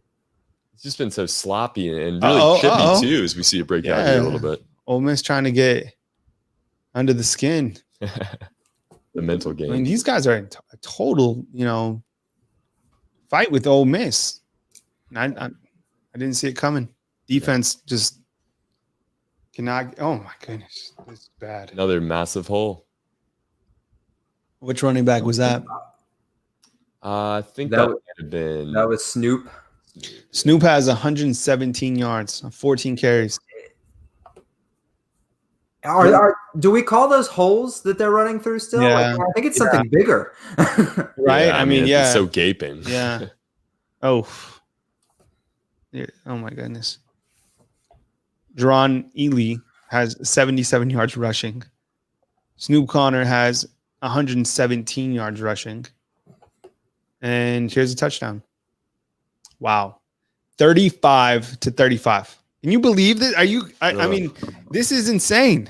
It's just been so sloppy and really chippy too, as we see it break out here a little bit. Ole Miss trying to get under the skin. The mental game. I mean, these guys are in a total, fight with Ole Miss. And I didn't see it coming. Defense just cannot. Oh my goodness, this is bad. Another massive hole. Which running back was that? I think that would have been. That was Snoop. Snoop has 117 yards, 14 carries. Do we call those holes that they're running through still? Yeah. I think it's something bigger. Right? Yeah, I mean, it's so gaping. Yeah. Oh. Yeah. Oh my goodness. Jaron Ely has 77 yards rushing. Snoop Connor has 117 yards rushing. And here's a touchdown. Wow. 35-35. Can you believe that? I mean, this is insane.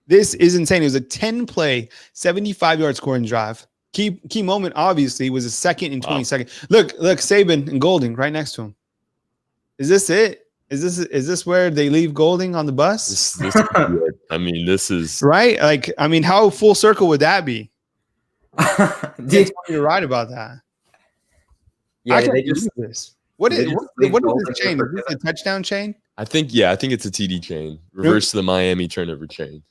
This is insane. It was a 10-play, 75-yard scoring drive. Key moment, obviously, was a 2nd and 22nd. Look, Saban and Golding right next to him. Is this it? Is this where they leave Golding on the bus? This I mean, this is right. Like, I mean, how full circle would that be? You're right about that. Yeah, I can't believe this. What is this chain? Is this a touchdown chain? I think it's a TD chain. Reverse to the Miami turnover chain.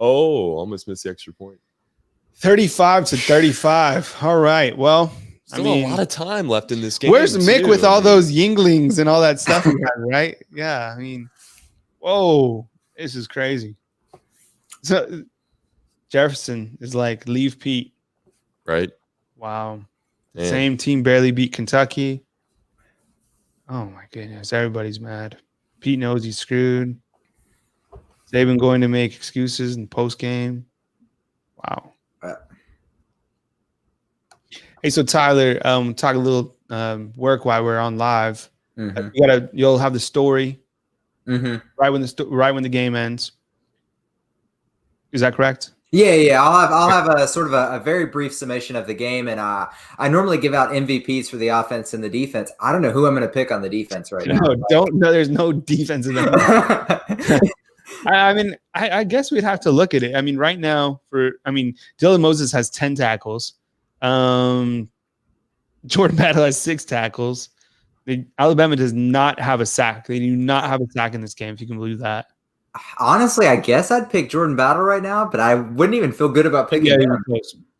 Oh, almost missed the extra point. 35-35. All right. Well, still a lot of time left in this game. Where's Mick with all those Yinglings and all that stuff he had, right? Yeah. I mean, whoa, this is crazy. So Jefferson is like, leave Pete. Right. Wow. Man. Same team barely beat Kentucky. Oh my goodness. Everybody's mad. Pete knows he's screwed. They've been going to make excuses in post game. Wow. Hey, so Tyler, talk a little work while we're on live. Mm-hmm. You'll have the story right when the game ends. Is that correct? Yeah. I'll have a sort of a very brief summation of the game, and I normally give out MVPs for the offense and the defense. I don't know who I'm going to pick on the defense right now. No, there's no defense in that. I mean, I guess we'd have to look at it. I mean, right now, Dylan Moses has 10 tackles. Jordan Battle has 6 tackles. Alabama does not have a sack. They do not have a sack in this game, if you can believe that. Honestly, I guess I'd pick Jordan Battle right now, but I wouldn't even feel good about picking him.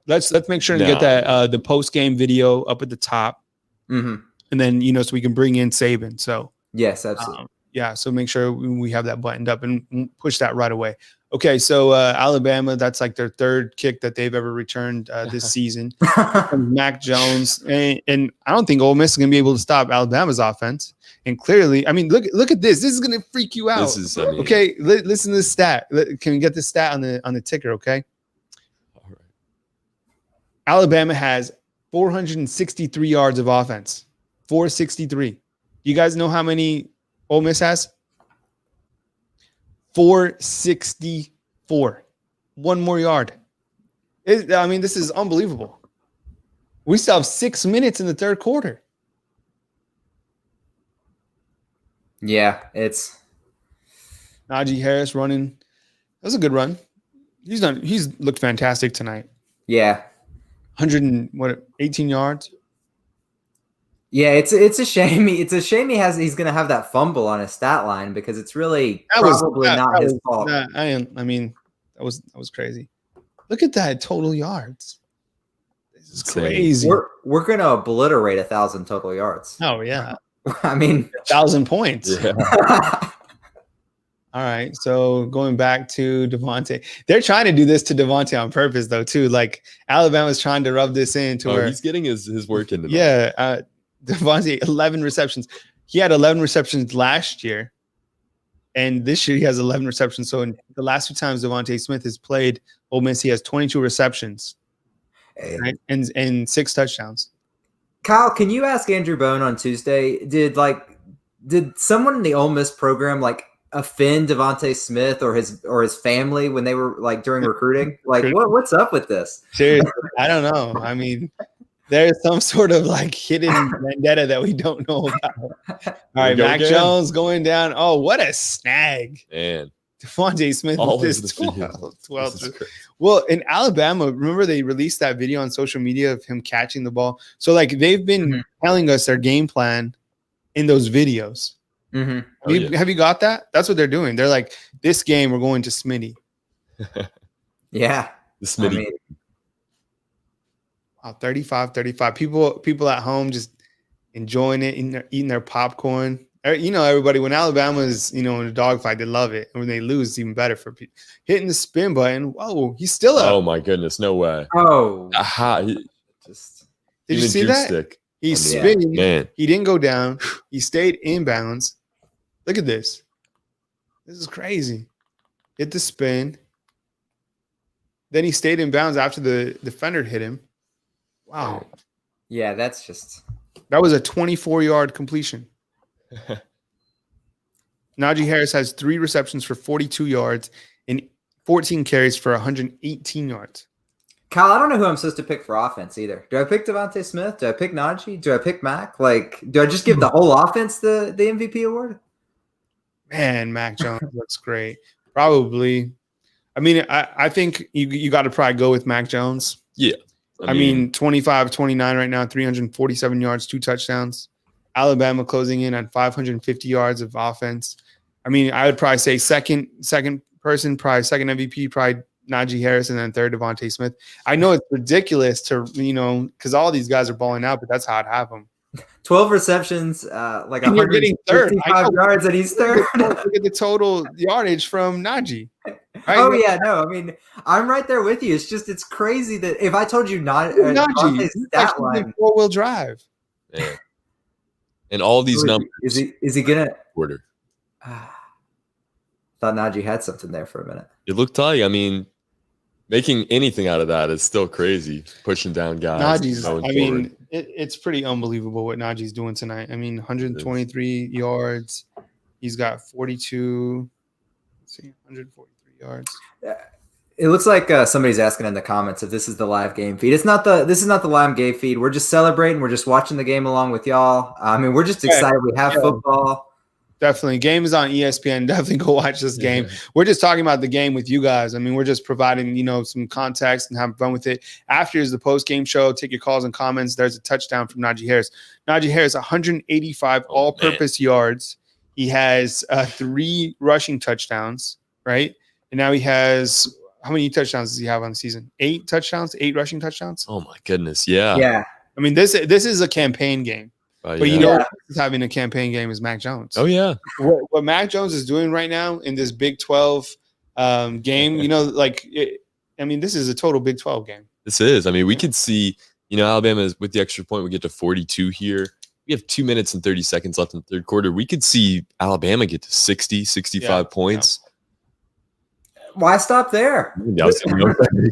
Let's make sure to get that the post game video up at the top. Mm-hmm. and then so we can bring in Saban. So yes, absolutely. So make sure we have that buttoned up and push that right away. Okay, so Alabama, that's like their third kick that they've ever returned this season. Mac Jones, and I don't think Ole Miss is going to be able to stop Alabama's offense. And clearly, I mean, look at this. This is going to freak you out. Okay, listen to this stat. Can we get this stat on the ticker? Okay. All right. Alabama has 463 yards of offense. 463. You guys know how many Ole Miss has? 464. One more yard. This is unbelievable. We still have 6 minutes in the third quarter. Yeah, it's Najee Harris running. That was a good run. He's looked fantastic tonight. Yeah. 18 yards. Yeah, it's a shame. It's a shame he's going to have that fumble on his stat line because it's really probably not his fault. That was crazy. Look at that total yards. This is crazy. We're going to obliterate 1,000 total yards. Oh yeah. I mean, 1,000 points. Yeah. All right. So going back to Devontae, they're trying to do this to Devontae on purpose, though, too. Like Alabama's trying to rub this in to where he's getting his work into. Yeah. Devontae, 11 receptions. He had 11 receptions last year, and this year he has 11 receptions. So in the last 2 times Devontae Smith has played Ole Miss, he has 22 receptions, right? and 6 touchdowns. Kyle, can you ask Andrew Bone on Tuesday? Did someone in the Ole Miss program offend Devontae Smith or his family when they were during recruiting? What's up with this? Seriously, I don't know. I mean, there's some sort of hidden vendetta that we don't know about. All right, Mac Jones going down. Oh, what a snag. Man. Devontae Smith with this 12. Well, in Alabama, remember they released that video on social media of him catching the ball. So they've been telling us their game plan in those videos. Mm-hmm. Have you got that? That's what they're doing. They're like, this game we're going to Smitty. Yeah. The Smitty. 35. People at home just enjoying it, eating their popcorn. Everybody, when Alabama is, in a dogfight, they love it. And when they lose, it's even better for people. Hitting the spin button. Whoa, he's still up. Oh, my goodness. No way. Oh. Did you see that? Stick. He's spinning. Man. He didn't go down. He stayed inbounds. Look at this. This is crazy. Hit the spin. Then he stayed in bounds after the defender hit him. Wow. Yeah, that's just. That was a 24-yard completion. Najee Harris has 3 receptions for 42 yards and 14 carries for 118 yards. Kyle, I don't know who I'm supposed to pick for offense either. Do I pick Devontae Smith? Do I pick Najee? Do I pick Mac? Do I just give the whole offense the MVP award? Man, Mac Jones looks great. Probably. I mean, I think you got to probably go with Mac Jones. Yeah. I mean 25-29 right now, 347 yards, 2 touchdowns. Alabama closing in on 550 yards of offense. I mean, I would probably say second person, probably second MVP, probably Najee Harris, and then third Devontae Smith. I know it's ridiculous to, because all these guys are balling out, but that's how I'd have them. 12 receptions, 155 yards, and he's third. Look at the total yardage from Najee. Right? Oh, yeah, no, I mean, I'm right there with you. It's crazy that if I told you Najee's stat line. 4-wheel drive. Yeah. And all these numbers. Is he gonna order? Thought Najee had something there for a minute. It looked tight. I mean, making anything out of that is still crazy. Pushing down guys. It's pretty unbelievable what Najee's doing tonight. I mean, 123 yards. He's got 42. Let's see, 143 yards. It looks like somebody's asking in the comments if this is the live game feed. This is not the live game feed. We're just celebrating. We're just watching the game along with y'all. I mean, we're just excited. We have football. Definitely. Game is on ESPN. Definitely go watch this game. Yeah. We're just talking about the game with you guys. I mean, we're just providing, some context and having fun with it. After is the post-game show. Take your calls and comments. There's a touchdown from Najee Harris. Najee Harris, 185 all-purpose yards. He has 3 rushing touchdowns, right? And now he has – how many touchdowns does he have on the season? 8 touchdowns, 8 rushing touchdowns. Oh my goodness, yeah. Yeah. I mean, this is a campaign game. But you know who's having a campaign game is Mac Jones. Oh, yeah. What Mac Jones is doing right now in this Big 12 game, this is a total Big 12 game. This is. I mean, we could see, Alabama with the extra point, we get to 42 here. We have 2 minutes and 30 seconds left in the third quarter. We could see Alabama get to 60, 65 points. Yeah. Why stop there?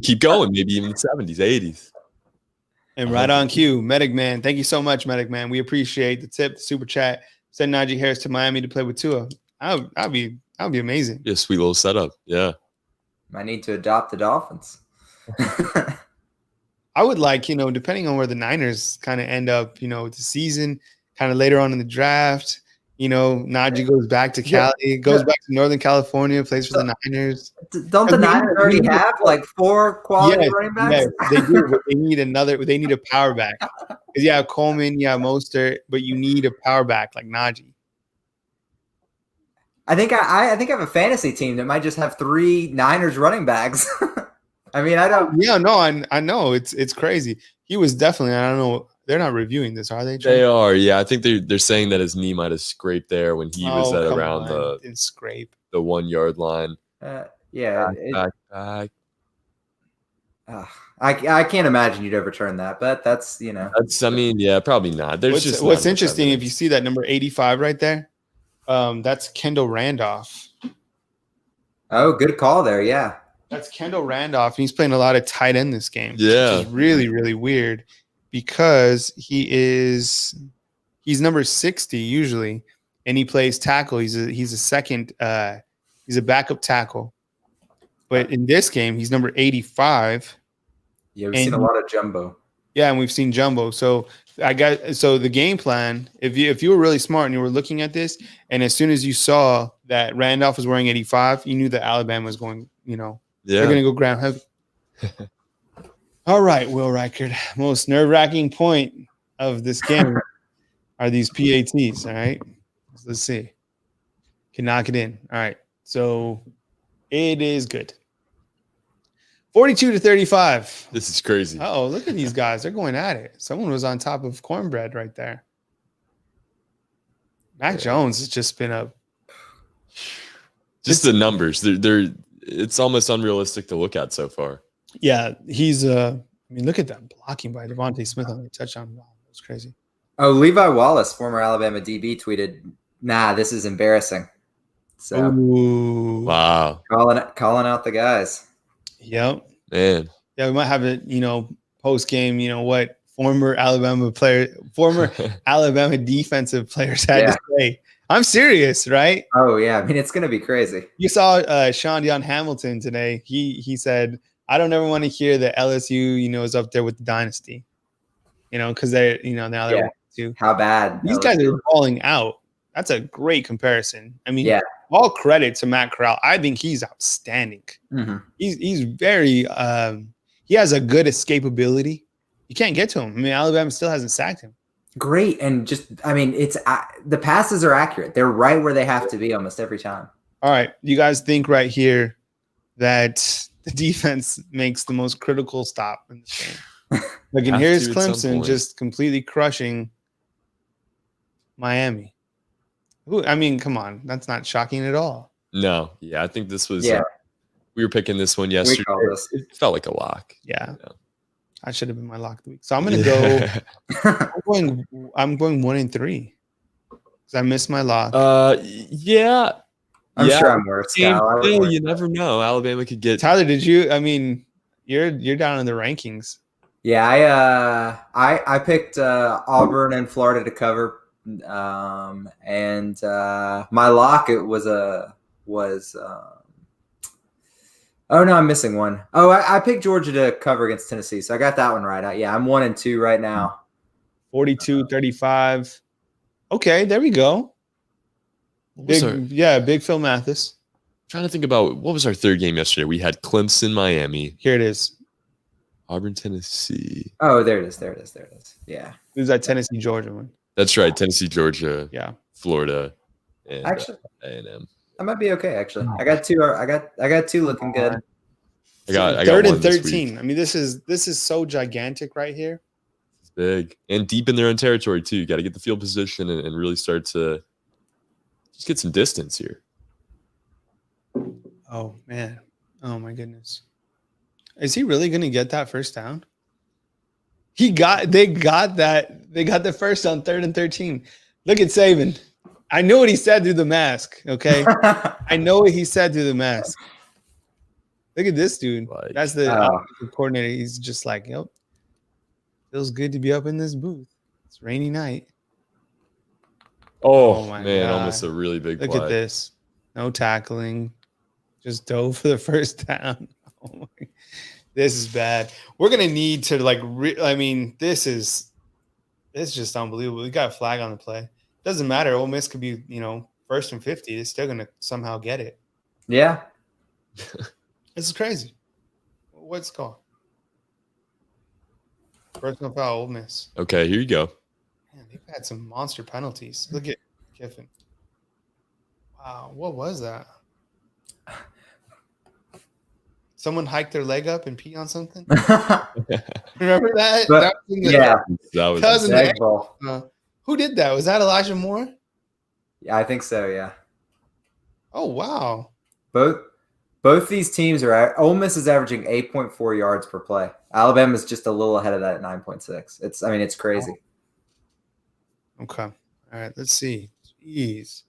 Keep going, maybe even the 70s, 80s. And right on cue, Medic Man. Thank you so much, Medic Man. We appreciate the tip, the super chat. Send Najee Harris to Miami to play with Tua. That'd be amazing. Yeah, sweet little setup. Yeah. Might need to adopt the Dolphins. I would like, depending on where the Niners kind of end up, with the season, kind of later on in the draft, Najee goes back to Cali, goes back to Northern California, plays for the Niners. Don't the Niners already have like 4 quality running backs? Yes, they do. But they need a power back. Because you have Coleman, you have Mostert, but you need a power back like Najee. I think I have a fantasy team that might just have 3 Niners running backs. I mean, I don't. Yeah, no, I know it's crazy. He was definitely. I don't know. They're not reviewing this, are they? They are. Yeah, I think they're saying that his knee might have scraped there when he was at around the 1 yard line. Back. I can't imagine you'd overturn that, but that's probably not. What's interesting if you see that number 85 right there, that's Kendall Randolph. Oh, good call there. Yeah. That's Kendall Randolph. He's playing a lot of tight end this game. Yeah. Which is really, really weird because he's number 60 usually, and he plays tackle. He's a second he's a backup tackle. But in this game, he's number 85. Yeah, we've seen a lot of jumbo. Yeah, and we've seen jumbo. So the game plan, if you were really smart and you were looking at this, and as soon as you saw that Randolph was wearing 85, you knew that Alabama was going, they're going to go ground heavy. All right, Will Reichard. Most nerve-wracking point of this game are these PATs, all right? Let's see. Can knock it in. All right. So it is good. 42-35. This is crazy. Oh, look at these guys. They're going at it. Someone was on top of cornbread right there. Mac Jones has just been the numbers. It's almost unrealistic to look at so far. Yeah, he's look at that blocking by Devontae Smith on the touchdown. Wow, that's crazy. Oh, Levi Wallace, former Alabama DB, tweeted, "Nah, this is embarrassing." So, wow, calling out the guys. Yep, man. Yeah, we might have a post game. What former Alabama defensive players had to say. I'm serious, right? Oh yeah, I mean it's gonna be crazy. You saw Sean Dion Hamilton today. He said, "I don't ever want to hear that LSU, is up there with the dynasty, because they're now they're too. How bad these guys are balling out. That's a great comparison. I mean, all credit to Matt Corral. I think he's outstanding. Mm-hmm. He's very he has a good escapability. You can't get to him. I mean, Alabama still hasn't sacked him. Great, and it's the passes are accurate. They're right where they have to be almost every time. All right, you guys think right here that the defense makes the most critical stop in this game. And here's Clemson just completely crushing Miami. Ooh, I mean, come on, that's not shocking at all. No, yeah, I think this was. We were picking this one yesterday. It felt like a lock. Yeah. I should have been my lock of the week. So I'm going to go. I'm going 1-3 because I missed my lock. Yeah. I'm sure I'm worse. You never know. Alabama could get. Tyler, did you? I mean, you're down in the rankings. Yeah, I picked Auburn and Florida to cover, and my lock was. Oh no, I'm missing one. Oh, I picked Georgia to cover against Tennessee, so I got that one right. I'm 1-2 right now. 42-35. Okay, there we go. Big Phil Mathis. I'm trying to think about what was our third game yesterday. We had Clemson, Miami. Here it is. Auburn, Tennessee. Oh, there it is. Yeah. It was that Tennessee, Georgia one. That's right. Tennessee, Georgia. Yeah. Florida. And actually, A&M. I might be okay. Actually, I got two. I got two looking good. I got third one and 13. I mean, this is so gigantic right here. Big. And deep in their own territory, too. You got to get the field position and really start to just get some distance here. Oh, man. Oh, my goodness. Is he really going to get that first down? They got the first on 3rd and 13. Look at Saban. I know what he said through the mask, okay? I know what he said through the mask. Look at this dude. That's the offensive coordinator. He's just like, yep. Feels good to be up in this booth. It's a rainy night. Oh my man, God. Almost a really big play. Look at this. No tackling. Just dove for the first down. Oh my. This is bad. We're going to need to this is just unbelievable. We got a flag on the play. Doesn't matter. Ole Miss could be, 1st and 50. They're still going to somehow get it. Yeah. This is crazy. What's it called? Personal foul, Ole Miss. Okay, here you go. Man, they've had some monster penalties. Look at Kiffin. Wow, what was that? Someone hiked their leg up and pee on something? Remember that? That was cousin. Who did that? Was that Elijah Moore? Yeah, I think so, yeah. Oh, wow. Both these teams are – Ole Miss is averaging 8.4 yards per play. Alabama is just a little ahead of that at 9.6. It's crazy. Okay. All right, let's see. Jeez.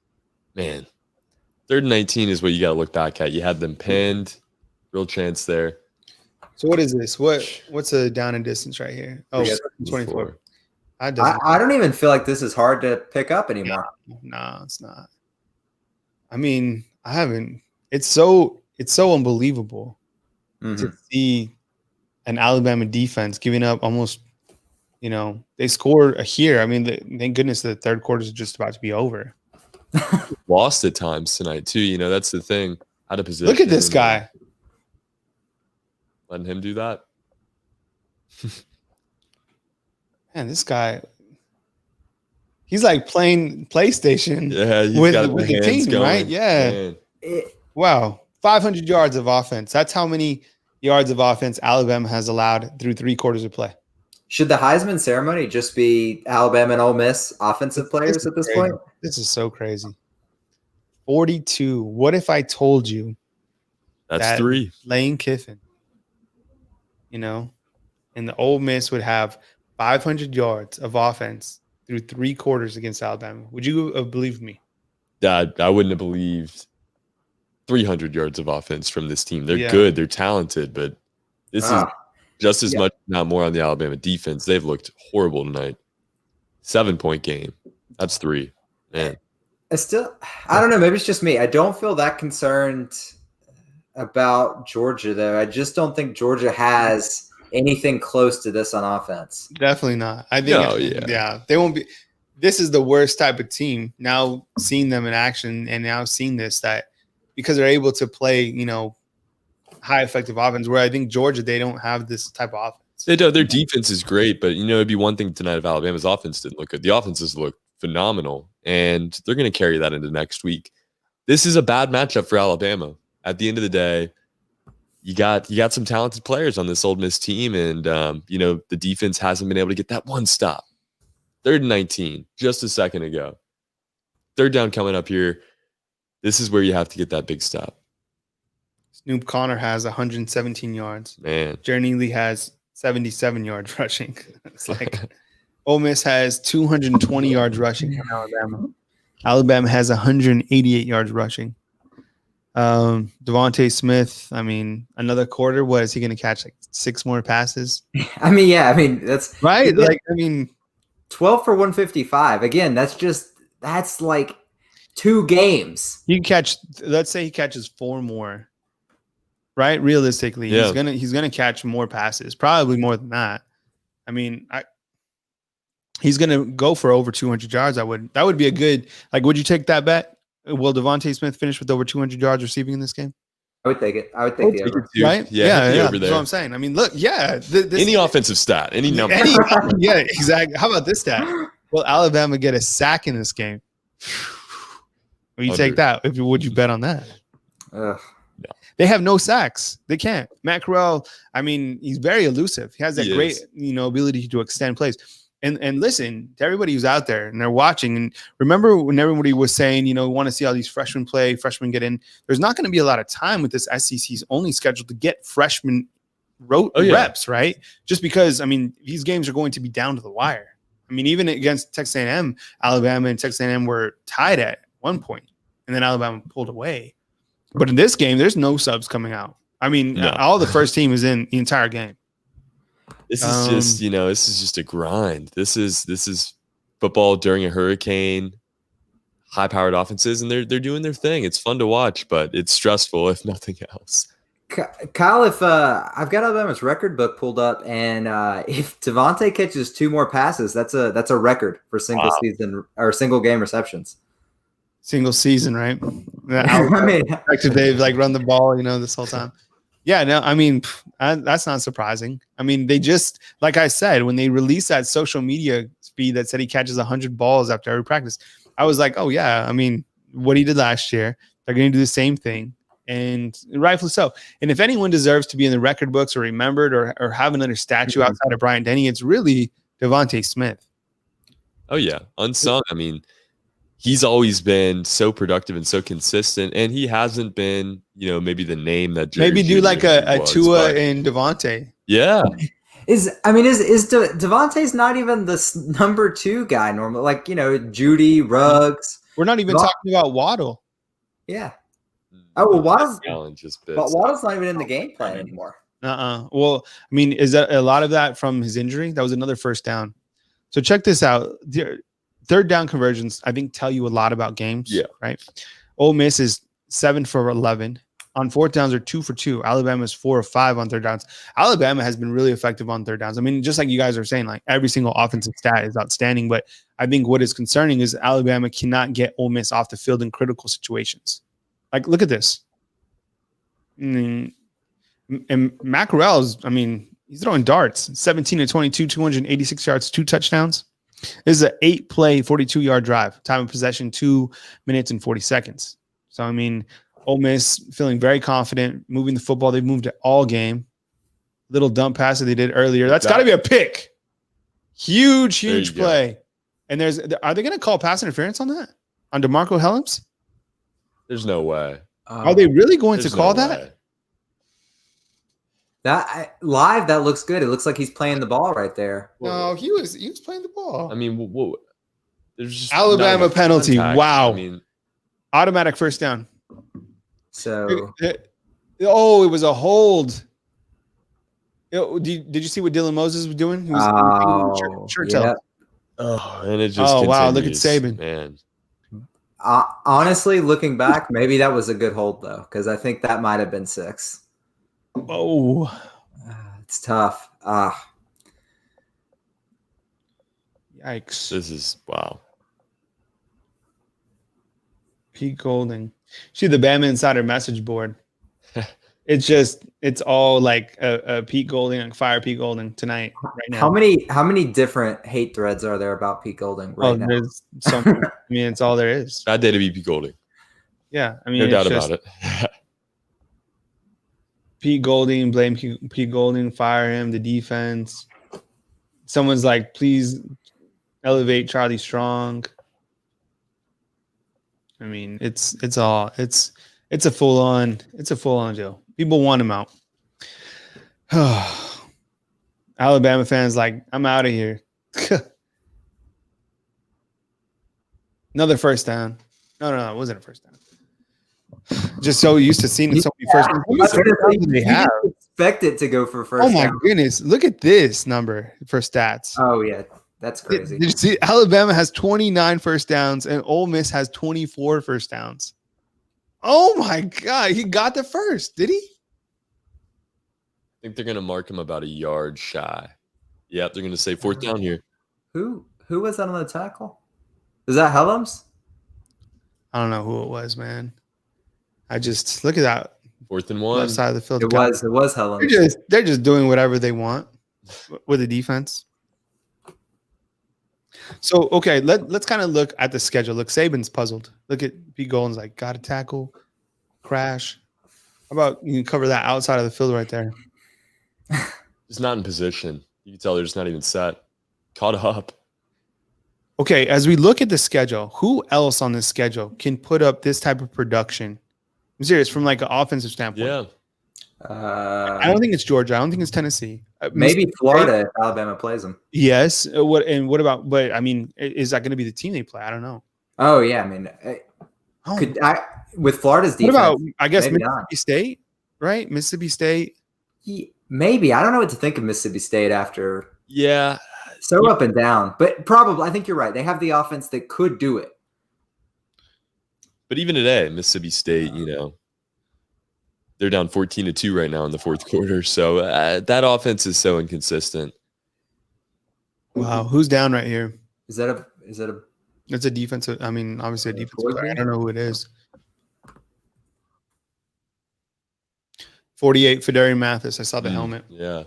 Man, 3rd and 19 is what you got to look back at. You had them pinned. Real chance there. So what is this? What's a down and distance right here? Oh, 24. I don't even feel like this is hard to pick up anymore. No, it's not. I mean, I haven't. It's so unbelievable to see an Alabama defense giving up almost, they scored here. I mean, thank goodness the third quarter is just about to be over. Lost at times tonight too. That's the thing. Out of position. Look at this guy. Letting him do that. Man, this guy, he's like playing PlayStation with the team, going, right? Yeah. Wow. 500 yards of offense. That's how many yards of offense Alabama has allowed through 3 quarters of play. Should the Heisman ceremony just be Alabama and Ole Miss offensive players at this point? This is so crazy. 42. What if I told you that's 3? Lane Kiffin, and the Ole Miss would have 500 yards of offense through 3 quarters against Alabama. Would you have believed me? I wouldn't have believed 300 yards of offense from this team. They're good. They're talented, but this is just as much, not more, on the Alabama defense. They've looked horrible tonight. 7-point game. That's 3. Man. I don't know. Maybe it's just me. I don't feel that concerned about Georgia, though. I just don't think Georgia has anything close to this on offense. Definitely not. I think they won't be. This is the worst type of team. Now seeing them in action and now seeing this, that because they're able to play, high effective offense, where I think Georgia, they don't have this type of offense. They don't. Their defense is great, but it'd be one thing tonight if Alabama's offense didn't look good. The offenses look phenomenal, and they're going to carry that into next week. This is a bad matchup for Alabama. At the end of the day, you got some talented players on this Ole Miss team, and the defense hasn't been able to get that one stop. 3rd and 19, just a second ago. 3rd down coming up here. This is where you have to get that big stop. Snoop Connor has 117 yards. Man. Jeremy Lee has 77 yards rushing. It's like Ole Miss has 220 yards rushing from Alabama. Alabama has 188 yards rushing. Devontae Smith, another quarter, what is he going to catch? Like 6 more passes? That's right. 12 for 155. Again, that's like 2 games. You can catch, let's say he catches 4 more, right? Realistically, he's gonna catch more passes, probably more than that. He's gonna go for over 200 yards. That would be a good, would you take that bet? Will Devontae Smith finish with over 200 yards receiving in this game? I would take it. I would take the over. Right? Yeah. That's what I'm saying. Look, any offensive stat, any number. Yeah, exactly. How about this stat? Will Alabama get a sack in this game? Will you take that? Would you bet on that? They have no sacks. They can't. Matt Corral, I mean, he's very elusive. He has that great, ability to extend plays. And listen to everybody who's out there and they're watching. And remember when everybody was saying, we want to see how these freshmen play, freshmen get in. There's not going to be a lot of time with this SEC's only scheduled to get freshmen reps, right? Just because, these games are going to be down to the wire. Even against Texas A&M, Alabama and Texas A&M were tied at one point, and then Alabama pulled away. But in this game, there's no subs coming out. All the first team is in the entire game. This is just, this is just a grind. This is football during a hurricane, high-powered offenses, and they're doing their thing. It's fun to watch, but it's stressful if nothing else. Kyle, if I've got Alabama's record book pulled up, and if Devontae catches 2 more passes, that's a record for single season or single game receptions. Single season, right? They've run the ball, this whole time. Yeah, no, that's not surprising. They just, like I said, when they released that social media feed that said he catches 100 balls after every practice, I was like, oh yeah, what he did last year, they're going to do the same thing, and rightfully so. And if anyone deserves to be in the record books or remembered or have another statue outside of Bryant Denny, it's really Devontae Smith. Oh yeah, unsung. He's always been so productive and so consistent, and he hasn't been, maybe the name that maybe do like a Tua and Devontae. Yeah. Is Devontae's not even the number 2 guy normally? Like, Judy, Ruggs. We're not even talking about Waddle. Yeah. Oh, well, Waddle's not even in the game plan anymore. Well, is that a lot of that from his injury? That was another first down. So check this out. Third down conversions, I think, tell you a lot about games. Yeah. Right. Ole Miss is 7 for 11. On fourth downs are 2 for 2. Alabama is 4 of 5 on third downs. Alabama has been really effective on third downs. Just like you guys are saying, like every single offensive stat is outstanding. But I think what is concerning is Alabama cannot get Ole Miss off the field in critical situations. Like, look at this. And Mackerel's, he's throwing darts. 17 to 22, 286 yards, 2 touchdowns. This is an 8-play, 42-yard drive. Time of possession, 2 minutes and 40 seconds. So, Ole Miss feeling very confident, moving the football. They've moved it all game. Little dump pass that they did earlier. That's got to be a pick. Huge play. Go. And are they going to call pass interference on that? On DeMarco Helms? There's no way. Are they really going to call that? Way. Live, that looks good. It looks like he's playing the ball right there. No, he was playing the ball. There's just Alabama penalty. Contact. Wow. Automatic first down. So, it was a hold. Did you see what Dylan Moses was doing? He was shirt tail. And it just wow, look at Saban. Man. Honestly, looking back, maybe that was a good hold though, because I think that might have been 6. Oh, it's tough. Yikes. This is wow. Pete Golding. See the BamaInsider message board. It's all like a Pete Golding, like fire Pete Golding tonight, right now. How many different hate threads are there about Pete Golding right now? There's some. It's all there is. Bad day to be Pete Golding. Yeah, no doubt about it. Pete Golding, blame Pete Golding, fire him, the defense. Someone's like, please elevate Charlie Strong. It's a full on deal. People want him out. Alabama fans like, I'm out of here. Another first down. No, it wasn't a first down. Just so used to seeing so many first downs. They have. Expect it to go for first down. Oh my goodness. Look at this number for stats. Oh yeah. That's crazy. Did you see Alabama has 29 first downs and Ole Miss has 24 first downs? Oh my God. He got the first. Did he? I think they're going to mark him about a yard shy. Yeah, they're going to say 4th down here. Who was that on the tackle? Is that Helms? I don't know who it was, man. I just look at that 4th and 1 left side of the field. It was Helms. They're just doing whatever they want with the defense. So okay, let's kind of look at the schedule. Look, Saban's puzzled. Look at Pete Golding's like, got to tackle, crash, How about you can cover that outside of the field right there? Just not in position. You can tell they're just not even set. Caught up. Okay, as we look at the schedule, who else on this schedule can put up this type of production? I'm serious, from like an offensive standpoint. Yeah. I don't think it's Georgia. I don't think it's Tennessee. Maybe Florida if Alabama plays them. Yes. What about? But I mean, is that going to be the team they play? I don't know. Oh yeah, I mean, with Florida's defense? What about? I guess maybe Mississippi State, right? Mississippi State. Maybe I don't know what to think of Mississippi State after. Yeah. So up and down, but probably I think you're right. They have the offense that could do it. But even today, Mississippi State, they're down 14-2 right now in the fourth quarter. So that offense is so inconsistent. Wow, who's down right here? Is that a? It's a defensive. I mean, obviously a defensive player. I don't know who it is. 48, Fedarian Mathis. I saw the helmet. Yeah.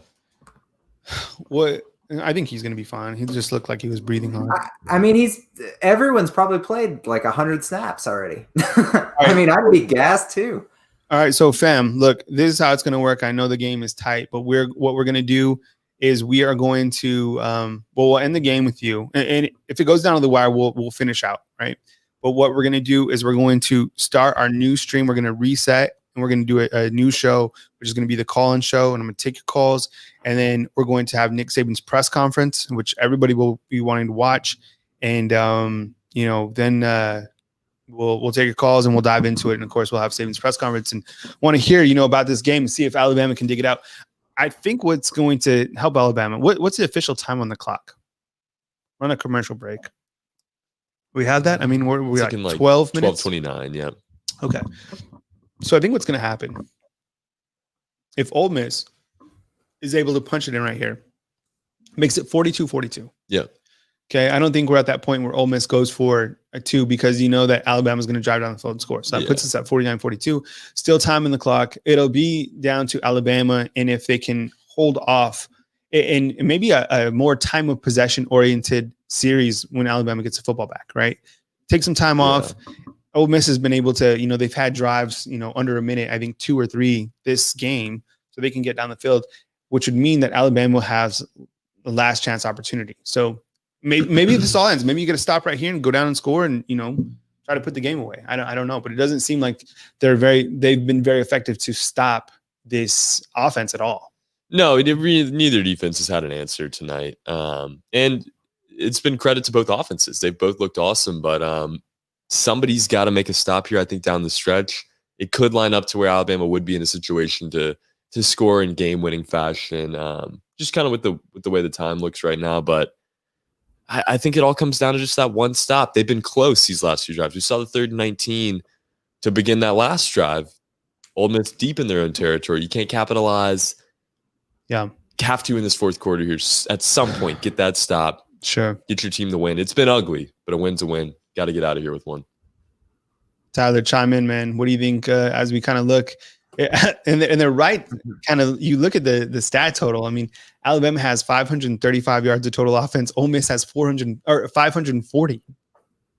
What? I think he's going to be fine. He just looked like he was breathing hard. I mean, everyone's probably played like 100 snaps already. I mean, I'd be gassed too. All right, so fam, look, this is how it's going to work. I know the game is tight, but what we're going to do is we are going to we'll end the game with you, and if it goes down to the wire, we'll finish out, right? But what we're going to do is we're going to start our new stream. We're going to reset, and we're going to do a new show, which is going to be the call-in show, and I'm going to take your calls, and then we're going to have Nick Saban's press conference, which everybody will be wanting to watch, and then we'll take your calls and we'll dive into it, and of course we'll have Saban's press conference and want to hear about this game and see if Alabama can dig it out. I think what's going to help Alabama. What's the official time on the clock? We're on a commercial break. We have that. I mean, we're like 12 minutes. 12:29. Yeah. Okay. So I think what's going to happen, if Ole Miss is able to punch it in right here, makes it 42-42. Yeah. Okay. I don't think we're at that point where Ole Miss goes for a 2 because that Alabama's going to drive down the field and score. So that puts us at 49-42. Still time in the clock. It'll be down to Alabama, and if they can hold off and maybe a more time of possession oriented series when Alabama gets the football back, right? Take some time off. Ole Miss has been able to, they've had drives, under a minute, I think 2 or 3 this game, so they can get down the field, which would mean that Alabama has the last chance opportunity. So maybe this all ends. Maybe you get to stop right here and go down and score and, try to put the game away. I don't know, but it doesn't seem like they've been very effective to stop this offense at all. No, neither defense has had an answer tonight. And it's been credit to both offenses. They've both looked awesome, but somebody's got to make a stop here. I think down the stretch, it could line up to where Alabama would be in a situation to score in game-winning fashion. Just kind of with the way the time looks right now, but I think it all comes down to just that one stop. They've been close these last few drives. We saw the 3rd and 19 to begin that last drive. Ole Miss deep in their own territory. You can't capitalize. Yeah. Have to in this fourth quarter here. At some point, get that stop. Sure. Get your team the win. It's been ugly, but a win's a win. Got to get out of here with one. Tyler, chime in, man. What do you think as we kind of look? And they're right. Kind of, you look at the stat total. I mean, Alabama has 535 yards of total offense. Ole Miss has 540.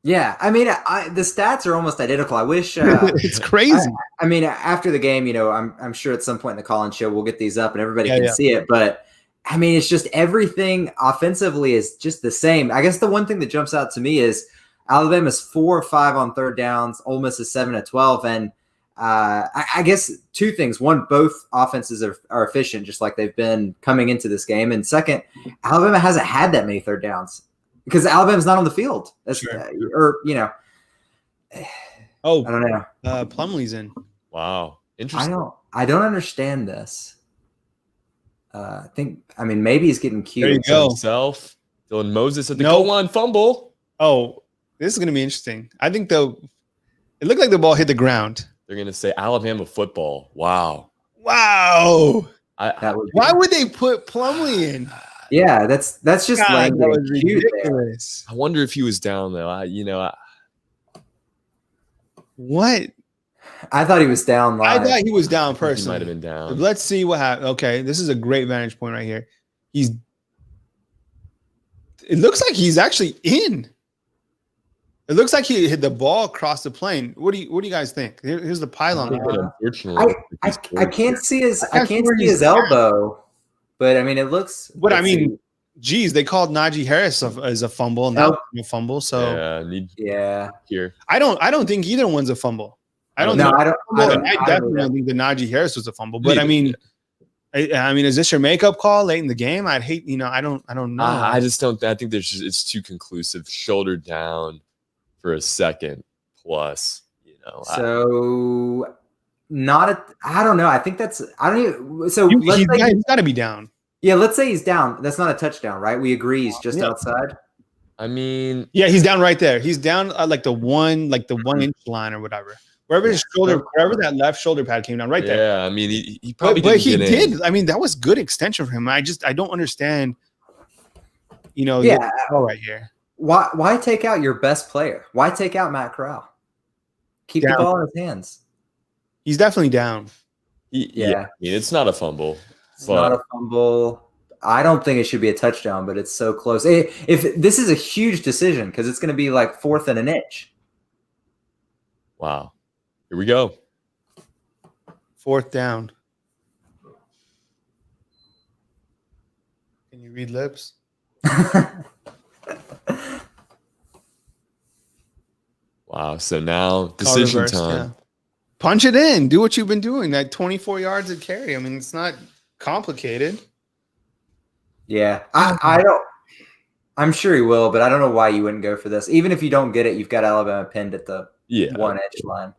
Yeah, I mean, the stats are almost identical. I wish it's crazy. I mean, after the game, I'm sure at some point in the call-in show we'll get these up and everybody can see it. But I mean, it's just everything offensively is just the same. I guess the one thing that jumps out to me is Alabama's 4 of 5 on third downs. Ole Miss is 7 of 12, and I guess 2 things. One, both offenses are efficient, just like they've been coming into this game. And second, Alabama hasn't had that many third downs because Alabama's not on the field. That's sure. I don't know. Plumlee's in. Wow, interesting. I don't understand this. Maybe he's getting cute. There you go. Himself, Dylan Moses at the goal line fumble. Oh, this is going to be interesting. I think it looked like the ball hit the ground. They're going to say Alabama football. Wow. Why would they put Plumlee in? Yeah, that's just that was ridiculous. I wonder if he was down though. What? I thought he was down live. I thought he was down personally. He might have been down. Let's see what happened. Okay, this is a great vantage point right here. It looks like he's actually in. It looks like he hit the ball across the plane. What do you guys think? Here's the pylon. Unfortunately, I can't see his elbow, but I mean it looks. But I mean, geez, they called Najee Harris as a fumble, and that was a fumble. So here. I don't think either one's a fumble. I definitely don't think the Najee Harris was a fumble. But I mean, is this your makeup call late in the game? I'd hate, I don't know. I just don't. I think it's too conclusive. Shoulder down for a second plus. So I don't know. I think that's. I don't even. So he's got to be down. Yeah, let's say he's down. That's not a touchdown, right? We agree he's just outside. I mean, yeah, he's down right there. He's down like the 1 inch line or whatever. Wherever his shoulder, wherever that left shoulder pad came down, right there. Yeah, I mean, he probably did. I mean, that was good extension for him. I don't understand. Right here. Why take out your best player? Why take out Matt Corral? Keep the ball in his hands. He's definitely down. Yeah. I mean, it's not a fumble. It's not a fumble. I don't think it should be a touchdown, but it's so close. If this is a huge decision because it's going to be like 4th and an inch. Wow. Here we go. 4th down. Can you read lips? Wow. So now decision time. Yeah. Punch it in. Do what you've been doing. That 24 yards of carry. I mean, it's not complicated. Yeah. I don't. I'm sure he will, but I don't know why you wouldn't go for this. Even if you don't get it, you've got Alabama pinned at the 1 inch line.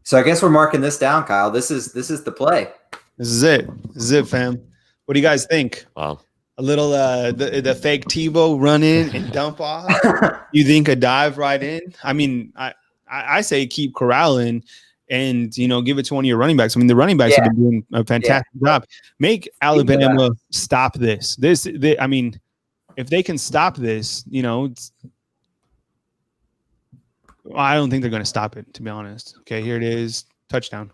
So I guess we're marking this down, Kyle. This is the play. This is it. This is it, fam. What do you guys think? Wow. A little the fake Tebow run in and dump off. You think a dive right in? I mean, I say keep corralling and give it to one of your running backs. I mean, the running backs have been doing a fantastic job. Make Alabama stop this. I mean, if they can stop this, I don't think they're going to stop it, to be honest. Okay, here it is. Touchdown.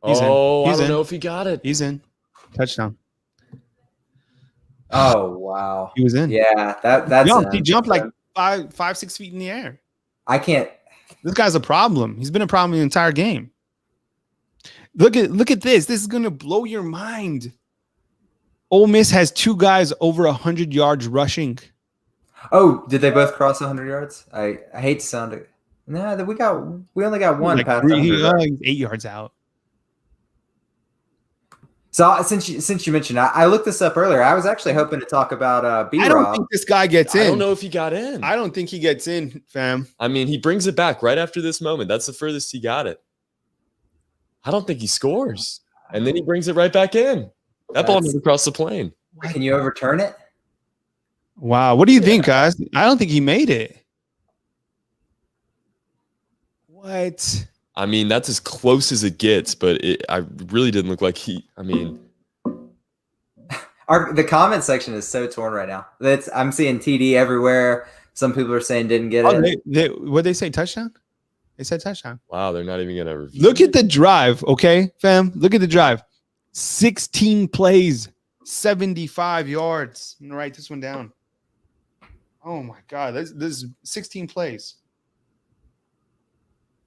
I don't know if he got it. He's in. Touchdown. Oh, wow. He was in. Yeah, that's he jumped like 5-6 feet in the air. I can't. This guy's a problem. He's been a problem the entire game. Look at this. This is going to blow your mind. Ole Miss has 2 guys over 100 yards rushing. Oh, did they both cross 100 yards? I hate to sound it. No, we only got one past 100. 8 yards out. So since you mentioned, I looked this up earlier. I was actually hoping to talk about B-Rob. I don't think this guy gets in. I don't know if he got in. I don't think he gets in, fam. I mean, he brings it back right after this moment. That's the furthest he got it. I don't think he scores. And then he brings it right back in. That ball never crossed the plane. Can you overturn it? Wow. What do you think, guys? I don't think he made it. What? I mean, that's as close as it gets, but I really didn't look like he. I mean, the comment section is so torn right now. I'm seeing TD everywhere. Some people are saying didn't get it. What they say? Touchdown? They said touchdown. Wow, they're not even gonna review. Look at the drive, okay, fam. Look at the drive. 16 plays, 75 yards. I'm gonna write this one down. Oh my God, this is 16 plays.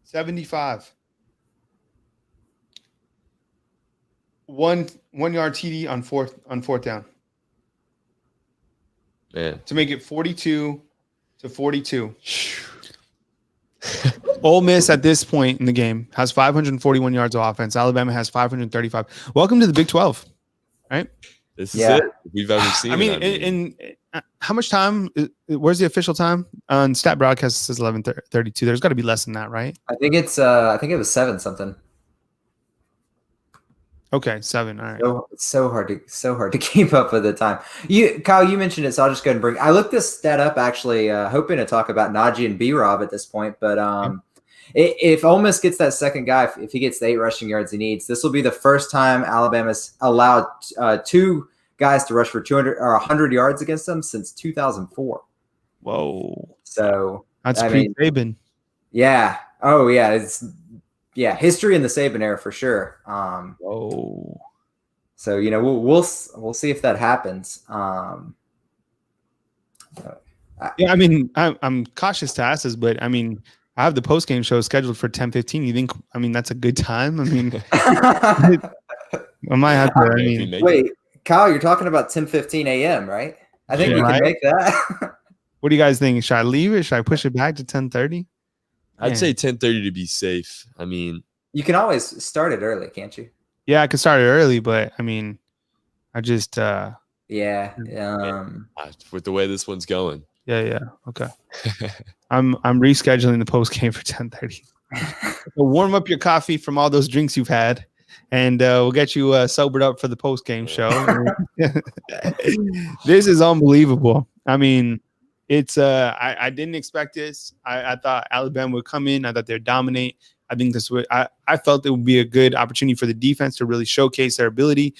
75. 1 yard TD on fourth down. Man. To make it 42-42. Ole Miss at this point in the game has 541 yards of offense. Alabama has 535. Welcome to the Big 12, right? This is it we've ever seen. I mean, in how much time? Where's the official time? On Stat Broadcast says 11:32. There's got to be less than that, right? I think it was 7 something. Okay, 7. All right. It's so hard to keep up with the time. Kyle, you mentioned it, so I'll just go ahead and bring. I looked this stat up actually, hoping to talk about Najee and B-Rob at this point, but if Ole Miss gets that second guy, if he gets the 8 rushing yards he needs, this will be the first time Alabama's allowed 2 guys to rush for 200 or 100 yards against them since 2004. Whoa! So that's pre-Saban. Yeah. Oh yeah. history in the Saban era for sure. So we'll see if that happens. Yeah, I mean, I'm cautious to ask this, but I mean, I have the post game show scheduled for 10:15. You think? I mean, that's a good time. I mean, I might have to. Wait, Kyle, you're talking about 10:15 a.m., right? I think we can make that. What do you guys think? Should I leave it? Should I push it back to 10:30? I'd say 10:30 to be safe. I mean, you can always start it early, can't you? Yeah, I could start it early, but I mean, I just with the way this one's going. Yeah. Okay. I'm rescheduling the post game for 10:30. So warm up your coffee from all those drinks you've had, and we'll get you sobered up for the post game show. This is unbelievable. I mean, it's I didn't expect this. I thought Alabama would come in. I thought they'd dominate. I think I felt it would be a good opportunity for the defense to really showcase their ability.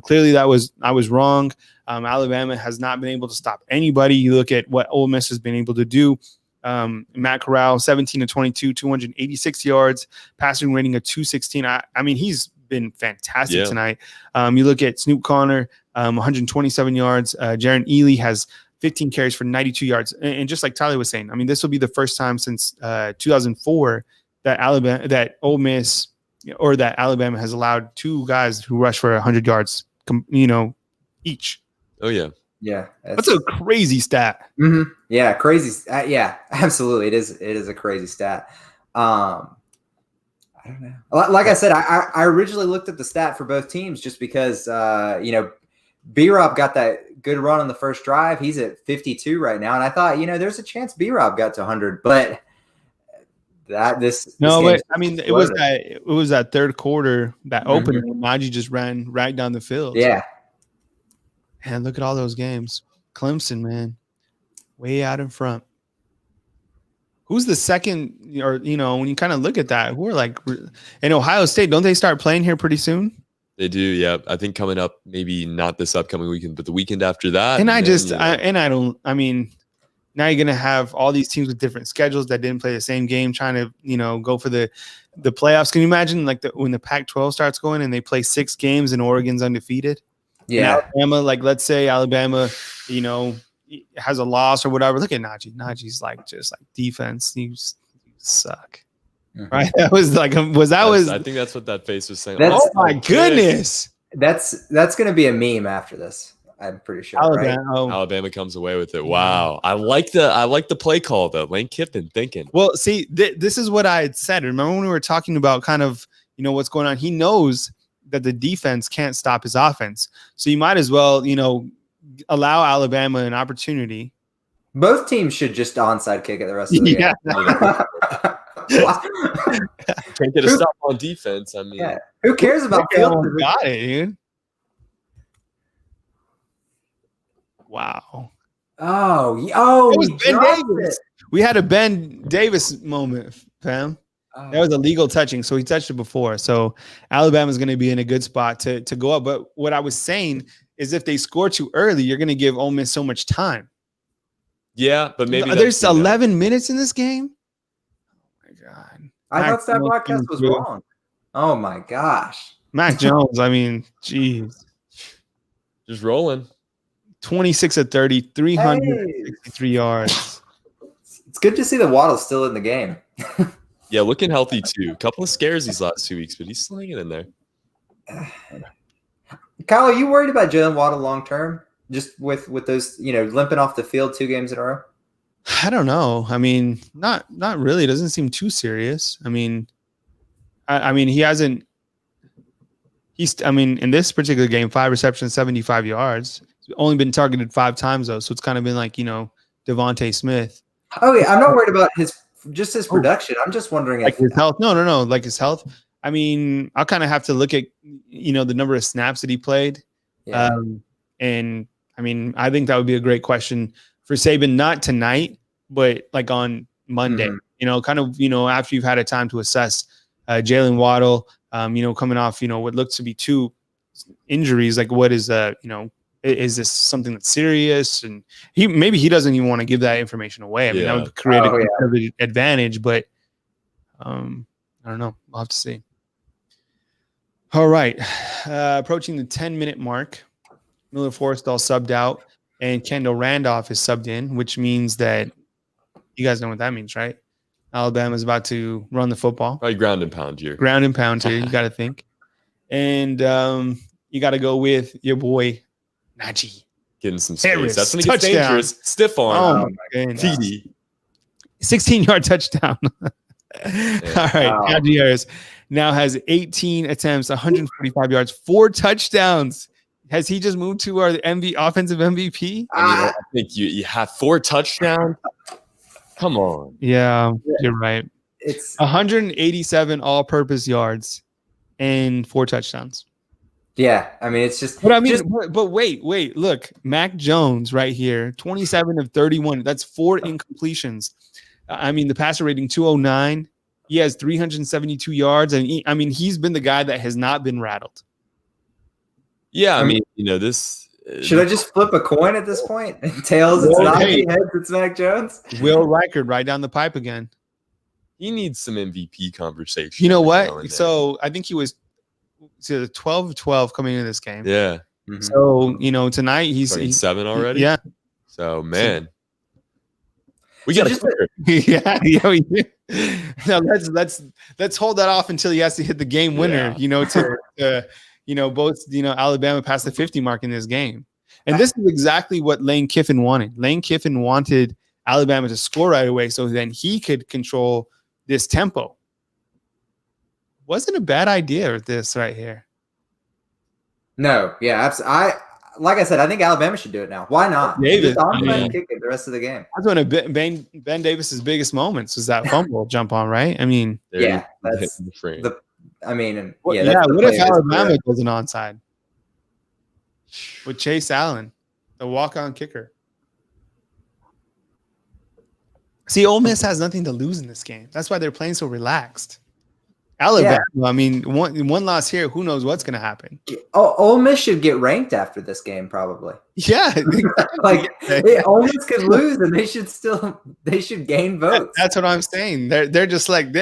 Clearly, I was wrong. Alabama has not been able to stop anybody. You look at what Ole Miss has been able to do. Matt Corral, 17 to 22, 286 yards, passing rating of 216. I mean, he's been fantastic tonight. You look at Snoop Conner, 127 yards. Jaron Ely has 15 carries for 92 yards. And just like Tyler was saying, I mean, this will be the first time since 2004 that Ole Miss or that Alabama has allowed two guys who rush for 100 yards, each. Oh yeah. Yeah. That's a crazy stat. Mm-hmm. Yeah. Crazy. Yeah, absolutely. It is a crazy stat. I don't know. Like I said, I originally looked at the stat for both teams just because, B-Rob got that good run on the first drive. He's at 52 right now. And I thought, there's a chance B-Rob got to 100, but but I mean, it was that third quarter that opened. Najee just ran right down the field. Yeah. And look at all those games. Clemson, man, way out in front. Who's the second, or, when you kind of look at that, who are like in Ohio State, don't they start playing here pretty soon? They do. Yeah. I think coming up, maybe not this upcoming weekend, but the weekend after that. And now you're going to have all these teams with different schedules that didn't play the same game trying to, go for the playoffs. Can you imagine when the Pac-12 starts going and they play 6 games and Oregon's undefeated? Yeah. And Alabama, let's say Alabama, has a loss or whatever. Look at Najee. Najee's just defense. You suck. Mm-hmm. Right? That was I think that's what that face was saying. Oh my goodness. That's going to be a meme after this. I'm pretty sure. Alabama comes away with it. Wow. I like the play call though. Lane Kiffin thinking. Well, see, this is what I had said. Remember when we were talking about kind of, what's going on? He knows that the defense can't stop his offense. So you might as well, allow Alabama an opportunity. Both teams should just onside kick it the rest of the game. Can't get a stop on defense. I mean, who cares about field? Got it, dude. Wow. Oh, it was Ben Davis. We had a Ben Davis moment, fam. Oh. That was a legal touching, so he touched it before. So Alabama's going to be in a good spot to go up. But what I was saying is if they score too early, you're going to give Ole Miss so much time. Yeah, but maybe there's 11 minutes in this game. Oh my God! I thought that broadcast was wrong. Oh my gosh! Mac Jones. I mean, geez, just rolling. 26 of 30, 363 yards. It's good to see the Waddle still in the game. Yeah, looking healthy too. A couple of scares these last 2 weeks, but he's still hanging in there. Kyle, are you worried about Jalen Waddle long term? Just with those, limping off the field 2 games in a row? I don't know. I mean, not really. It doesn't seem too serious. I mean, he hasn't. In this particular game, 5 receptions, 75 yards. He's only been targeted 5 times though, so it's kind of been like Devontae Smith. Oh yeah, I'm not worried about his production. I'm just wondering like his health. No, like his health. I mean, I'll kind of have to look at the number of snaps that he played. Yeah. And I mean, I think that would be a great question for Saban, not tonight, but like on Monday. Mm-hmm. Kind of after you've had a time to assess Jalen Waddle. Coming off what looks to be 2 injuries. Like, what is is this something that's serious? And he doesn't even want to give that information away. I mean, that would create an advantage, but I I don't know. We'll have to see. All right. Approaching the 10-minute mark. Miller Forrestall subbed out, and Kendall Randolph is subbed in, which means that you guys know what that means, right? Alabama's about to run the football. Probably ground and pound here. Ground and pound here, you got to think. And you got to go with your boy, Najee. Getting some space. Harris, That's when he gets dangerous. Stiff arm. Oh, my goodness. TD. 16-yard touchdown. All right. Wow. Najee Harris now has 18 attempts, 145 yards, 4 touchdowns. Has he just moved to our offensive MVP? I think you have 4 touchdowns. Come on. Yeah, you're right. It's 187 all-purpose yards and 4 touchdowns. Yeah, I mean, it's just. But I mean, but wait. Look, Mac Jones right here, 27 of 31. That's 4 incompletions. I mean, the passer rating 209. He has 372 yards, and he's been the guy that has not been rattled. Yeah, I mean, this. Should I just flip a coin at this point? Tails, it's Najee. Heads, it's Mac Jones. Will Reichard right down the pipe again. He needs some MVP conversation. You know what? So I think he was 12 of 12 coming into this game. Yeah. Mm-hmm. So, tonight he's 7 already. Yeah. So, man. We got to yeah, we do. Now let's hold that off until he has to hit the game winner, both Alabama passed the 50 mark in this game. And this is exactly what Lane Kiffin wanted. Lane Kiffin wanted Alabama to score right away so then he could control this tempo. Wasn't a bad idea with this right here. No, yeah, like I said, I think Alabama should do it now. Why not? Davis, kick it the rest of the game. That's one of Ben Davis's biggest moments was that fumble jump on, right? I mean, yeah, that's the frame. What if Alabama does an onside with Chase Allen, the walk-on kicker? See, Ole Miss has nothing to lose in this game. That's why they're playing so relaxed. Alabama, I mean, one loss here, who knows what's going to happen? Ole Miss should get ranked after this game, probably. Yeah, Ole Miss could lose, and they should gain votes. That's what I'm saying. They're just like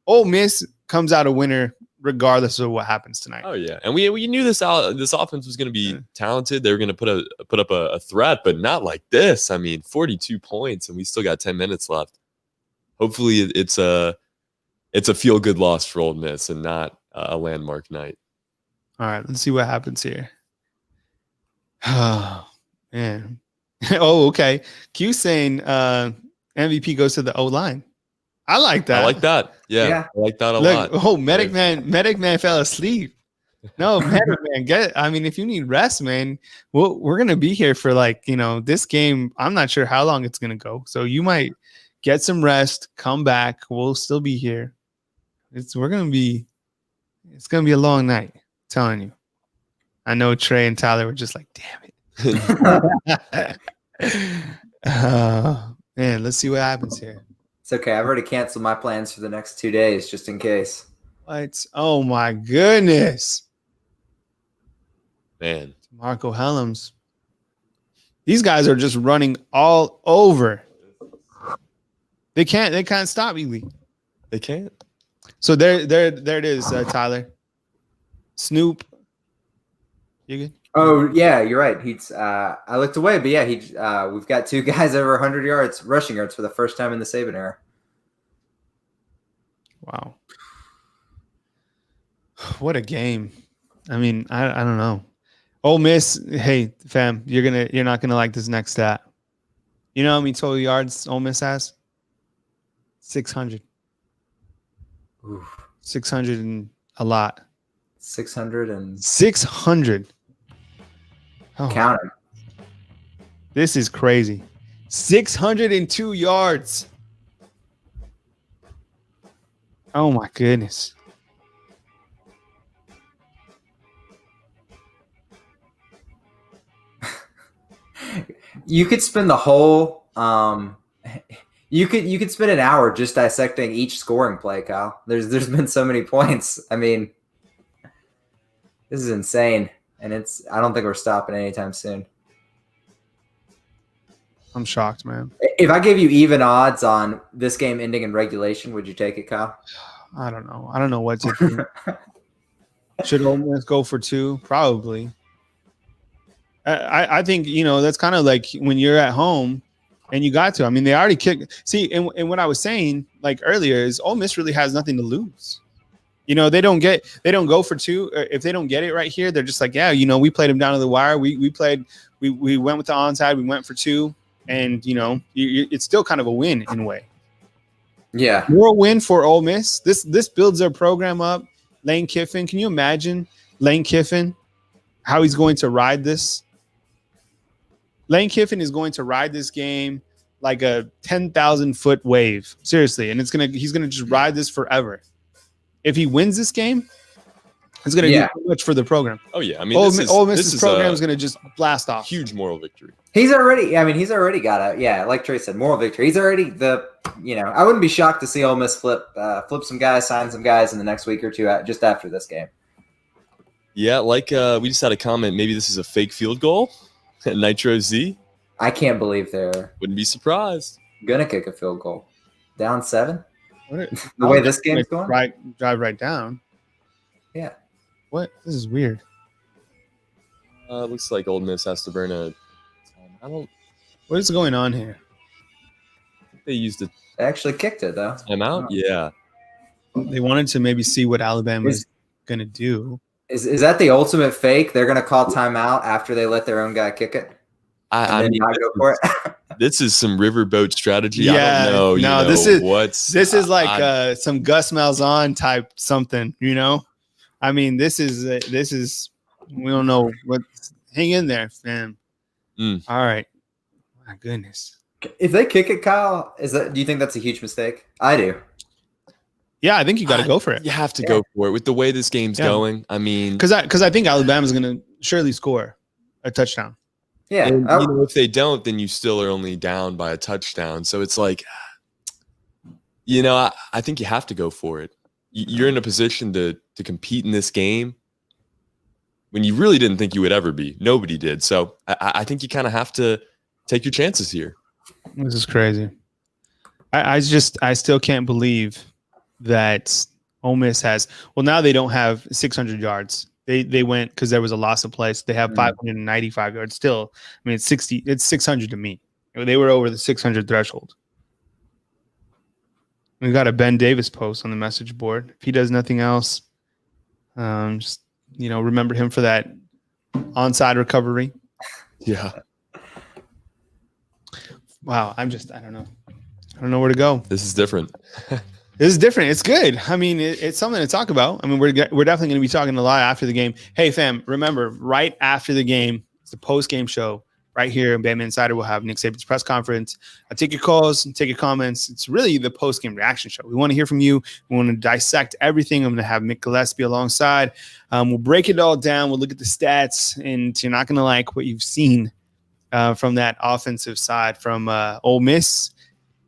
Ole Miss comes out a winner regardless of what happens tonight. Oh yeah, and we knew this offense was going to be talented. They were going to put up a threat, but not like this. I mean, 42 points, and we still got 10 minutes left. Hopefully, it's a feel-good loss for Ole Miss and not a landmark night. All right, let's see what happens here. Oh, man. Oh, okay. Q saying MVP goes to the O-line. I like that. Yeah. I like that a lot. Oh, Medic Man fell asleep. No, Medic Man, if you need rest, man, we're going to be here for this game. I'm not sure how long it's going to go. So you might get some rest, come back. We'll still be here. It's going to be a long night. I'm telling you. I know Trey and Tyler were just like, damn it. Man, let's see what happens here. It's okay. I've already canceled my plans for the next 2 days just in case. What? Oh my goodness. Man. Marco Helms. These guys are just running all over. They can't stop Ely. They can't. So there it is, Tyler. Snoop. You good? Oh yeah, you're right. I looked away, but yeah, we've got 2 guys over 100 yards, rushing yards for the first time in the Saban era. Wow. What a game. I mean, I don't know. Ole Miss, hey fam, you're not gonna like this next stat. You know how many total yards Ole Miss has? 600. Oof. 600 and a lot. 600. Oh, count it. This is crazy. 602 yards. Oh my goodness. You could spend the whole you could spend an hour just dissecting each scoring play, Kyle. There's been so many points. I mean, this is insane, and I don't think we're stopping anytime soon. I'm shocked, man. If I gave you even odds on this game ending in regulation, would you take it, Kyle? I don't know. I don't know what to think. Should Ole Miss go for 2? Probably. I think, that's kind of like when you're at home and you got to. I mean, they already kicked. See, and what I was saying like earlier is Ole Miss really has nothing to lose. They don't go for 2. If they don't get it right here, they're just like, yeah, we played them down to the wire. We went with the onside. We went for 2, and it's still kind of a win in a way. Yeah, more a win for Ole Miss. This builds their program up. Lane Kiffin, can you imagine Lane Kiffin, how he's going to ride this? Lane Kiffin is going to ride this game like a 10,000-foot wave, seriously, and he's gonna just ride this forever. If he wins this game, it's gonna do so much for the program. Oh yeah, I mean, Ole Miss's program is gonna just blast off. Huge moral victory. He's already got like Trey said, moral victory. He's already I wouldn't be shocked to see Ole Miss flip some guys, sign some guys in the next week or two just after this game. Yeah, we just had a comment. Maybe this is a fake field goal at Nitro Z. I can't believe they're wouldn't be surprised. Gonna kick a field goal. Down 7. The The way this game's going? Drive right down. Yeah. What? This is weird. Looks like Ole Miss has to burn a timeout. What is going on here? They used it. They actually kicked it, though. Timeout? Yeah. They wanted to maybe see what Alabama is going to do. Is that the ultimate fake? They're going to call timeout after they let their own guy kick it? I mean, not go for it? This is some riverboat strategy. Yeah, I don't know. this is like some Gus Malzahn type something. I mean, this is we don't know what. Hang in there, fam. All right. My goodness. If they kick it, Kyle, do you think that's a huge mistake? I do. Yeah, I think you got to go for it. You have to go for it with the way this game's going. I mean, because I think Alabama's going to surely score a touchdown. Yeah. And, if they don't, then you still are only down by a touchdown. So it's like, I think you have to go for it. You're in a position to compete in this game when you really didn't think you would ever be. Nobody did. So I think you kind of have to take your chances here. This is crazy. I still can't believe that Ole Miss has. Well, now they don't have 600 yards. They went because there was a loss of play. So they have 595 yards. Still, I mean, it's 600 to me. They were over the 600 threshold. We got a Ben Davis post on the message board. If he does nothing else, just remember him for that onside recovery. Yeah. Wow, I don't know. I don't know where to go. This is different. This is different. It's good. I mean, it's something to talk about. I mean, we're definitely going to be talking a lot after the game. Hey, fam, remember, right after the game, it's the post-game show right here in BamaInsider. We'll have Nick Saban's press conference. I'll take your calls and take your comments. It's really the post-game reaction show. We want to hear from you. We want to dissect everything. I'm going to have Mick Gillespie alongside. We'll break it all down. We'll look at the stats, and you're not going to like what you've seen from that offensive side from Ole Miss.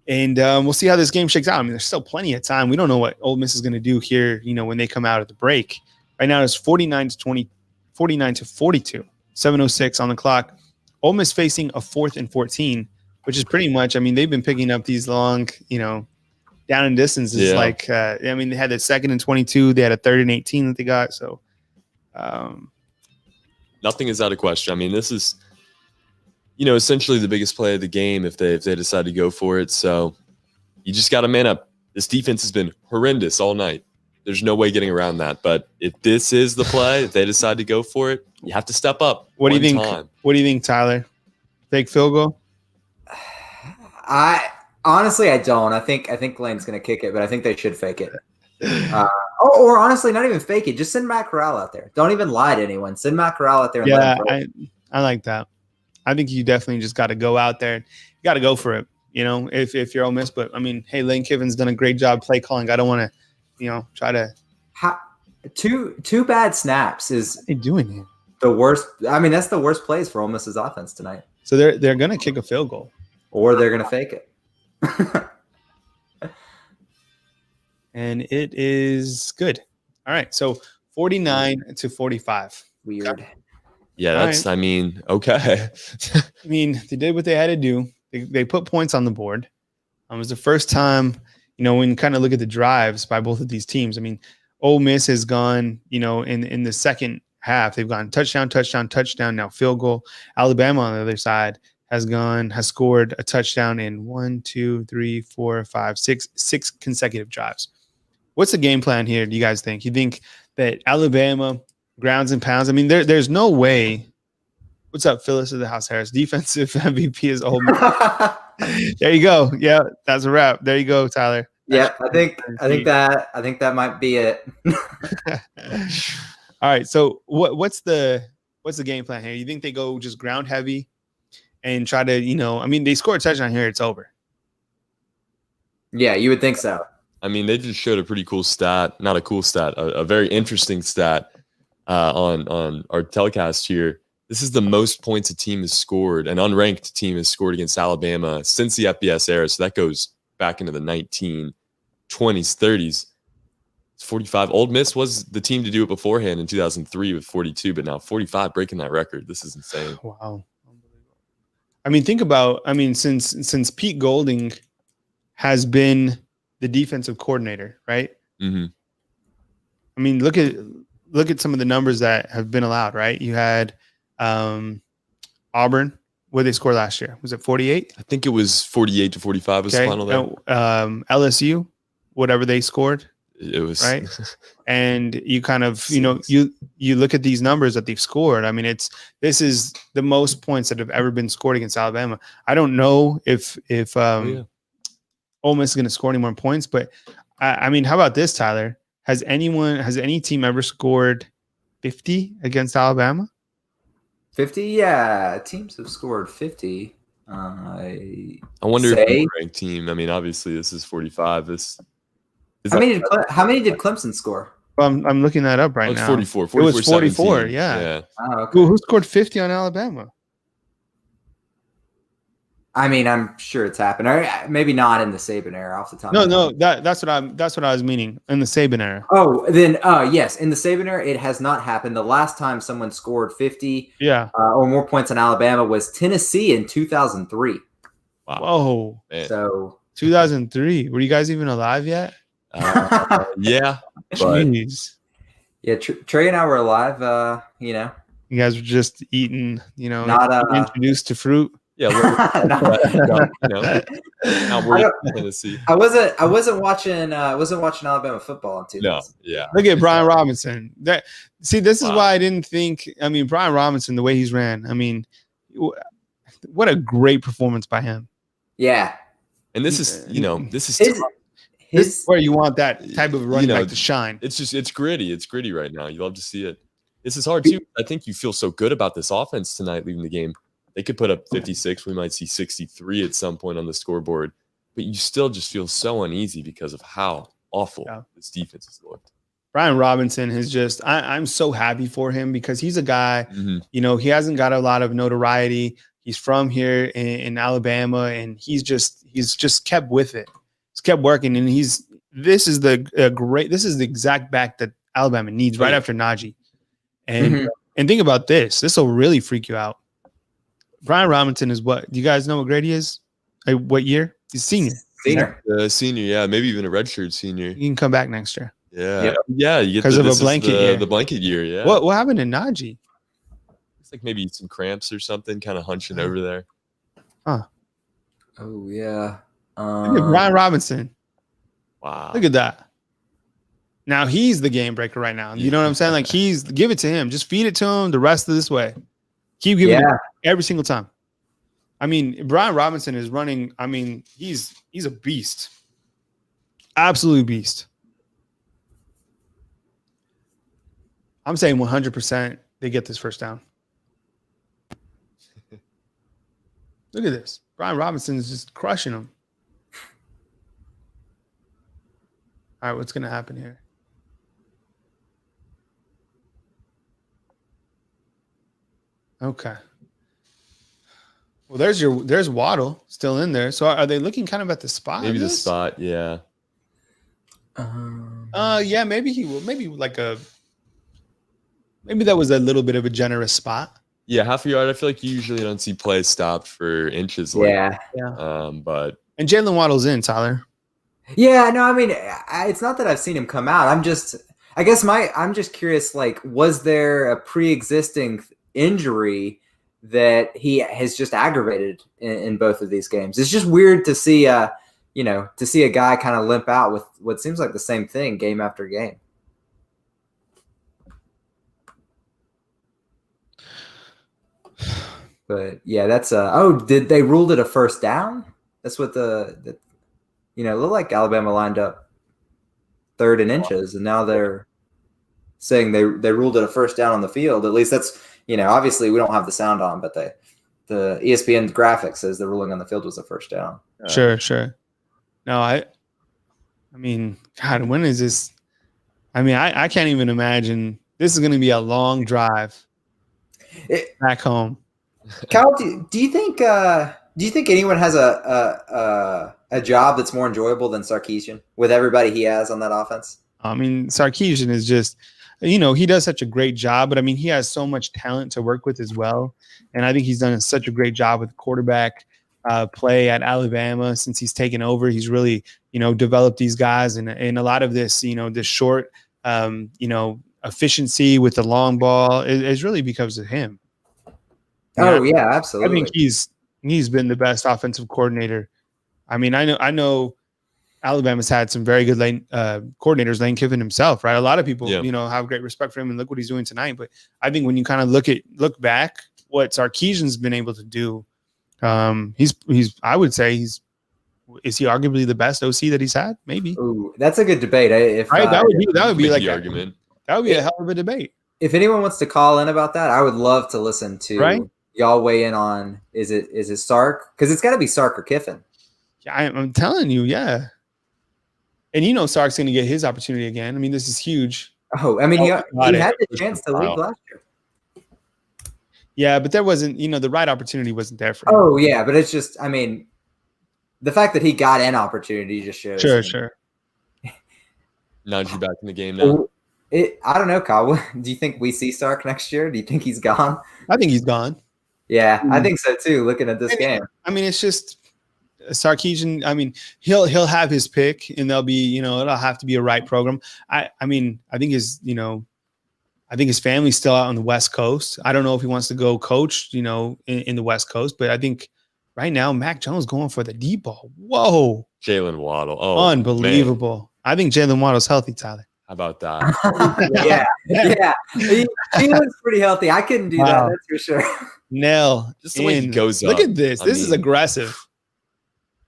And we'll see how this game shakes out. I mean, there's still plenty of time. We don't know what Ole Miss is going to do here, when they come out of the break. Right now it's 49-42, 7:06 on the clock. Ole Miss facing a 4th and 14, which is pretty much, I mean, they've been picking up these long, down and distances. Yeah. Like, they had that 2nd and 22. They had a 3rd and 18 that they got. So nothing is out of question. I mean, this is, essentially the biggest play of the game if they decide to go for it. So you just got to man up. This defense has been horrendous all night. There's no way getting around that. But if this is the play, if they decide to go for it, you have to step up. What do you think? What do you think, Tyler? Fake field goal? I don't. I think Lane's going to kick it, but I think they should fake it. Or honestly, not even fake it. Just send Matt Corral out there. Don't even lie to anyone. Send Matt Corral out there. And I like that. I think you definitely just got to go out there. You got to go for it, if you're Ole Miss. But, I mean, hey, Lane Kiffin's done a great job play calling. I don't want to, try to. Two bad snaps is what are they doing here? The worst. I mean, that's the worst plays for Ole Miss's offense tonight. So they're going to kick a field goal. Or they're going to fake it. And it is good. All right. So 49-45. Weird. Okay. Yeah, that's, right. I mean, okay. I mean, they did what they had to do. They put points on the board. It was the first time, when you kind of look at the drives by both of these teams, I mean, Ole Miss has gone, in the second half, they've gone touchdown, touchdown, touchdown, now field goal. Alabama on the other side has scored a touchdown in 6 consecutive drives. What's the game plan here, do you guys think? You think that Alabama grounds and pounds? I mean, there's no way. What's up, Phyllis of the House Harris? Defensive MVP is Ole Miss. There you go. Yeah, that's a wrap. There you go, Tyler. Yeah, I think that might be it. All right. So what's the game plan here? You think they go just ground heavy and try to, I mean, they score a touchdown here, it's over. Yeah, you would think so. I mean, they just showed a pretty cool stat, not a cool stat, a very interesting stat on our telecast here. This is the most points a team has scored, an unranked team has scored against Alabama since the FBS era. So that goes back into the 1920s, 30s. It's 45. Ole Miss was the team to do it beforehand in 2003 with 42, but now 45 breaking that record. This is insane. Wow. I mean, think about, since Pete Golding has been the defensive coordinator, right? Mm-hmm. I mean, look at some of the numbers that have been allowed, right? You had Auburn. What did they score last year? Was it 48? I think it was 48 to 45 was the final there. LSU, whatever they scored. It was right. And you kind of, you look at these numbers that they've scored. I mean, this is the most points that have ever been scored against Alabama. I don't know if Ole Miss is going to score any more points, but I mean, how about this, Tyler? Has any team ever scored 50 against Alabama? 50? Yeah, teams have scored 50. I wonder if it's a ranked team. I mean, obviously this is 45. How many did Clemson score? Well, I'm looking that up right now. 44. It was 44. Yeah. Oh, okay. Who scored 50 on Alabama? I mean, I'm sure it's happened. Or maybe not in the Saban era off the top. No, that's what I was meaning in the Saban era. Oh, then yes, in the Saban era, it has not happened. The last time someone scored 50 or more points on Alabama was Tennessee in 2003. Wow. Whoa. Man. So 2003. Were you guys even alive yet? Yeah. Jeez. Yeah, Trey and I were alive. You guys were just eating. Not introduced to fruit. Yeah, now we're in Tennessee. I wasn't watching Alabama football in 2000. No, yeah. Look at Brian Robinson. This is why I didn't think. I mean, Brian Robinson, the way he's ran. I mean, what a great performance by him. Yeah, and this is this is where you want that type of running back to shine. It's gritty. It's gritty right now. You love to see it. This is hard too. I think you feel so good about this offense tonight leaving the game. They could put up 56. We might see 63 at some point on the scoreboard, but you still just feel so uneasy because of how awful this defense has looked. Brian Robinson has just, I'm so happy for him because he's a guy, he hasn't got a lot of notoriety. He's from here in Alabama, and he's just kept with it. He's kept working, and this is the exact back that Alabama needs right after Najee. And think about this. This will really freak you out. Brian Robinson is what? Do you guys know what grade he is? What year? He's senior. Senior, yeah. Maybe even a redshirt senior. You can come back next year. Yeah. Yeah. You get because of a blanket year. The blanket year, yeah. What happened to Najee? It's like maybe some cramps or something, kind of hunching over there. Huh. Oh, yeah. Look at Brian Robinson. Wow. Look at that. Now he's the game breaker right now. You know what I'm saying? Like give it to him. Just feed it to him the rest of this way. Keep giving it every single time. I mean, Brian Robinson is running. I mean, he's a beast. Absolute beast. I'm saying 100% they get this first down. Look at this. Brian Robinson is just crushing them. All right, what's going to happen here? Okay. Well, there's Waddle still in there. So are they looking kind of at the spot? Maybe the spot, yeah. Yeah, maybe he will. Maybe that was a little bit of a generous spot. Yeah, half a yard. I feel like you usually don't see plays stopped for inches. Yeah. But and Jalen Waddle's in, Tyler. Yeah, no, I mean, it's not that I've seen him come out. I'm just curious, like, was there a pre-existing injury that he has just aggravated in both of these games? It's just weird to see, to see a guy kind of limp out with what seems like the same thing game after game. But yeah, that's did they ruled it a first down? That's what it looked like Alabama lined up 3rd and inches, and now they're saying they ruled it a first down on the field. At least that's, obviously we don't have the sound on, but the ESPN graphic says the ruling on the field was a first down. Sure. No, I mean, God, when is this? I mean, I can't even imagine. This is going to be a long drive back home. Kyle, do you think anyone has a job that's more enjoyable than Sarkisian with everybody he has on that offense? I mean, Sarkisian is just, he does such a great job, but I mean, he has so much talent to work with as well. And I think he's done such a great job with quarterback play at Alabama since he's taken over. He's really, developed these guys, and a lot of this, this short, efficiency with the long ball is really because of him. Yeah, absolutely. I think he's been the best offensive coordinator. I mean, I know Alabama's had some very good coordinators, Lane Kiffin himself, right? A lot of people, have great respect for him, and look what he's doing tonight. But I think when you kind of look back, what Sarkisian's been able to do, I would say is he arguably the best OC that he's had? Maybe. Ooh, that's a good debate. That would be like the argument. That would be a hell of a debate. If anyone wants to call in about that, I would love to listen to y'all weigh in on is it Sark? Because it's got to be Sark or Kiffin. Yeah, I'm telling you, yeah. And Sark's going to get his opportunity again. I mean, this is huge. Oh, I mean, he had the chance to leave last year. Yeah, but there wasn't, the right opportunity wasn't there for him. Oh, yeah, but it's just, I mean, the fact that he got an opportunity just shows. Sure. Nudge you back in the game now. I don't know, Kyle. Do you think we see Sark next year? Do you think he's gone? I think he's gone. Yeah, I think so too. Looking at this game, I mean, it's just Sarkisian. I mean, he'll have his pick, and there'll be, it'll have to be a right program. I think his family's still out on the West Coast. I don't know if he wants to go coach, in the West Coast, but I think right now Mac Jones going for the deep ball. Whoa, Jalen Waddle, unbelievable! Man. I think Jalen Waddle's healthy, Tyler. How about that? yeah. He looks pretty healthy. I couldn't do that. That's for sure. Just the way he goes up. Look at this. This is aggressive.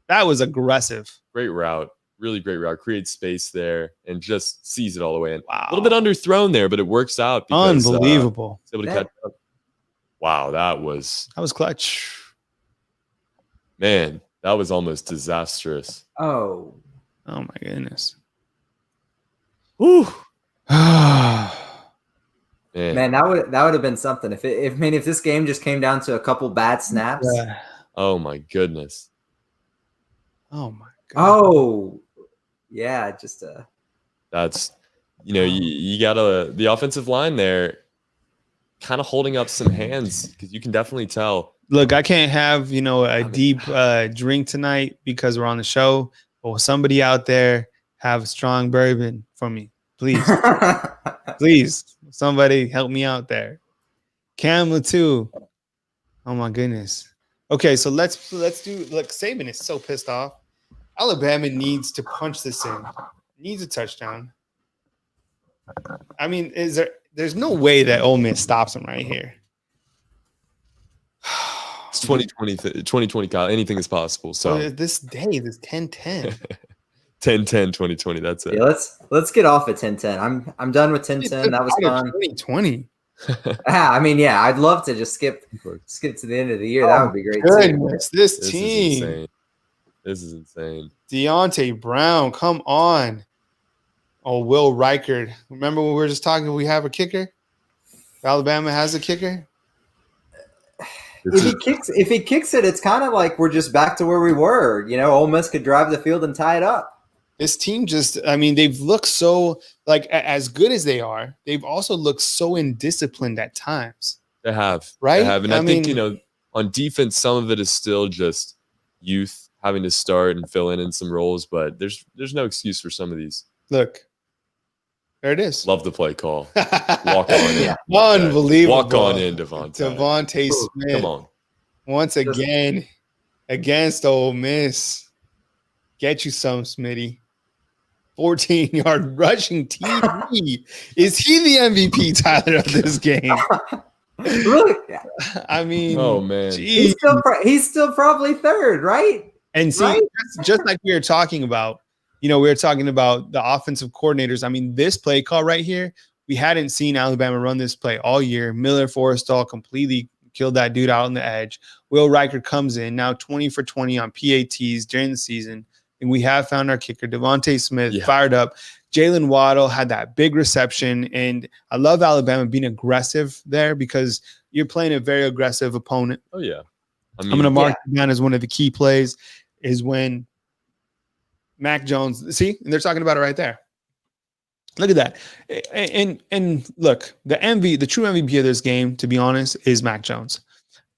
That was aggressive. Great route. Really great route. Creates space there and just sees it all the way in. Wow. A little bit underthrown there, but it works out. Because, unbelievable. Able to catch up. Wow, that was clutch. Man, that was almost disastrous. Oh my goodness. Whew. Man, that would have been something. If this game just came down to a couple bad snaps. Yeah. Oh my goodness. Oh my god. Oh yeah, just that's you got the offensive line there kind of holding up some hands because you can definitely tell. Look, I can't have a deep drink tonight because we're on the show. But will somebody out there have a strong bourbon for me, please? Please, somebody help me out there. Camla too. Oh my goodness. Okay, so let's do. Look, Saban is so pissed off. Alabama needs to punch this in. Needs a touchdown. I mean, there's no way that Ole Miss stops him right here. It's 2020, Kyle. Anything is possible. So this day, this 10-10. 10-10, 2020. That's it. Yeah, let's get off at 10-10. I'm done with 10-10. That was fun. 2020. I mean, yeah, I'd love to just skip to the end of the year. That would be great. Goodness, this team. This is insane. Deontay Brown, come on. Oh, Will Reichard. Remember when we were just talking, we have a kicker? Alabama has a kicker? If he kicks it, it's kind of like we're just back to where we were. Ole Miss could drive the field and tie it up. This team they've looked so, as good as they are, they've also looked so indisciplined at times. They have. Right? They have. And I think, on defense, some of it is still just youth, having to start and fill in some roles, but there's no excuse for some of these. Look, there it is. Love the play call. Walk on in. Unbelievable. Walk on in, Devontae Smith. Come on. Once again, against Ole Miss. Get you some, Smitty. 14-yard rushing TD. Is he the MVP, Tyler, of this game? Really? I mean, oh man, he's still probably third, right? And see, right? just like we were talking about, we were talking about the offensive coordinators. I mean, this play call right here, we hadn't seen Alabama run this play all year. Miller Forrestall completely killed that dude out on the edge. Will Riker comes in now 20 for 20 on PATs during the season. And we have found our kicker, Devontae Smith, fired up. Jalen Waddle had that big reception. And I love Alabama being aggressive there because you're playing a very aggressive opponent. Oh, yeah. I'm going to mark it down as one of the key plays is when Mac Jones, see, and they're talking about it right there. Look at that. And look, the true MVP of this game, to be honest, is Mac Jones.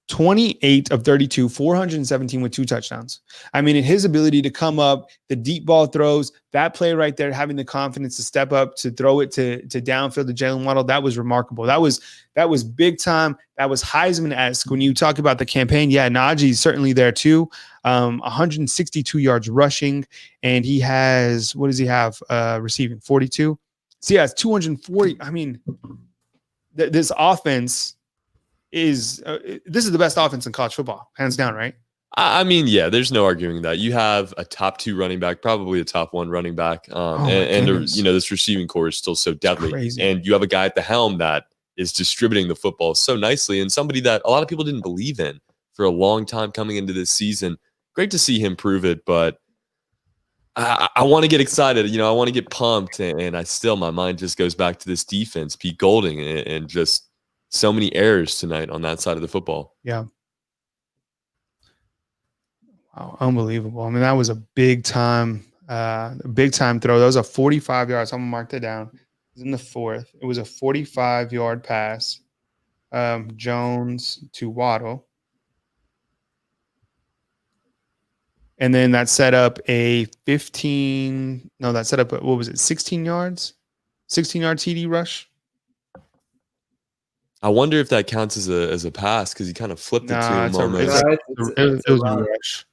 28 of 32, 417 with 2 touchdowns. I mean, in his ability to come up, the deep ball throws, that play right there, having the confidence to step up, to throw it to downfield to Jalen Waddle, that was remarkable. That was big time. That was Heisman-esque. When you talk about the campaign, Najee's certainly there too. 162 yards rushing, and he has, what does he have receiving? 42. So he has 240. I mean, this offense is this is the best offense in college football, hands down, right? I mean, yeah, there's no arguing that. You have a top 2 running back, probably a top 1 running back, this receiving core is still so deadly. And you have a guy at the helm that is distributing the football so nicely, and somebody that a lot of people didn't believe in for a long time coming into this season. Great to see him prove it, but I want to get excited. I want to get pumped, and my mind just goes back to this defense, Pete Golding, and just so many errors tonight on that side of the football. Yeah. Wow, unbelievable. I mean, that was a big time throw. That was a 45 yards. I'm gonna mark that down. It was in the 4th. It was a 45-yard pass. Jones to Waddle. And then that set up a 16 yards? 16-yard TD rush. I wonder if that counts as a pass because he kind of flipped it to him almost. It was a rush.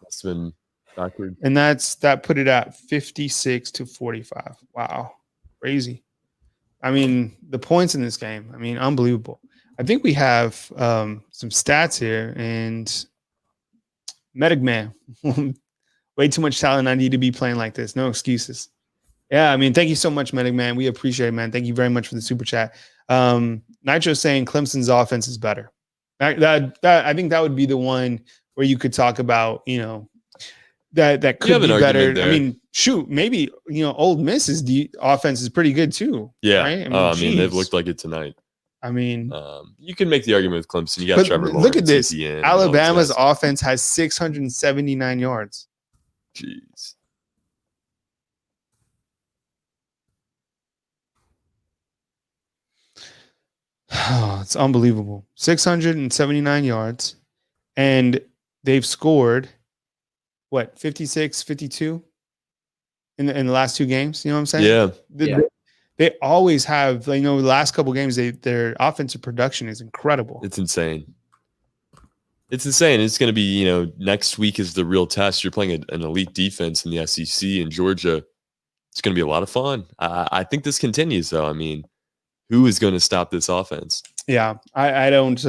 Must have been backward. And that put it at 56 to 45. Wow. Crazy. I mean, the points in this game, I mean, unbelievable. I think we have some stats here, and Medic Man, way too much talent. I need to be playing like this. No excuses. Yeah, I mean, thank you so much, Medic Man. We appreciate it, man. Thank you very much for the super chat. Nitro saying Clemson's offense is better. That I think that would be the one where you could talk about, that could be better. I mean, shoot, maybe Ole Miss's offense is pretty good too. Yeah, right? I mean they've looked like it tonight. I mean, you can make the argument with Clemson. You got Trevor Lawrence. Look at this. Alabama's offense has 679 yards. Jeez. Oh, it's unbelievable. 679 yards. And they've scored, 56, 52 in the last 2 games? You know what I'm saying? Yeah. They always have, the last couple games, their offensive production is incredible. It's insane. It's going to be, next week is the real test. You're playing an elite defense in the SEC in Georgia. It's going to be a lot of fun. I think this continues, though. I mean, who is going to stop this offense? Yeah, I don't.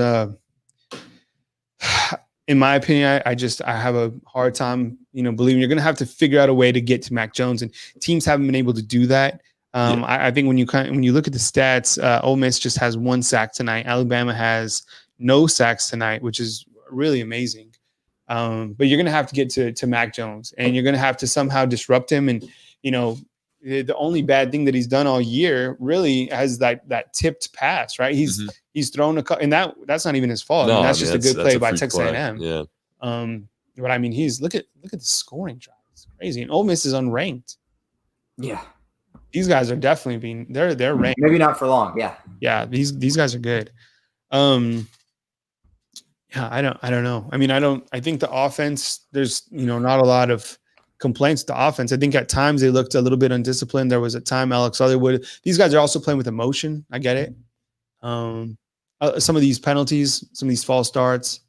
In my opinion, I have a hard time, believing you're going to have to figure out a way to get to Mac Jones, and teams haven't been able to do that. I think when you look at the stats, Ole Miss just has 1 sack tonight. Alabama has no sacks tonight, which is really amazing. But you're going to have to get to Mac Jones, and you're going to have to somehow disrupt him. And the only bad thing that he's done all year really has that tipped pass, right? He's thrown and that's not even his fault. No, that's just a good play by Texas A&M. Yeah. But I mean, look at the scoring drive. It's crazy. And Ole Miss is unranked. Yeah. These guys are definitely they're ranked. Maybe not for long. Yeah. Yeah. These guys are good. Yeah, I don't know. I mean, I think the offense, there's, not a lot of complaints to the offense. I think at times they looked a little bit undisciplined. There was a time Alex Otherwood, these guys are also playing with emotion. I get it. Some of these penalties, some of these false starts,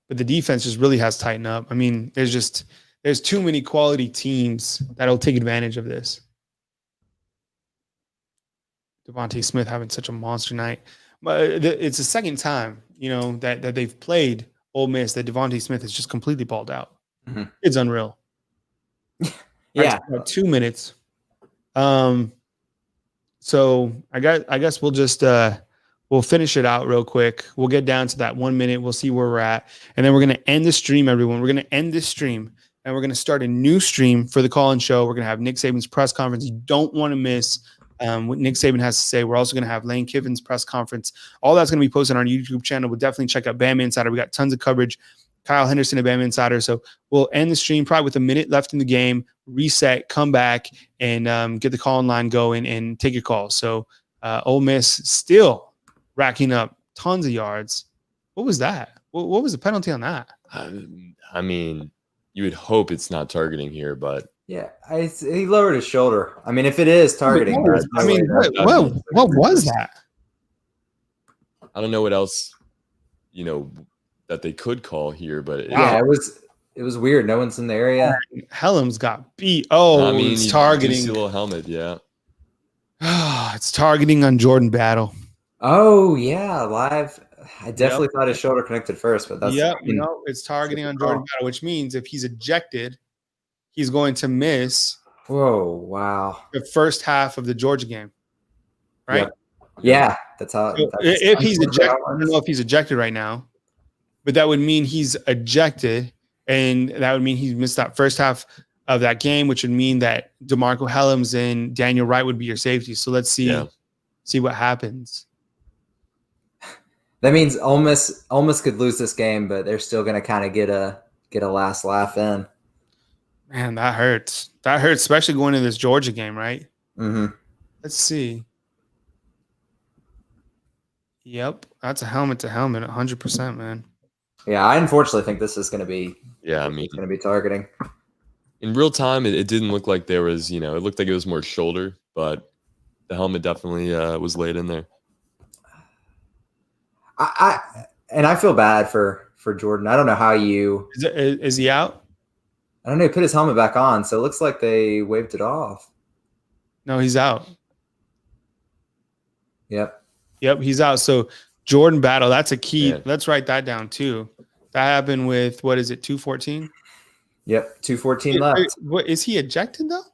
but the defense just really has tightened up. I mean, there's too many quality teams that'll take advantage of this. Devontae Smith having such a monster night. But it's the second time, that they've played Ole Miss that Devontae Smith has just completely balled out. Mm-hmm. It's unreal. Yeah. Right, 2 minutes. So I guess we'll just we'll finish it out real quick. We'll get down to that 1 minute. We'll see where we're at. And then we're going to end the stream, everyone. We're going to end this stream and we're going to start a new stream for the call-in show. We're going to have Nick Saban's press conference. You don't want to miss what Nick Saban has to say. We're also going to have Lane Kiffin's press conference. All that's going to be posted on our YouTube channel. We'll definitely check out Bama Insider. We got tons of coverage. Kyle Henderson at Bama Insider. So we'll end the stream probably with a minute left in the game, reset, come back, and get the call-in line going and take your calls. So Ole Miss still racking up tons of yards. What was that? What was the penalty on that? I mean, you would hope it's not targeting here, but yeah, he lowered his shoulder. I mean, if it is targeting, what was that? I don't know what else, that they could call here, but it was weird. No one's in the area. Helms got beat. Oh, I mean, it's targeting. A little helmet, yeah. It's targeting on Jordan Battle. Oh yeah, live. I definitely thought his shoulder connected first, but that's it's targeting on Jordan Battle, which means if he's ejected, he's going to miss. Whoa! Wow. The first half of the Georgia game, right? Yep. Yeah, that's how. So if he's ejected, I don't know if he's ejected right now, but that would mean he's ejected, and that would mean he missed that first half of that game, which would mean that DeMarco Helms and Daniel Wright would be your safety. So let's see what happens. That means Ole Miss could lose this game, but they're still going to kind of get a last laugh in. Man, that hurts. That hurts, especially going into this Georgia game, right? Mm-hmm. Let's see. Yep, that's a helmet to helmet, 100%, man. Yeah, I unfortunately think this is going to be. Yeah, I mean, going to be targeting. In real time, it didn't look like there was, it looked like it was more shoulder, but the helmet definitely was laid in there. I feel bad for Jordan. I don't know how you is he out? I don't know. He put his helmet back on, so it looks like they waved it off. No, he's out. Yep, he's out. So Jordan Battle, that's a key. Yeah. Let's write that down too. That happened with 2:14? Yep, 2:14 left. What is he ejected though?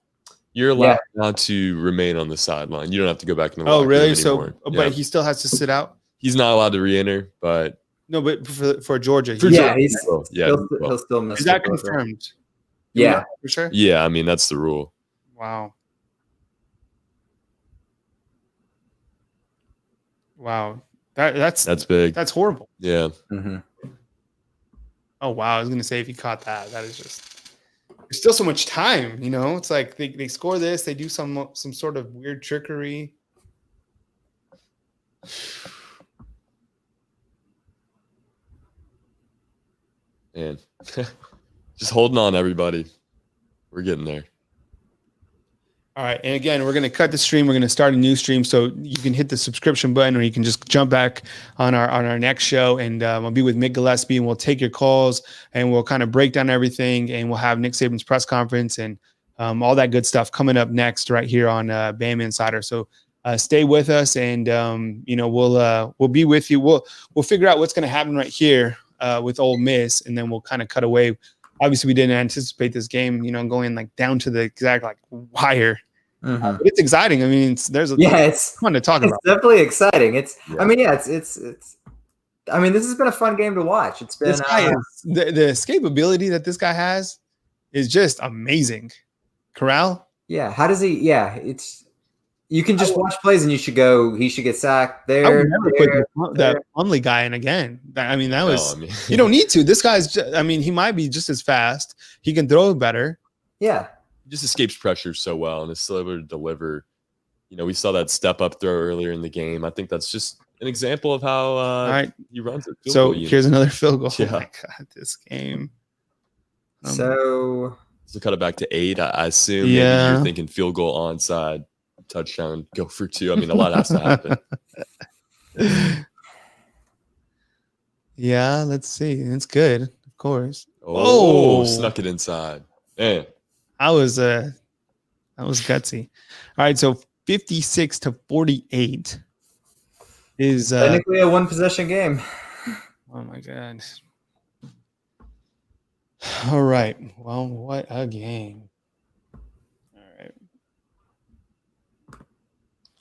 You're allowed not to remain on the sideline. You don't have to go back in the locker room anymore. So, but he still has to sit out. He's not allowed to re-enter, but no, but for Georgia, he'll still miss. Is that confirmed? Yeah, for sure. Yeah, I mean that's the rule. Wow, that's big. That's horrible. Yeah. Mm-hmm. Oh wow, I was gonna say if he caught that is just. There's still so much time, It's like they score this, they do some sort of weird trickery. Man, just holding on, everybody. We're getting there. All right, and again, we're going to cut the stream. We're going to start a new stream, so you can hit the subscription button, or you can just jump back on our next show, and I'll be with Mick Gillespie, and we'll take your calls, and we'll kind of break down everything, and we'll have Nick Saban's press conference and all that good stuff coming up next right here on Bama Insider. So stay with us, and we'll be with you. We'll figure out what's going to happen right here with Ole Miss, and then we'll kind of cut away. Obviously, we didn't anticipate this game, going like down to the exact wire. Mm-hmm. But it's exciting. I mean, it's fun to talk about. It's definitely exciting. It's. I mean, it's. I mean, this has been a fun game to watch. It's been the escapability that this guy has is just amazing. Corral. Yeah. How does he? Yeah. It's. You can just watch plays and you should go. He should get sacked there. I would never put that Plumlee guy in again. You don't need to. This guy's. He might be just as fast. He can throw better. Yeah. He just escapes pressure so well and is still able to deliver, we saw that step up throw earlier in the game. I think that's just an example of how he runs it. So here's another field goal. Yeah. Oh my God, this game. So cut it back to 8. I assume maybe you're thinking field goal, onside, touchdown, go for 2. I mean, a lot has to happen. Yeah, let's see. It's good, of course. Oh, snuck it inside. Man. That was gutsy. All right, so 56-48 is technically a 1-possession game. Oh my God. All right. Well, what a game. All right.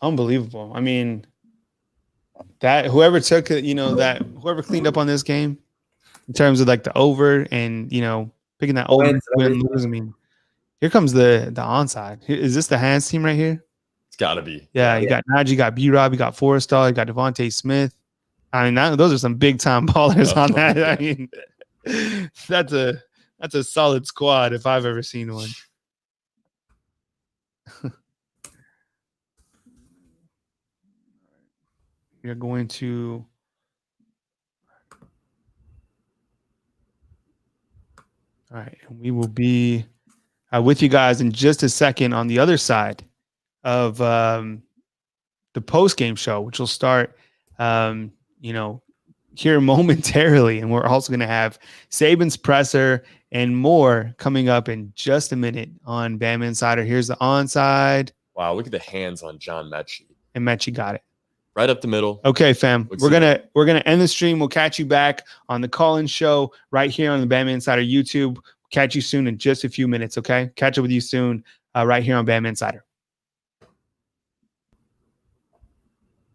Unbelievable. I mean, that whoever took it, whoever cleaned up on this game in terms of like the over and, picking that over win lose. I mean, here comes the onside. Is this the hands team right here? It's got to be. Yeah, you got Najee, you got B-Rob, you got Forrestal, you got Devontae Smith. I mean, those are some big time ballers on that. I mean, that's a solid squad if I've ever seen one. You're going to all right, and we will be with you guys in just a second on the other side of the post-game show, which will start here momentarily. And we're also going to have Saban's presser and more coming up in just a minute on BamaInsider. Here's the onside. Wow, look at the hands on John Mechie. And Mechie got it. Right up the middle. Okay, fam. We're gonna end the stream. We'll catch you back on the call-in show right here on the BamaInsider YouTube. Catch you soon in just a few minutes, okay? Catch up with you soon right here on BamaInsider.